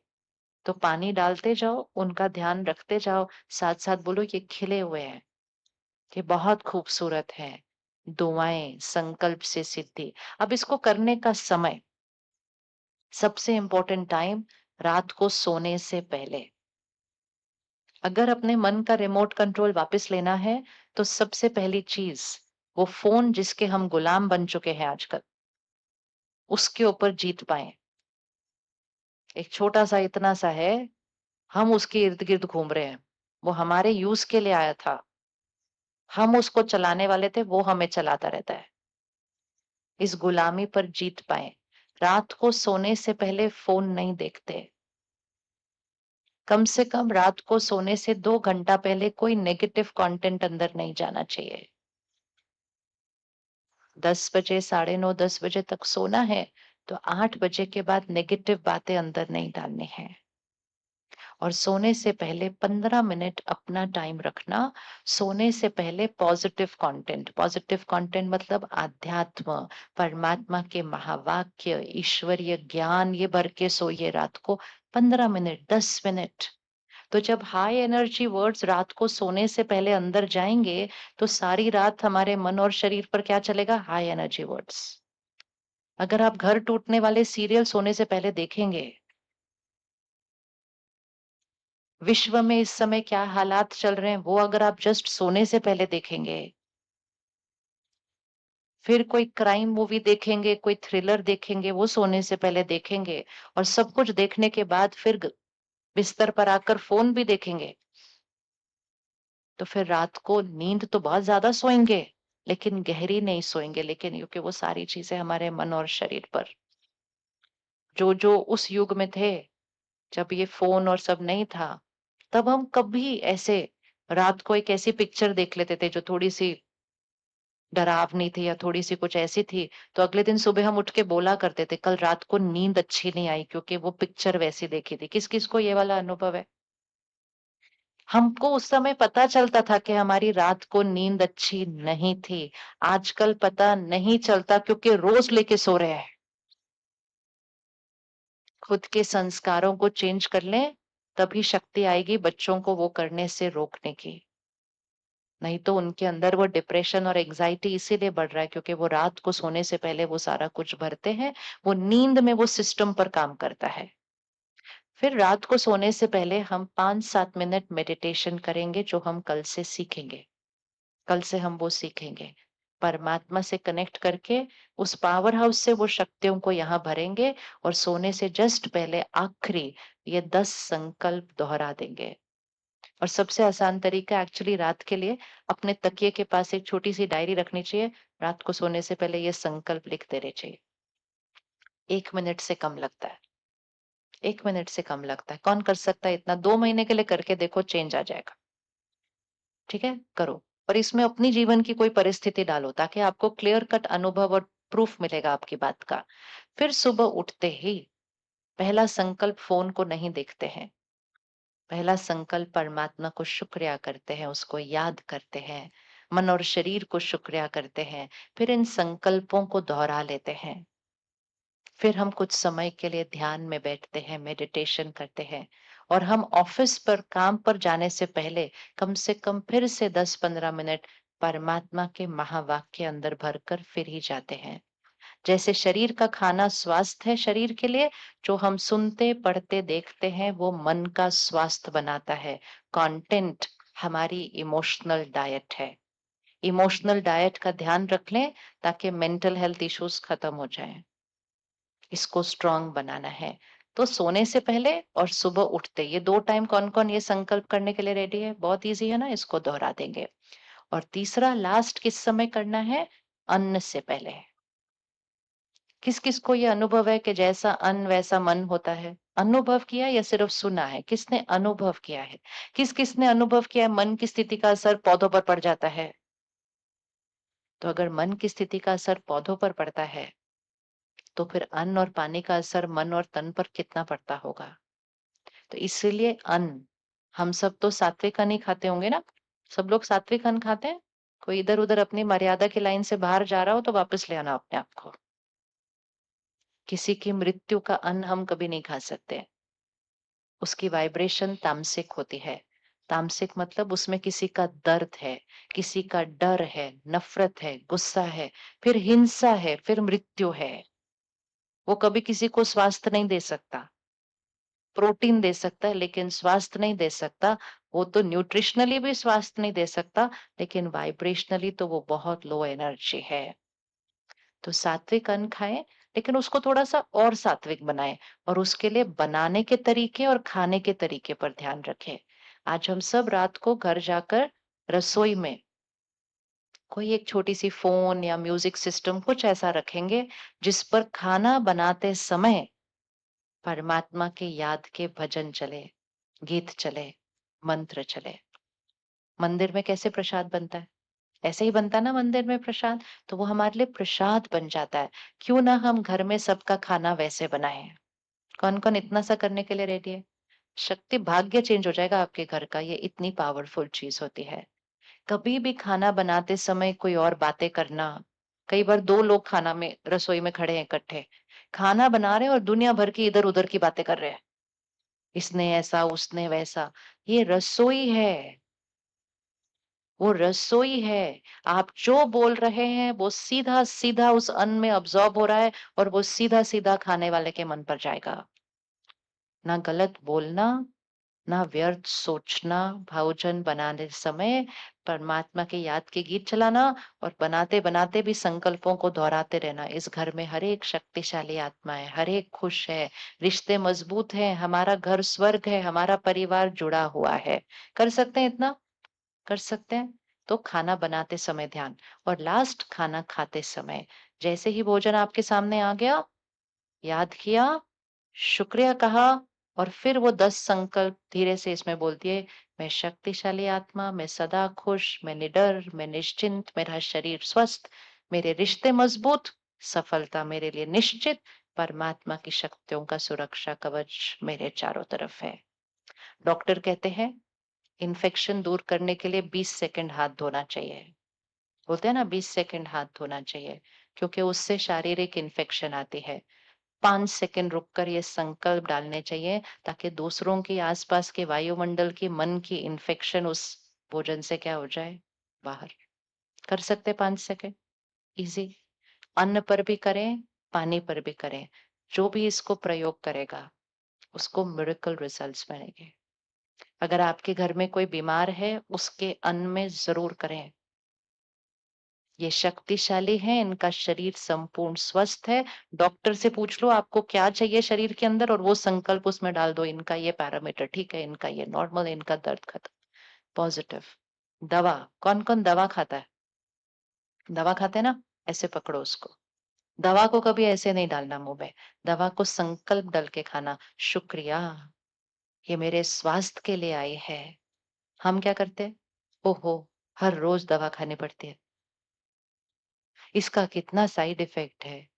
तो पानी डालते जाओ, उनका ध्यान रखते जाओ, साथ-साथ बोलो ये खिले हुए हैं। ये बहुत खूबसूरत है। दुआएँ, संकल्प से सिद्धि। अब इसको करने का समय, सबसे इम्पोर्टेंट टाइम रात को सोने से पहले। अगर अपने मन का रिमोट कंट्रोल वापस लेना है, तो सबसे पहली चीज़, वो फ़ोन जिसके हम गुलाम बन चुके हैं आजकल, उसके ऊपर जीत पाएँ। एक छोटा-सा इतना सा है, हम उसके इर्द-गिर्द घूम रहे हैं। वो हमारे यूज़ के लिए आया था। हम उसको चलाने वाले थे, वो हमें चलाता रहता है। इस गुलामी पर जीत पाएँ। रात को सोने से पहले फ़ोन नहीं देखते। कम से कम रात को सोने से 2 घंटा पहले कोई नेगेटिव कंटेंट अंदर नहीं जाना चाहिए। 10 बजे, साढ़े 9, 10 बजे तक सोना है, तो 8 बजे के बाद नेगेटिव बातें अंदर नहीं डालनी है। और सोने से पहले 15 मिनट अपना टाइम रखना, सोने से पहले पॉजिटिव कंटेंट मतलब आध्यात्म, परमात्मा के महावाक्य, ईश्वरीय ज्ञान ये भर के सोइए रात को 15 मिनट, 10 मिनट। तो जब हाई एनर्जी वर्ड्स रात को सोने से पहले अंदर जाएँगे, तो सारी रात हमारे मन और शरीर पर क्या चलेगा? High energy words. अगर आप घर टूटने वाले सीरियल सोने से पहले देखेंगे, विश्व में इस समय क्या हालात चल रहे हैं, वो अगर आप जस्ट सोने से पहले देखेंगे, फिर कोई क्राइम मूवी देखेंगे, कोई थ्रिलर देखेंगे, वो सोने से पहले देखेंगे और सब कुछ देखने के बाद फिर बिस्तर पर आकर फ़ोन भी देखेंगे, तो फिर रात को नींद तो बहुत ज़्यादा सोएँगे, लेकिन गहरी नहीं सोएँगे, लेकिन क्योंकि वो सारी चीज़ें हमारे मन और शरीर पर जो उस युग में थे, जब ये फ़ोन और सब नहीं था, तब हम कभी ऐसे रात को एक ऐसी पिक्चर देख लेते थे जो थोड़ी-सी डरावनी थी या थोड़ी-सी कुछ ऐसी थी, तो अगले दिन सुबह हम उठ के बोला करते थे, कल रात को नींद अच्छी नहीं आई क्योंकि वो पिक्चर वैसी देखी थी। किस-किस को ये वाला अनुभव है? हमको उस समय पता चलता था कि हमारी रात को नींद अच्छी नहीं थी। आजकल पता नहीं चलता क्योंकि रोज़ लेके सो रहे हैं। खुद के संस्कारों को चेंज कर लें, तभी शक्ति आएगी बच्चों को वो करने से रोकने की। नहीं तो उनके अंदर वो डिप्रेशन और एंग्ज़ायटी इसीलिए बढ़ रहा है क्योंकि वो रात को सोने से पहले वो सारा कुछ भरते हैं, वो नींद में वो सिस्टम पर काम करता है। फिर रात को सोने से पहले हम 5-7 मिनट मेडिटेशन करेंगे जो हम कल से सीखेंगे। कल से हम वो सीखेंगे। परमात्मा से कनेक्ट करके उस पावर हाउस से वो शक्तियों को यहाँ भरेंगे और सोने से जस्ट पहले आखिरी ये 10 संकल्प दोहरा देंगे। और सबसे आसान तरीका एक्चुअली रात के लिए अपने तकिए के पास एक छोटी-सी डायरी रखनी चाहिए। रात को सोने से पहले ये संकल्प लिख देने चाहिए। 1 मिनट से कम लगता है। 1 मिनट से कम लगता है। कौन कर सकता है इतना? 2 महीने के लिए करके देखो चेंज आ जाएगा। ठीक है? करो। और इसमें अपनी जीवन की कोई परिस्थिति डालो ताकि आपको क्लियर कट अनुभव और प्रूफ मिलेगा आपकी बात का। फिर सुबह उठते ही पहला संकल्प फ़ोन को नहीं देखते हैं। पहला संकल्प परमात्मा को शुक्रिया करते हैं, उसको याद करते हैं, मन और शरीर को शुक्रिया करते हैं, फिर इन संकल्पों को दोहरा लेते हैं। फिर हम कुछ समय के लिए ध्यान में बैठते हैं, मेडिटेशन करते हैं और हम ऑफिस पर काम पर जाने से पहले कम से कम फिर से 10-15 मिनट परमात्मा के महावाक्य अंदर भरकर फिर ही जाते हैं। जैसे शरीर का खाना स्वास्थ्य है शरीर के लिए, जो हम सुनते, पढ़ते, देखते हैं वो मन का स्वास्थ्य बनाता है। कंटेंट हमारी इमोशनल डाइट है। इमोशनल डाइट का ध्यान रख लें ताकि मेंटल हेल्थ इश्यूज खत्म हो जाएं। इसको स्ट्रांग बनाना है। तो सोने से पहले और सुबह उठते ये 2 टाइम कौन-कौन ये संकल्प करने के लिए रेडी है? बहुत ईज़ी है ना, इसको दोहरा देंगे। और तीसरा लास्ट किस समय करना है? अन्न से पहले। किस-किस को ये अनुभव है कि जैसा अन्न वैसा मन होता है? अनुभव किया या सिर्फ सुना है? किसने अनुभव किया है? किस-किस ने अनुभव किया है मन की स्थिति का असर पौधों पर पड़ जाता है? तो अगर मन की स्थिति का असर पौधों पर पड़ता है, तो फिर अन्न और पानी का असर मन और तन पर कितना पड़ता होगा? तो इसीलिए अन्न, हम सब तो सात्विक अन्न ही खाते होंगे ना? सब लोग सात्विक अन्न खाते हैं? कोई इधर-उधर अपनी मर्यादा की लाइन से बाहर जा रहा हो तो वापस ले आना अपने आप को। किसी की मृत्यु का अन्न हम कभी नहीं खा सकते। उसकी वाइब्रेशन तामसिक होती है। तामसिक मतलब उसमें किसी का दर्द है, किसी का डर है, नफ़रत है, गुस्सा है, फिर हिंसा है, फिर मृत्यु है। वो कभी किसी को स्वास्थ्य नहीं दे सकता। प्रोटीन दे सकता है लेकिन स्वास्थ्य नहीं दे सकता। वो तो न्यूट्रिशनली भी स्वास्थ्य नहीं दे सकता, लेकिन वाइब्रेशनली तो वो बहुत लो एनर्जी है। तो सात्विक अन्न खाएँ, लेकिन उसको थोड़ा-सा और सात्विक बनाएँ और उसके लिए बनाने के तरीके और खाने के तरीके पर ध्यान रखें। आज हम सब रात को घर जाकर रसोई में कोई एक छोटी-सी फ़ोन या म्यूज़िक सिस्टम कुछ ऐसा रखेंगे, जिस पर खाना बनाते समय परमात्मा की याद के भजन चले, गीत चले, मंत्र चले। मंदिर में कैसे प्रसाद बनता है? ऐसे ही बनता है ना मंदिर में प्रसाद, तो वो हमारे लिए प्रसाद बन जाता है। क्यों ना हम घर में सबका खाना वैसे बनाएँ? कौन-कौन इतना सा करने के लिए रेडी है? शक्ति भाग्य चेंज हो जाएगा आपके घर का, ये इतनी पावरफुल चीज़ होती है। कभी भी खाना बनाते समय कोई और बातें करना, कई बार 2 लोग खाना में रसोई में खड़े हैं इकट्ठे, खाना बना रहे हैं और दुनिया भर की इधर-उधर की बातें कर रहे हैं। इसने ऐसा, उसने वैसा, ये रसोई है। वो रसोई है। आप जो बोल रहे हैं वो सीधा-सीधा उस अन्न में अब्ज़ॉर्ब हो रहा है और वो सीधा-सीधा खाने वाले के मन पर जाएगा। ना गलत बोलना, ना व्यर्थ सोचना, भोजन बनाने समय परमात्मा की याद के गीत चलाना और बनाते-बनाते भी संकल्पों को दोहराते रहना। इस घर में हर एक शक्तिशाली आत्मा है, हर एक खुश है, रिश्ते मजबूत हैं, हमारा घर स्वर्ग है, हमारा परिवार जुड़ा हुआ है। कर सकते हैं इतना? कर सकते हैं? तो खाना बनाते समय ध्यान और लास्ट खाना खाते समय जैसे ही भोजन आपके सामने आ गया, याद किया, शुक्रिया कहा और फिर वो 10 संकल्प धीरे से इसमें बोलती है, मैं शक्तिशाली आत्मा, मैं सदा खुश, मैं निडर, मैं निश्चिंत, मेरा शरीर स्वस्थ, मेरे रिश्ते मजबूत, सफलता मेरे लिए निश्चित, परमात्मा की शक्तियों का सुरक्षा कवच मेरे चारों तरफ है। डॉक्टर कहते हैं इन्फेक्शन दूर करने के लिए 20 सेकंड हाथ धोना चाहिए। बोलते हैं ना 20 सेकंड हाथ धोना चाहिए क्योंकि उससे शारीरिक इन्फेक्शन आती है। 5 सेकंड रुककर ये संकल्प डालने चाहिए ताकि दूसरों की आसपास के वायुमंडल की मन की इन्फेक्शन उस भोजन से क्या हो जाए बाहर। कर सकते 5 सेकंड इजी। अन्न पर भी करें, पानी पर भी करें। जो भी इसको प्रयोग करेगा उसको मिरेकल रिजल्ट्स मिलेंगे। अगर आपके घर में कोई बीमार है, उसके अन्न में ज़रूर करें। ये शक्तिशाली हैं, इनका शरीर संपूर्ण स्वस्थ है। डॉक्टर से पूछ लो आपको क्या चाहिए शरीर के अंदर और वो संकल्प उसमें डाल दो, इनका ये पैरामीटर ठीक है, इनका ये नॉर्मल है, इनका दर्द खत्म, पॉजिटिव। दवा, कौन-कौन दवा खाता है? दवा खाते हैं ना? ऐसे पकड़ो उसको। दवा को कभी ऐसे नहीं डालना मुँह में, दवा को संकल्प डाल के खाना, शुक्रिया, ये मेरे स्वास्थ्य के लिए आई है। हम क्या करते हैं? ओहो! हर रोज़ दवा खानी पड़ती है। इसका कितना साइड इफ़ेक्ट है।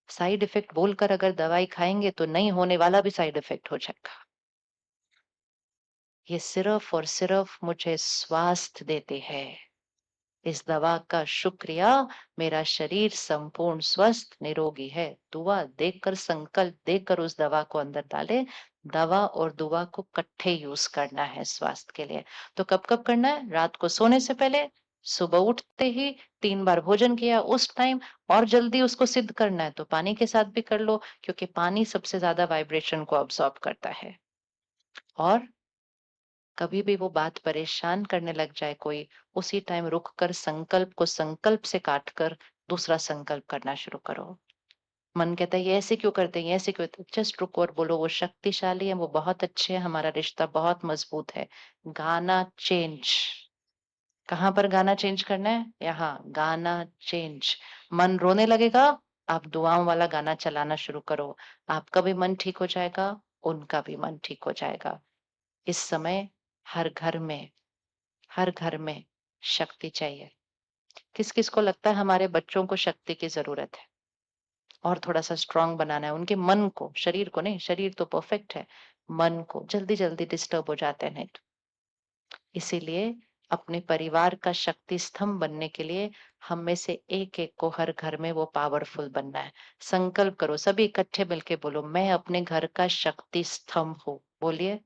साइड इफ़ेक्ट बोलकर अगर दवाई खाएँगे तो नहीं होने वाला भी साइड इफ़ेक्ट हो जाएगा। ये सिर्फ़ और सिर्फ़ मुझे स्वास्थ्य देती है। इस दवा का शुक्रिया, मेरा शरीर संपूर्ण स्वस्थ निरोगी है। दुआ देकर संकल्प देकर उस दवा को अंदर डालें। दवा और दुआ को इकट्ठे यूज़ करना है स्वास्थ्य के लिए। तो कब-कब करना है? रात को सोने से पहले, सुबह उठते ही 3 बार भोजन किया उस टाइम और जल्दी उसको सिद्ध करना है तो पानी के साथ भी कर लो क्योंकि पानी सबसे ज़्यादा वाइब्रेशन को अब्ज़ॉर्ब करता है। और कभी भी वो बात परेशान करने लग जाए कोई, उसी टाइम रुक कर संकल्प को संकल्प से काट कर दूसरा संकल्प करना शुरू करो। मन कहता है ये ऐसे क्यों करते हैं, ये ऐसे क्यों? जस्ट रुको और बोलो वो शक्तिशाली है, वो बहुत अच्छे हैं, हमारा रिश्ता बहुत मजबूत है। गाना चेंज। कहाँ पर गाना चेंज करना है? यहाँ गाना चेंज। मन रोने लगेगा, आप दुआओं वाला गाना चलाना शुरू करो। आपका भी मन ठीक हो जाएगा, उनका भी मन ठीक हो जाएगा। इस समय हर घर में हर घर में शक्ति चाहिए। किस-किस को लगता है हमारे बच्चों को शक्ति की ज़रूरत है और थोड़ा-सा स्ट्रॉन्ग बनाना है उनके मन को, शरीर को नहीं, शरीर तो परफेक्ट है, मन को जल्दी-जल्दी डिस्टर्ब हो जाते हैं नहीं तो। इसीलिए अपने परिवार का शक्ति स्तंभ बनने के लिए हम में से एक-एक को हर घर में वो पावरफुल बनना है। संकल्प करो, सभी इकट्ठे मिलके बोलो, मैं अपने घर का शक्ति स्तंभ हूँ। बोलिए,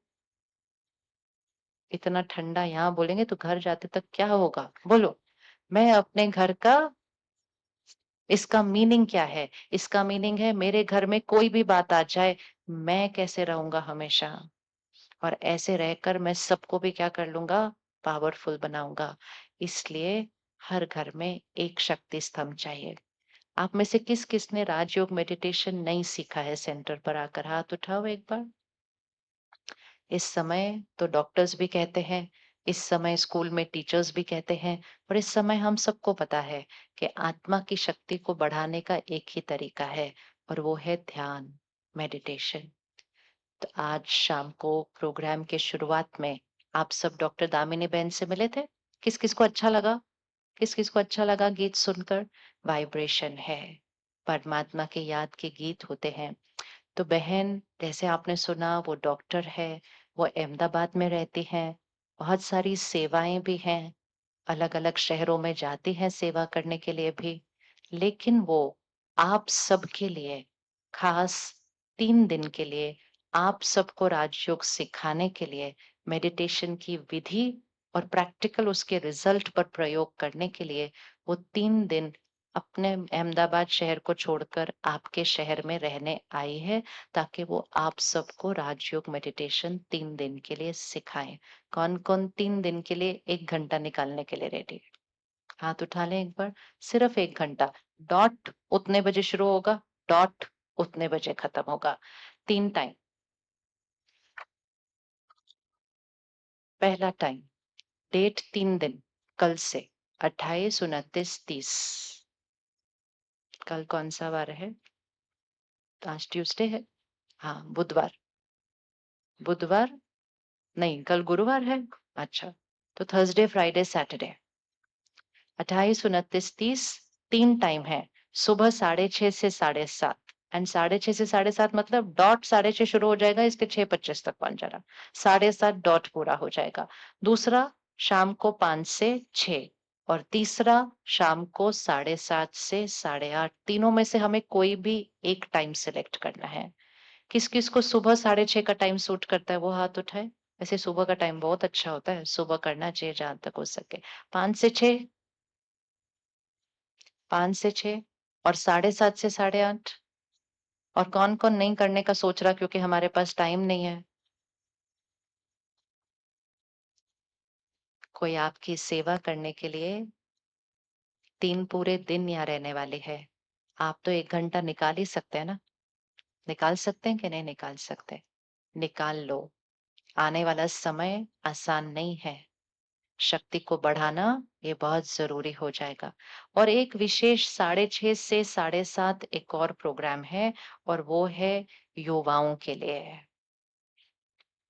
इतना ठंडा यहाँ बोलेंगे तो घर जाते तक क्या होगा? बोलो। मैं अपने घर का इसका मीनिंग क्या है? इसका मीनिंग है मेरे घर में कोई भी बात आ जाए, मैं कैसे रहूँगा हमेशा और ऐसे रहकर मैं सबको भी क्या कर लूँगा? पावरफुल बनाऊँगा। इसलिए हर घर में एक शक्ति स्तंभ चाहिए। आप में से किस-किस ने राजयोग मेडिटेशन नहीं सीखा है सेंटर पर आकर? हाथ उठाओ एक बार। इस समय तो डॉक्टर्स भी कहते हैं, इस समय स्कूल में टीचर्स भी कहते हैं और इस समय हम सबको पता है कि आत्मा की शक्ति को बढ़ाने का एक ही तरीका है और वो है ध्यान, मेडिटेशन। तो आज शाम को प्रोग्राम के शुरुआत में आप सब डॉक्टर दामिनी बहन से मिले थे? किस-किस को अच्छा लगा? किस-किस को अच्छा लगा गीत सुनकर? वाइब्रेशन है, परमात्मा के याद के गीत होते हैं। तो बहन जैसे आपने सुना वो डॉक्टर है, वो अहमदाबाद में रहती हैं, बहुत सारी सेवाएँ भी हैं, अलग-अलग शहरों में जाती हैं सेवा करने के लिए भी। लेकिन वो आप सबके लिए खास 3 दिन के लिए आप सबको राजयोग सिखाने के लिए मेडिटेशन की विधि और प्रैक्टिकल उसके रिजल्ट पर प्रयोग करने के लिए वो 3 दिन अपने अहमदाबाद शहर को छोड़कर आपके शहर में रहने आई है, ताकि वो आप सबको राजयोग मेडिटेशन 3 दिन के लिए सिखाएँ। कौन-कौन 3 दिन के लिए 1 घंटा निकालने के लिए रेडी है? हाथ उठा लें एक बार। सिर्फ 1 घंटा, डॉट उतने बजे शुरू होगा, डॉट उतने बजे खत्म होगा। 3 टाइम। पहला टाइम, डेट 3 दिन, कल से 28, 29, 30। कल कौन-सा वार है? आज ट्यूसडे है। हाँ, बुधवार। बुधवार नहीं, कल गुरुवार है। अच्छा, तो थर्सडे, फ्राइडे, सैटरडे। 28, 29, 30 3 टाइम है। सुबह 6:30 से 7:30 एंड 6:30 से 7:30 मतलब डॉट 6:30 शुरू हो जाएगा, इसके 6:25 तक पहुँच जाना। 7:30 डॉट पूरा हो जाएगा। दूसरा शाम को 5 से 6 और तीसरा शाम को 7:30 से 8:30 तीनों में से हमें कोई भी एक टाइम सेलेक्ट करना है। किस-किस को सुबह 6:30 का टाइम सूट करता है वो हाथ उठाए। वैसे सुबह का टाइम बहुत अच्छा होता है, सुबह करना चाहिए जहाँ तक हो सके। 5 से 6 5 से 6 और 7:30 से 8:30 और कौन-कौन नहीं करने का सोच रहा क्योंकि हमारे पास टाइम नहीं है? कोई आपकी सेवा करने के लिए 3 पूरे दिन यहाँ रहने वाले हैं। आप तो 1 घंटा निकाल ही सकते हैं ना? निकाल सकते हैं कि नहीं निकाल सकते? निकाल लो। आने वाला समय आसान नहीं है। शक्ति को बढ़ाना ये बहुत ज़रूरी हो जाएगा और एक विशेष 6:30 से 7:30 एक और प्रोग्राम है और वो है युवाओं के लिए।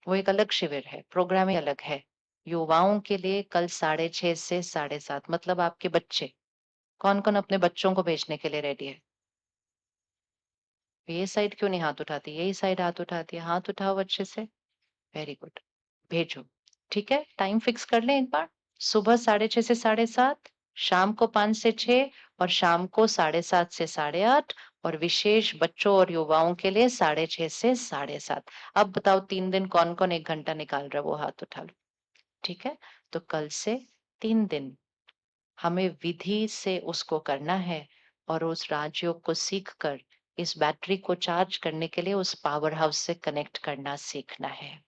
वो एक अलग शिविर है, प्रोग्राम ही अलग है। युवाओं के लिए कल 6:30 से 7:30 मतलब आपके बच्चे। कौन-कौन अपने बच्चों को भेजने के लिए रेडी है? ये साइड क्यों नहीं हाथ उठाती? यही साइड हाथ उठाती है। हाथ उठाओ अच्छे से। Very good. भेजो। ठीक है? टाइम फिक्स कर लें एक बार। सुबह 6:30 से 7:30, शाम को 5 से 6 और शाम को 7:30 से 8:30 और विशेष बच्चों और युवाओं के लिए 6:30 से 7:30। अब बताओ 3 दिन कौन-कौन 1 घंटा निकाल रहा है वो हाथ उठा लो। ठीक है? तो कल से 3 दिन हमें विधि से उसको करना है और उस राजयोग को सीख कर इस बैटरी को चार्ज करने के लिए उस पावर हाउस से कनेक्ट करना सीखना है।